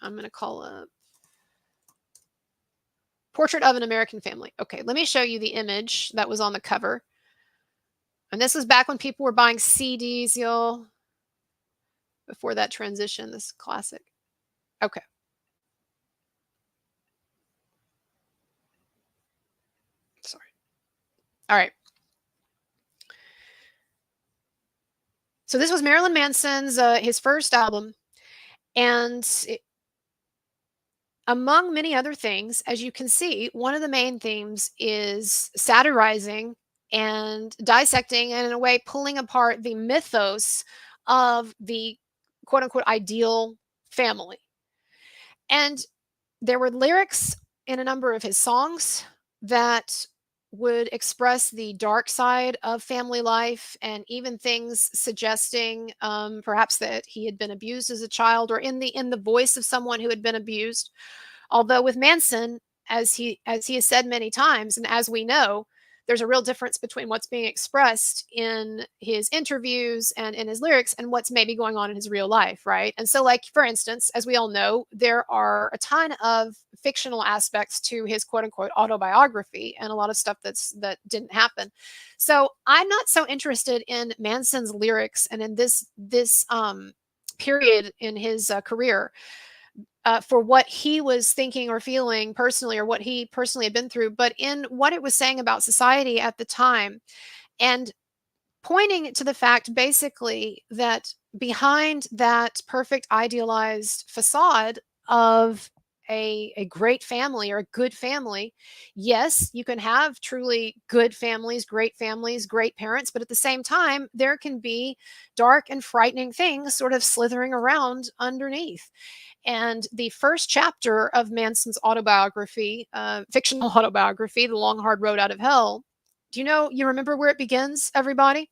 Speaker 1: I'm going to call it Portrait of an American Family. Okay, let me show you the image that was on the cover. And this was back when people were buying CDs, y'all. Before that transition, this classic. Okay. Sorry. All right. So this was Marilyn Manson's his first album, and among many other things, as you can see, one of the main themes is satirizing and dissecting, and in a way pulling apart the mythos of the quote unquote ideal family. And there were lyrics in a number of his songs that would express the dark side of family life, and even things suggesting perhaps that he had been abused as a child, or in the voice of someone who had been abused. Although with Manson, as he has said many times, and as we know, there's a real difference between what's being expressed in his interviews and in his lyrics and what's maybe going on in his real life, right? And so, like, for instance, as we all know, there are a ton of fictional aspects to his quote unquote autobiography, and a lot of stuff that didn't happen. So I'm not so interested in Manson's lyrics and in this period in his career for what he was thinking or feeling personally, or what he personally had been through, but in what it was saying about society at the time. And pointing to the fact basically that behind that perfect idealized facade of a great family or a good family, yes, you can have truly good families, great parents, but at the same time, there can be dark and frightening things sort of slithering around underneath. And the first chapter of Manson's autobiography, fictional autobiography, The Long Hard Road Out of Hell, you remember where it begins, everybody?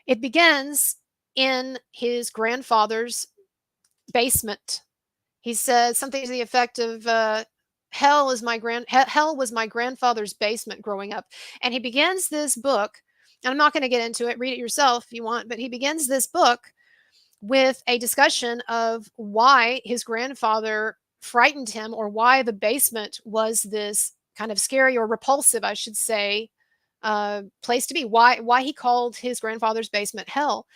Speaker 1: It begins in his grandfather's basement. He says something to the effect of, hell was my grandfather's basement growing up. And he begins this book, and I'm not going to get into it, read it yourself if you want, but he begins this book with a discussion of why his grandfather frightened him, or why the basement was this kind of scary or repulsive, I should say, place to be. Why he called his grandfather's basement hell.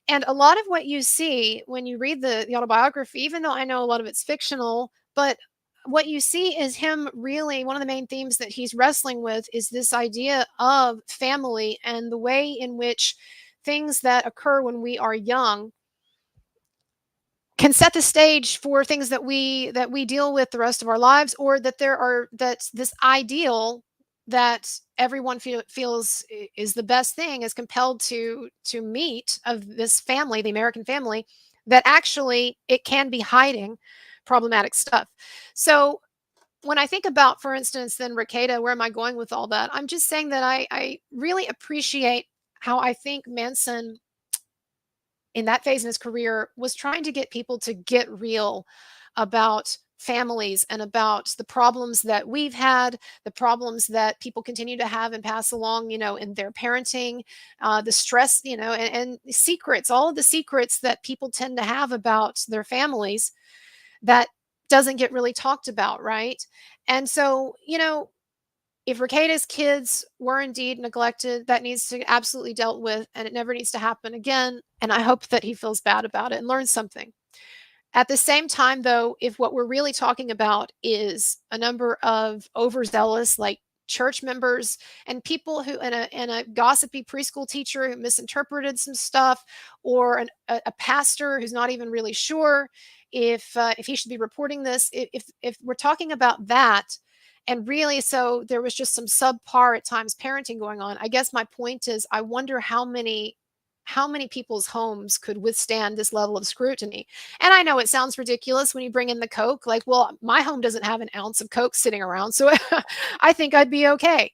Speaker 1: And a lot of what you see when you read the autobiography, even though I know a lot of it's fictional, but what you see is him really, one of the main themes that he's wrestling with is this idea of family and the way in which things that occur when we are young can set the stage for things that we deal with the rest of our lives, or that's this ideal that everyone feels is the best thing, is compelled to meet, of this family, the American family, that actually it can be hiding problematic stuff. So when I think about, for instance, then Rekieta, where am I going with all that? I'm just saying that I really appreciate how I think Manson, in that phase in his career, was trying to get people to get real about families and about the problems that we've had, the problems that people continue to have and pass along, in their parenting, the stress, and the secrets, all of the secrets that people tend to have about their families that doesn't get really talked about, right? And so, if Rekieta's kids were indeed neglected, that needs to absolutely dealt with, and it never needs to happen again. And I hope that he feels bad about it and learns something. At the same time, though, if what we're really talking about is a number of overzealous, like church members and people who, and a gossipy preschool teacher who misinterpreted some stuff, or a pastor who's not even really sure if he should be reporting this, if we're talking about that, and really, so there was just some subpar at times parenting going on. I guess my point is, I wonder how many people's homes could withstand this level of scrutiny. And I know it sounds ridiculous when you bring in the Coke, like, well, my home doesn't have an ounce of Coke sitting around, so I think I'd be okay.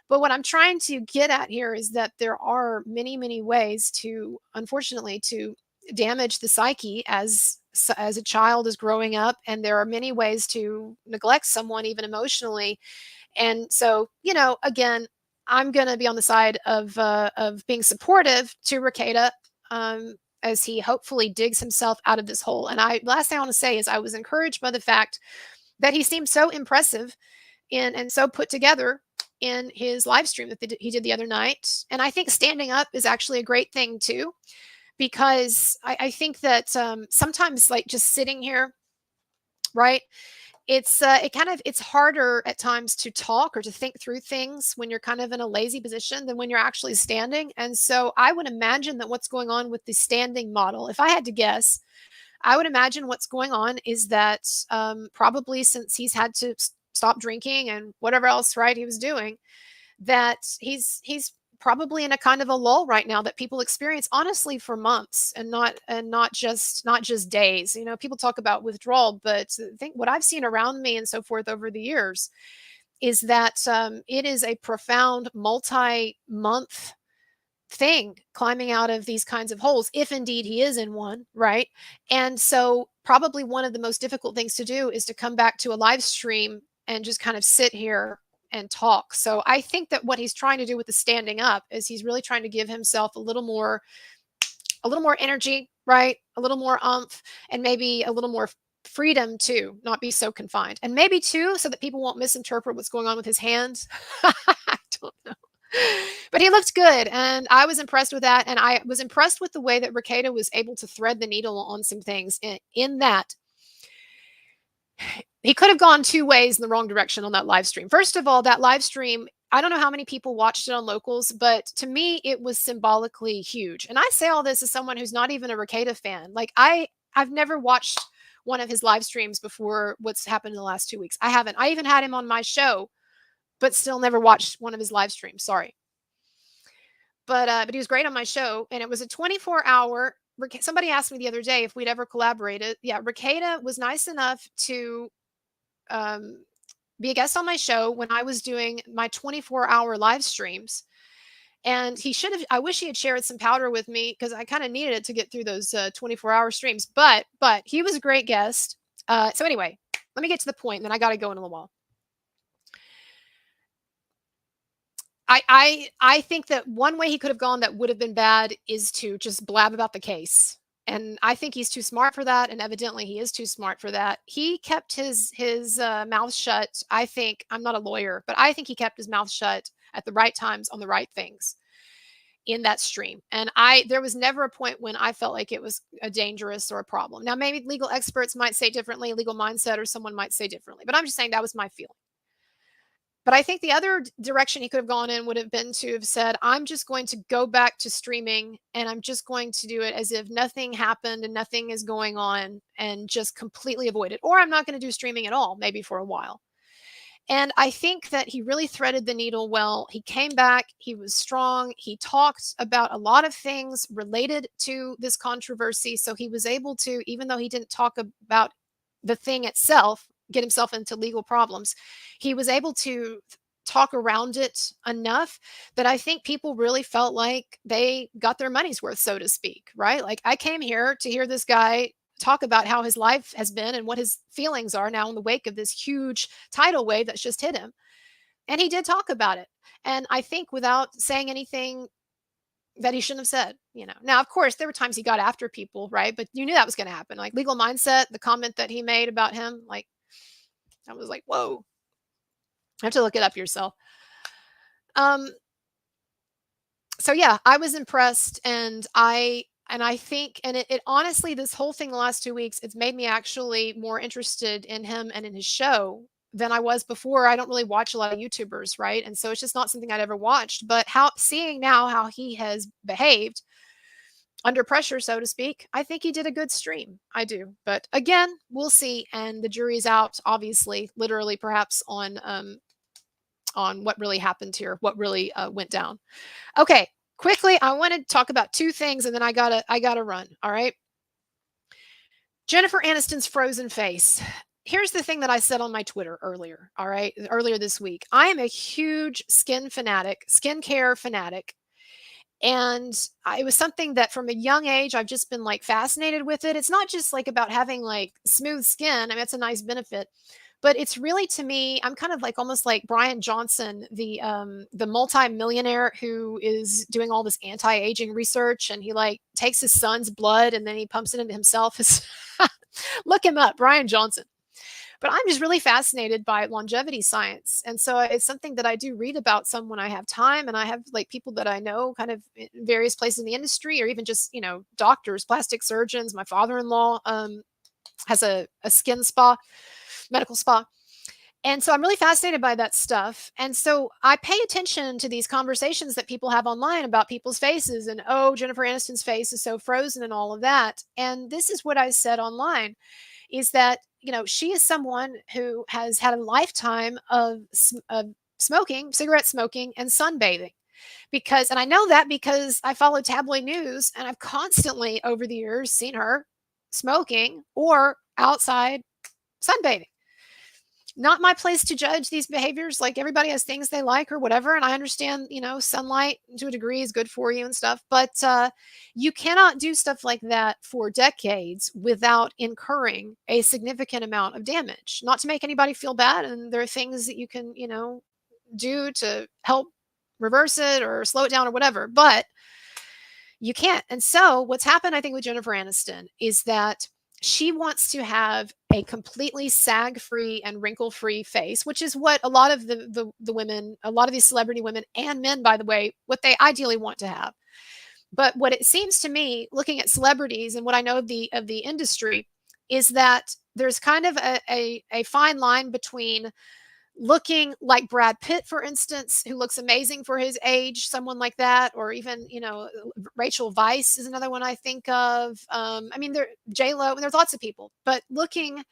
Speaker 1: But what I'm trying to get at here is that there are many, many ways to, unfortunately, to damage the psyche as a child is growing up, and there are many ways to neglect someone even emotionally. And so, again, I'm going to be on the side of being supportive to Rekieta, as he hopefully digs himself out of this hole. And last thing I want to say is, I was encouraged by the fact that he seemed so impressive and so put together in his live stream that he did the other night. And I think standing up is actually a great thing too, because I think that sometimes, like, just sitting here, right? It's harder at times to talk or to think through things when you're kind of in a lazy position than when you're actually standing. And so I would imagine that what's going on with the standing model, if I had to guess, I would imagine what's going on is that, probably since he's had to stop drinking and whatever else, right, he was doing, that he's probably in a kind of a lull right now that people experience, honestly, for months, and not just days. People talk about withdrawal, but I think what I've seen around me and so forth over the years is that, it is a profound multi-month thing climbing out of these kinds of holes, if indeed he is in one, right? And so probably one of the most difficult things to do is to come back to a live stream and just kind of sit here and talk. So I think that what he's trying to do with the standing up is he's really trying to give himself a little more energy, right? A little more umph, and maybe a little more freedom to not be so confined. And maybe too, so that people won't misinterpret what's going on with his hands. I don't know. But he looked good, and I was impressed with that. And I was impressed with the way that Rekieta was able to thread the needle on some things, in that he could have gone two ways in the wrong direction on that live stream. First of all, that live stream, I don't know how many people watched it on locals, but to me, it was symbolically huge. And I say all this as someone who's not even a Rekieta fan. Like I've never watched one of his live streams before what's happened in the last 2 weeks. I haven't. I even had him on my show, but still never watched one of his live streams. Sorry. But he was great on my show, and it was a 24-hour. Somebody asked me the other day if we'd ever collaborated. Yeah, Rekieta was nice enough to um, be a guest on my show when I was doing my 24-hour live streams. And he should have, I wish he had shared some powder with me because I kind of needed it to get through those 24-hour streams. But he was a great guest. So anyway, let me get to the point, and then I got to go in a little while. I think that one way he could have gone that would have been bad is to just blab about the case. And I think he's too smart for that, and evidently he is too smart for that. He kept his mouth shut. I think, I'm not a lawyer, but I think he kept his mouth shut at the right times on the right things in that stream. And there was never a point when I felt like it was a dangerous or a problem. Now, maybe legal experts might say differently, legal mindset, or someone might say differently, but I'm just saying that was my feeling. But I think the other direction he could have gone in would have been to have said, I'm just going to go back to streaming, and I'm just going to do it as if nothing happened and nothing is going on, and just completely avoid it. Or I'm not going to do streaming at all, maybe for a while. And I think that he really threaded the needle well. He came back. He was strong. He talked about a lot of things related to this controversy. So he was able to, even though he didn't talk about the thing itself, get himself into legal problems, he was able to talk around it enough that I think people really felt like they got their money's worth, so to speak, right? Like, I came here to hear this guy talk about how his life has been and what his feelings are now in the wake of this huge tidal wave that's just hit him. And he did talk about it. And I think without saying anything that he shouldn't have said, Now, of course, there were times he got after people, right? But you knew that was going to happen. Like legal mindset, the comment that he made about him, like, I was like, whoa. I have to look it up yourself. So yeah, I was impressed, and I think, and it honestly, this whole thing the last 2 weeks, it's made me actually more interested in him and in his show than I was before. I don't really watch a lot of YouTubers, right? And so it's just not something I'd ever watched. But seeing now how he has behaved under pressure, so to speak, I think he did a good stream. I do. But again, we'll see. And the jury's out, obviously, literally, perhaps on what really happened here, what really went down. Okay, quickly, I want to talk about two things, and then I gotta run. All right. Jennifer Aniston's frozen face. Here's the thing that I said on my Twitter earlier. All right, earlier this week. I am a huge skincare fanatic. And it was something that from a young age, I've just been like fascinated with it. It's not just like about having like smooth skin. I mean, it's a nice benefit, but it's really, to me, I'm kind of like almost like Brian Johnson, the multi-millionaire who is doing all this anti-aging research, and he like takes his son's blood and then he pumps it into himself. Look him up, Brian Johnson. But I'm just really fascinated by longevity science. And so it's something that I do read about some when I have time. And I have like people that I know kind of in various places in the industry, or even just, doctors, plastic surgeons. My father-in-law has a skin spa, medical spa. And so I'm really fascinated by that stuff. And so I pay attention to these conversations that people have online about people's faces, and, oh, Jennifer Aniston's face is so frozen and all of that. And this is what I said online, is that, she is someone who has had a lifetime of smoking, cigarette smoking, and sunbathing. And I know that because I follow tabloid news, and I've constantly over the years seen her smoking or outside sunbathing. Not my place to judge these behaviors. Like, everybody has things they like or whatever. And I understand, sunlight to a degree is good for you and stuff, but you cannot do stuff like that for decades without incurring a significant amount of damage. Not to make anybody feel bad. And there are things that you can, do to help reverse it or slow it down or whatever, but you can't. And so what's happened, I think, with Jennifer Aniston is that she wants to have a completely sag-free and wrinkle-free face, which is what a lot of the women, a lot of these celebrity women and men, by the way, what they ideally want to have. But what it seems to me, looking at celebrities and what I know of the industry, is that there's kind of a fine line between looking like Brad Pitt, for instance, who looks amazing for his age, someone like that, or even, Rachel Weisz is another one I think of. I mean, there J Lo, and there's lots of people, but looking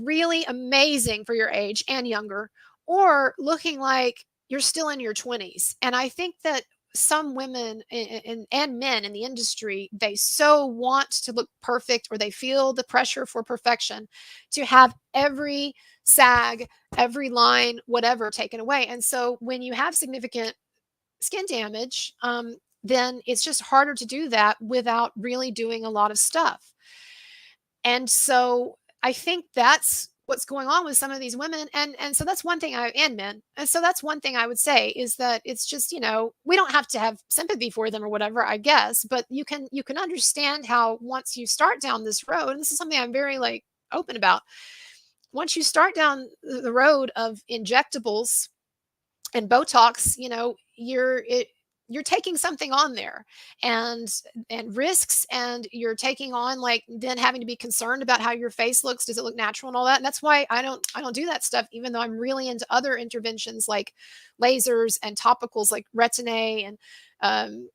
Speaker 1: really amazing for your age and younger, or looking like you're still in your 20s. And I think that some women and men in the industry, they so want to look perfect, or they feel the pressure for perfection to have every sag, every line, whatever taken away. And so when you have significant skin damage, then it's just harder to do that without really doing a lot of stuff. And so I think that's what's going on with some of these women. And so that's one thing and men. And so that's one thing I would say, is that it's just, we don't have to have sympathy for them or whatever, I guess, but you can understand how, once you start down this road, and this is something I'm very like open about, once you start down the road of injectables and Botox, you're taking something on there, and risks, and you're taking on, like, then having to be concerned about how your face looks. Does it look natural and all that? And that's why I don't do that stuff, even though I'm really into other interventions like lasers and topicals like Retin-A and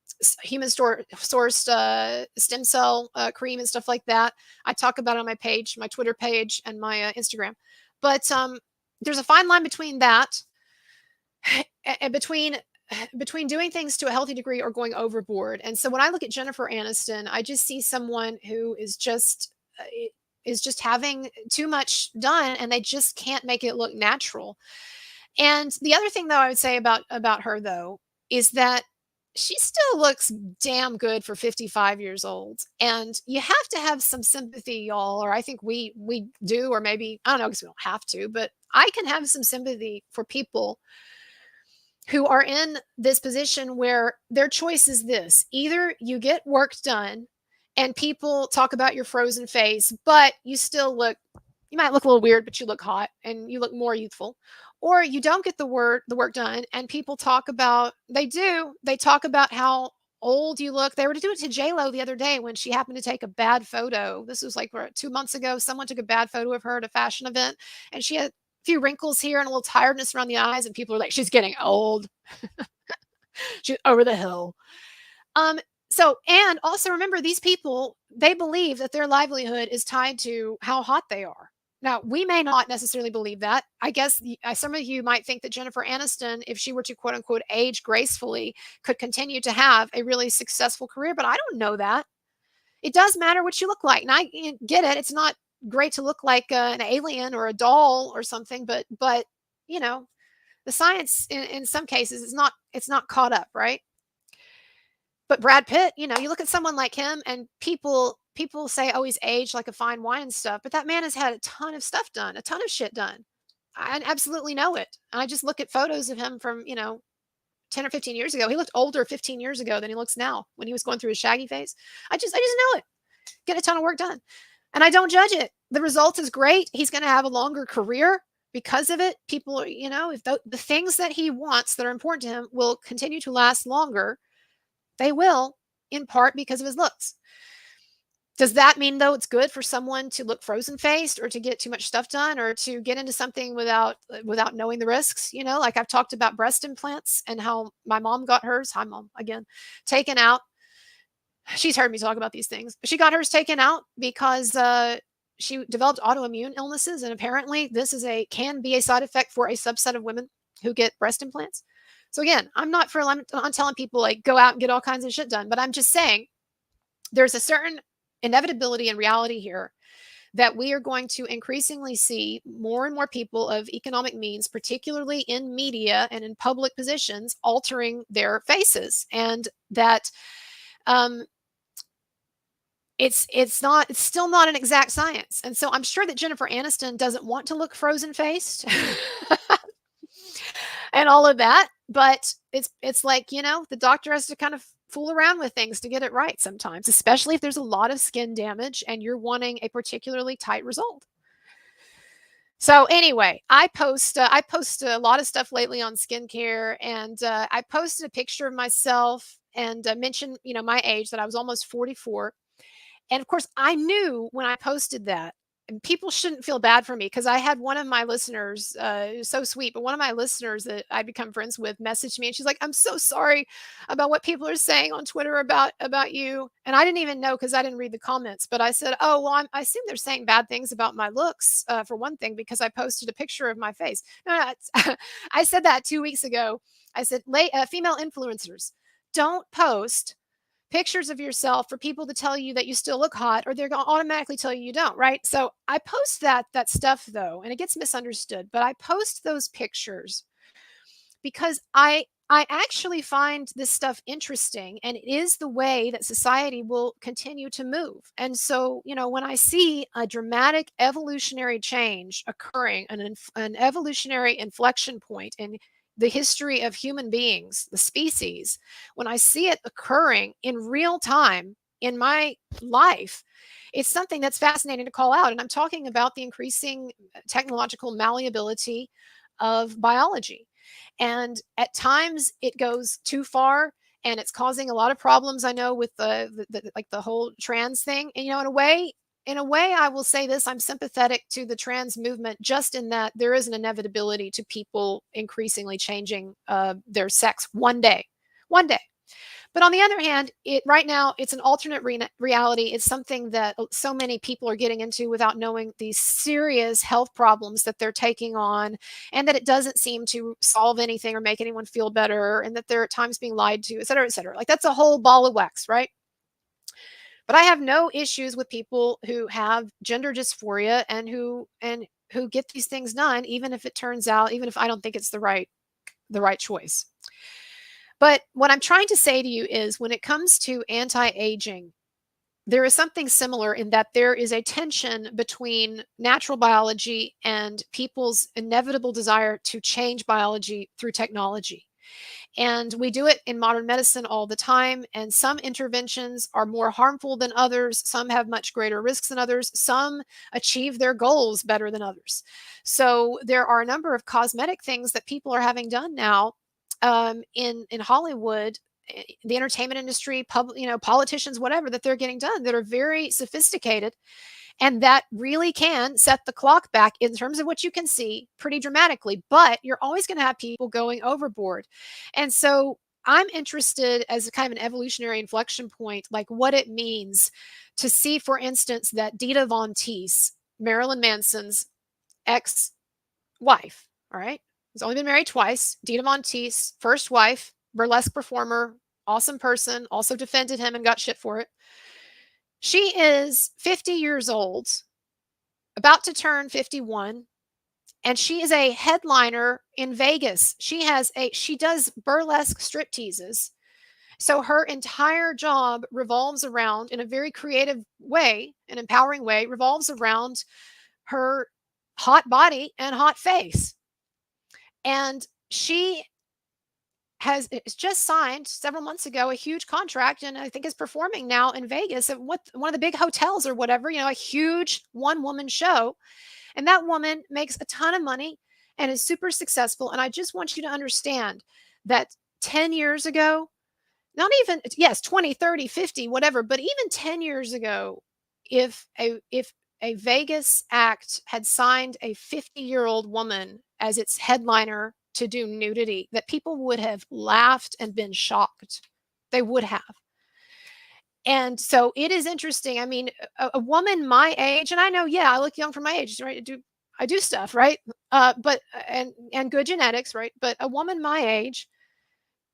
Speaker 1: human sourced stem cell cream and stuff like that. I talk about it on my page, my Twitter page, and my Instagram. But there's a fine line between that and between doing things to a healthy degree or going overboard. And so when I look at Jennifer Aniston, I just see someone who is just having too much done, and they just can't make it look natural. And the other thing, though, I would say about her, though, is that she still looks damn good for 55 years old. And you have to have some sympathy, y'all, or I think we do, or maybe, I don't know, because we don't have to, but I can have some sympathy for people who are in this position where their choice is this: either you get work done and people talk about your frozen face, but you might look a little weird, but you look hot and you look more youthful, or you don't get the work done and people talk about, they talk about how old you look. They were to do it to J Lo the other day when she happened to take a bad photo. This was like 2 months ago. Someone took a bad photo of her at a fashion event, and she had few wrinkles here and a little tiredness around the eyes, and people are like, she's getting old. She's over the hill. So, and also remember, these people, they believe that their livelihood is tied to how hot they are. Now, we may not necessarily believe that. I guess some of you might think that Jennifer Aniston, if she were to quote unquote age gracefully, could continue to have a really successful career, but I don't know that. It does matter what you look like. And I get it. It's not great to look like an alien or a doll or something, but the science in some cases it's not caught up, right? But Brad Pitt, you look at someone like him, and people say, oh, he's aged like a fine wine and stuff, but that man has had a ton of stuff done, a ton of shit done. I absolutely know it. I just look at photos of him from 10 or 15 years ago. He looked older 15 years ago than he looks now when he was going through his shaggy phase. I just know it. Get a ton of work done. And I don't judge it. The result is great. He's going to have a longer career because of it. People, if the things that he wants that are important to him will continue to last longer, they will, in part because of his looks. Does that mean, though, it's good for someone to look frozen-faced, or to get too much stuff done, or to get into something without knowing the risks? Like I've talked about breast implants and how my mom got hers. Hi, Mom, again, taken out. She's heard me talk about these things. She got hers taken out because she developed autoimmune illnesses, and apparently this can be a side effect for a subset of women who get breast implants. So again, I'm telling people like go out and get all kinds of shit done, but I'm just saying there's a certain inevitability and reality here that we are going to increasingly see more and more people of economic means, particularly in media and in public positions, altering their faces, and that it's still not an exact science. And so I'm sure that Jennifer Aniston doesn't want to look frozen faced and all of that, but it's like, the doctor has to kind of fool around with things to get it right sometimes, especially if there's a lot of skin damage and you're wanting a particularly tight result. So anyway, I post a lot of stuff lately on skincare, and I posted a picture of myself and mentioned, my age, that I was almost 44. And of course, I knew when I posted that and people shouldn't feel bad for me because I had one of my listeners, so sweet, but one of my listeners that I become friends with messaged me and she's like, "I'm so sorry about what people are saying on Twitter about you." And I didn't even know because I didn't read the comments, but I said, "Oh, well, I assume they're saying bad things about my looks, for one thing, because I posted a picture of my face." No, no, I said that 2 weeks ago. I said, female influencers, don't post pictures of yourself for people to tell you that you still look hot, or they're going to automatically tell you you don't, right? So I post that stuff though, and it gets misunderstood, but I post those pictures because I actually find this stuff interesting, and it is the way that society will continue to move. And so, when I see a dramatic evolutionary change occurring, an evolutionary inflection point in the history of human beings, the species, when I see it occurring in real time in my life, it's something that's fascinating to call out. And I'm talking about the increasing technological malleability of biology. And at times it goes too far and it's causing a lot of problems. I know with the whole trans thing. And in a way, I will say this: I'm sympathetic to the trans movement, just in that there is an inevitability to people increasingly changing their sex one day. One day. But on the other hand, right now it's an alternate reality. It's something that so many people are getting into without knowing these serious health problems that they're taking on, and that it doesn't seem to solve anything or make anyone feel better, and that they're at times being lied to, et cetera, et cetera. Like, that's a whole ball of wax, right? But I have no issues with people who have gender dysphoria and who get these things done, even if I don't think it's the right choice. But what I'm trying to say to you is, when it comes to anti-aging, there is something similar in that there is a tension between natural biology and people's inevitable desire to change biology through technology. And we do it in modern medicine all the time. And some interventions are more harmful than others. Some have much greater risks than others. Some achieve their goals better than others. So there are a number of cosmetic things that people are having done now, in Hollywood, the entertainment industry, politicians, whatever, that they're getting done, that are very sophisticated, and that really can set the clock back in terms of what you can see pretty dramatically. But you're always going to have people going overboard. And so I'm interested, as a kind of an evolutionary inflection point, like what it means to see, for instance, that Dita Von Teese, Marilyn Manson's ex-wife, all right, has only been married twice. Dita Von Teese, first wife, burlesque performer, awesome person, also defended him and got shit for it. She is 50 years old, about to turn 51, and she is a headliner in Vegas. She does burlesque strip teases. So her entire job revolves around, in a very creative way, an empowering way, revolves around her hot body and hot face. And she has just signed several months ago a huge contract, and I think is performing now in Vegas at one of the big hotels or whatever, a huge one woman show. And that woman makes a ton of money and is super successful. And I just want you to understand that 10 years ago, not even, yes, 20, 30, 50, whatever, but even 10 years ago, if a Vegas act had signed a 50-year-old woman as its headliner to do nudity, that people would have laughed and been shocked. They would have. And so it is interesting. I mean, a woman my age, and I know, yeah, I look young for my age, right? I do stuff, right? But and good genetics, right? But a woman my age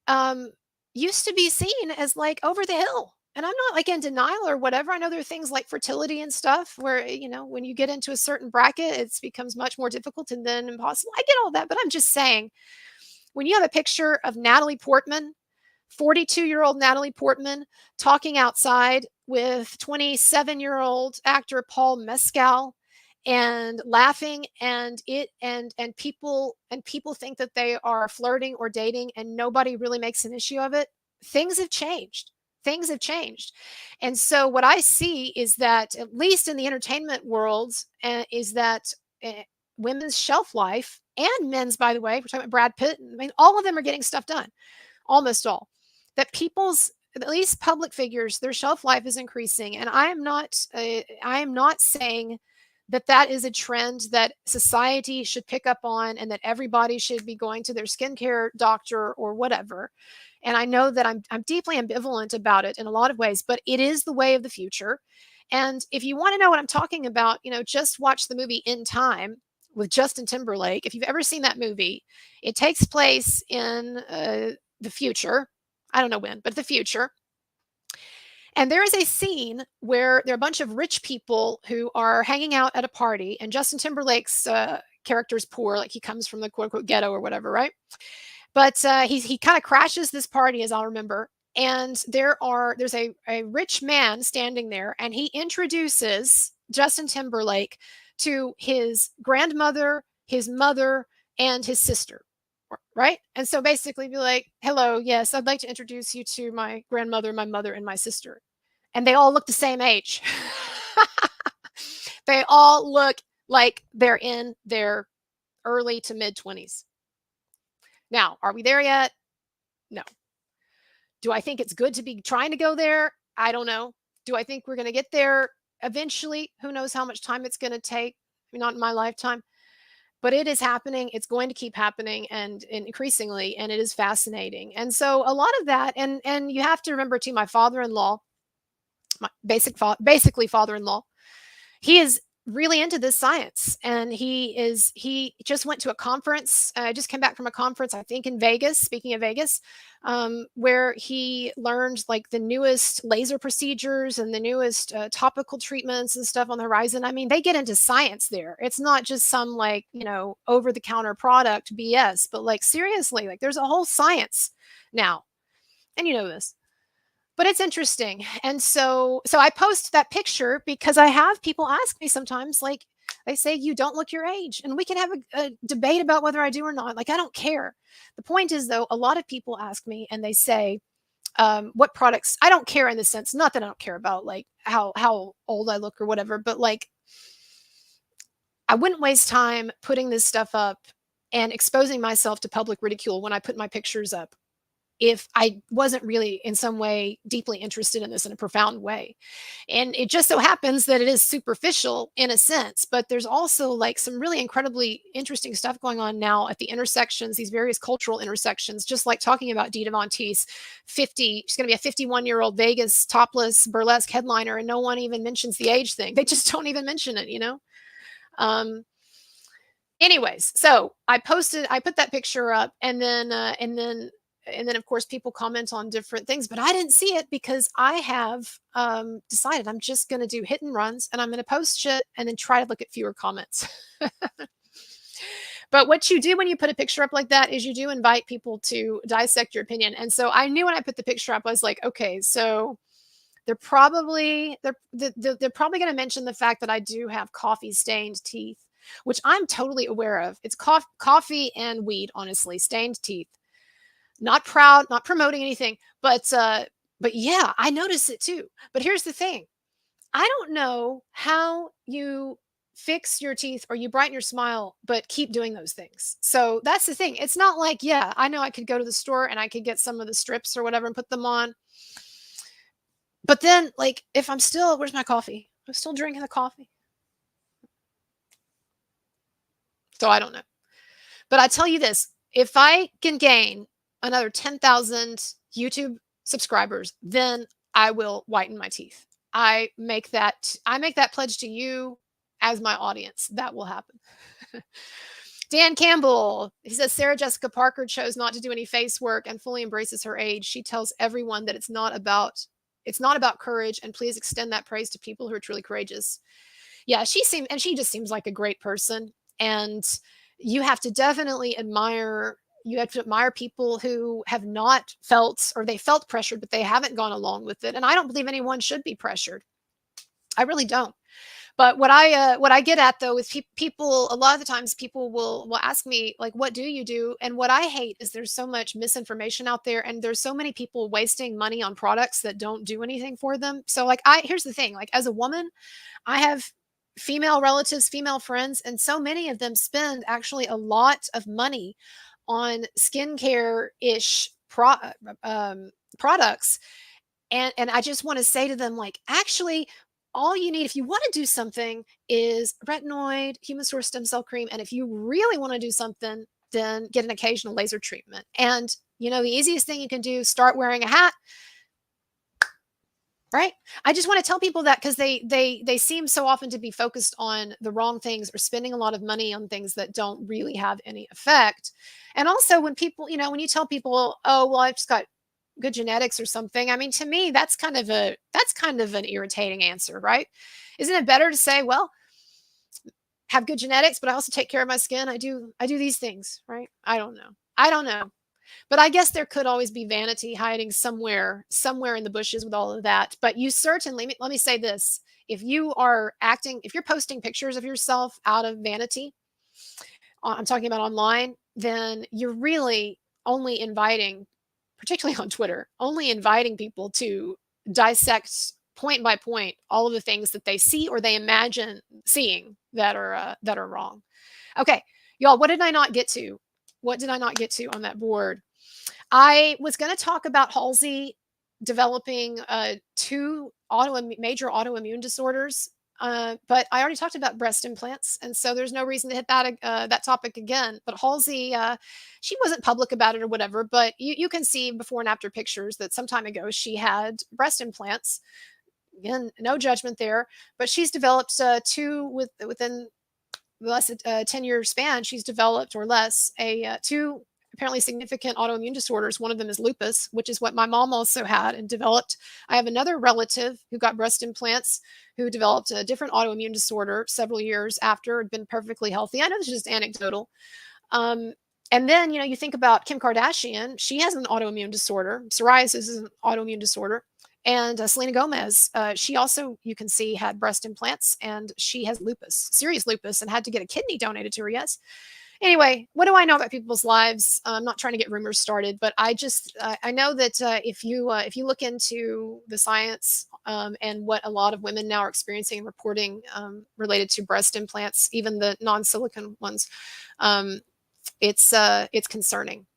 Speaker 1: um used to be seen as like over the hill. And I'm not like in denial or whatever. I know there are things like fertility and stuff where, when you get into a certain bracket, it becomes much more difficult and then impossible. I get all that, but I'm just saying, when you have a picture of Natalie Portman, 42-year-old Natalie Portman, talking outside with 27-year-old actor Paul Mescal and laughing, and people think that they are flirting or dating, and nobody really makes an issue of it. Things have changed. Things have changed. And so what I see is that, at least in the entertainment world, is that women's shelf life, and men's, by the way, we're talking about Brad Pitt, I mean, all of them are getting stuff done, almost all. That people's, at least public figures, their shelf life is increasing. And I am not saying that that is a trend that society should pick up on, and that everybody should be going to their skincare doctor or whatever. And I know that I'm deeply ambivalent about it in a lot of ways, but it is the way of the future. And if you want to know what I'm talking about, just watch the movie In Time with Justin Timberlake. If you've ever seen that movie, it takes place in the future. I don't know when, but the future. And there is a scene where there are a bunch of rich people who are hanging out at a party, and Justin Timberlake's character is poor, like he comes from the quote unquote ghetto or whatever, right? But he kind of crashes this party, as I'll remember. And there's a rich man standing there, and he introduces Justin Timberlake to his grandmother, his mother, and his sister. Right. And so basically be like, hello, yes, I'd like to introduce you to my grandmother, my mother, and my sister. And they all look the same age. They all look like they're in their early to mid 20s. Now, are we there yet? No. Do I think it's good to be trying to go there? I don't know. Do I think we're going to get there eventually? Who knows how much time it's going to take? I mean, not in my lifetime. But it is happening. It's going to keep happening, and increasingly, and it is fascinating. And so a lot of that, and you have to remember too, my father-in-law, my basically father-in-law, he is really into this science, and he just went to a conference. Just came back from a conference, I think in Vegas, speaking of Vegas, where he learned like the newest laser procedures and the newest topical treatments and stuff on the horizon. I mean, they get into science there. It's not just some like, over the counter product BS, but like seriously, like there's a whole science now. And you know this. But it's interesting. And so I post that picture because I have people ask me sometimes, like, they say, you don't look your age. And we can have a debate about whether I do or not. Like, I don't care. The point is, though, a lot of people ask me and they say, what products, I don't care in the sense, not that I don't care about like how old I look or whatever, but like, I wouldn't waste time putting this stuff up and exposing myself to public ridicule when I put my pictures up if I wasn't really in some way deeply interested in this in a profound way. And it just so happens that it is superficial in a sense, but there's also like some really incredibly interesting stuff going on now at the intersections, these various cultural intersections, just like talking about Dita Von Teese, 50, she's going to be a 51-year-old Vegas topless burlesque headliner, and no one even mentions the age thing. They just don't even mention it. Anyways, so I put that picture up, and then of course people comment on different things, but I didn't see it because I have decided I'm just going to do hit and runs, and I'm going to post shit and then try to look at fewer comments. But what you do when you put a picture up like that is you do invite people to dissect your opinion. And so I knew when I put the picture up, I was like, okay, so they're probably going to mention the fact that I do have coffee stained teeth, which I'm totally aware of. It's coffee and weed, honestly, stained teeth. Not proud, not promoting anything, but yeah, I notice it too. But here's the thing. I don't know how you fix your teeth or you brighten your smile, but keep doing those things. So that's the thing. It's not like, yeah, I know I could go to the store and I could get some of the strips or whatever and put them on. But then, like, if I'm still, where's my coffee? I'm still drinking the coffee. So I don't know. But I tell you this, if I can gain another 10,000 YouTube subscribers, then I will whiten my teeth. I make that pledge to you as my audience. That will happen. Dan Campbell, he says Sarah Jessica Parker chose not to do any face work and fully embraces her age. She tells everyone that it's not about courage, and please extend that praise to people who are truly courageous. Yeah, she just seems like a great person, and you have to definitely admire people who have not felt, or they felt pressured, but they haven't gone along with it. And I don't believe anyone should be pressured. I really don't. But what I get at though is people, a lot of the times people will ask me like, what do you do? And what I hate is there's so much misinformation out there, and there's so many people wasting money on products that don't do anything for them. So like here's the thing, like as a woman, I have female relatives, female friends, and so many of them spend actually a lot of money on skincare-ish products. And I just want to say to them, like, actually, all you need if you want to do something is retinoid, human source stem cell cream. And if you really want to do something, then get an occasional laser treatment. And, the easiest thing you can do, start wearing a hat, right? I just want to tell people that because they seem so often to be focused on the wrong things or spending a lot of money on things that don't really have any effect. And also when people, when you tell people, oh, well, I've just got good genetics or something. I mean, to me, that's kind of an irritating answer, right? Isn't it better to say, well, have good genetics, but I also take care of my skin. I do these things, right? I don't know. I don't know. But I guess there could always be vanity hiding somewhere in the bushes with all of that. But you certainly, let me say this, if you're posting pictures of yourself out of vanity, I'm talking about online, then you're really only inviting, particularly on Twitter, only inviting people to dissect point by point all of the things that they see or they imagine seeing that are wrong. Okay, y'all, what did I not get to? What did I not get to on that board? I was going to talk about Halsey developing two major autoimmune disorders, but I already talked about breast implants, and so there's no reason to hit that topic again. But Halsey, she wasn't public about it or whatever, but you can see before and after pictures that some time ago she had breast implants. Again, no judgment there, but she's developed two within less 10-year span. She's developed or less two apparently significant autoimmune disorders. One of them is lupus, which is what my mom also had and developed. I have another relative who got breast implants who developed a different autoimmune disorder several years after had been perfectly healthy. I know this is just anecdotal. And then, you think about Kim Kardashian. She has an autoimmune disorder. Psoriasis is an autoimmune disorder. And Selena Gomez, she also, you can see, had breast implants, and she has lupus, serious lupus, and had to get a kidney donated to her. Yes. Anyway, what do I know about people's lives? I'm not trying to get rumors started, but I know that if you look into the science and what a lot of women now are experiencing and reporting related to breast implants, even the non-silicone ones, it's concerning.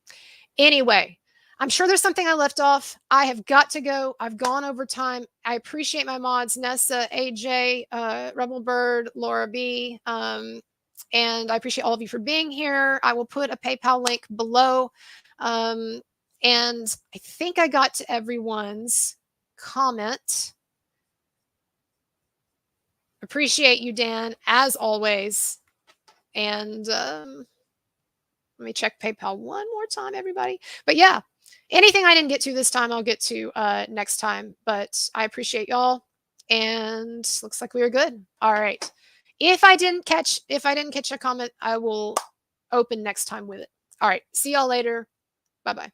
Speaker 1: Anyway, I'm sure there's something I left off. I have got to go. I've gone over time. I appreciate my mods, Nessa, AJ, Rebel Bird, Laura B. And I appreciate all of you for being here. I will put a PayPal link below. And I think I got to everyone's comment. Appreciate you, Dan, as always. And let me check PayPal one more time, everybody. But yeah, anything I didn't get to this time, I'll get to next time. But I appreciate y'all. And looks like we are good. All right. If I didn't catch a comment, I will open next time with it. All right. See y'all later. Bye-bye.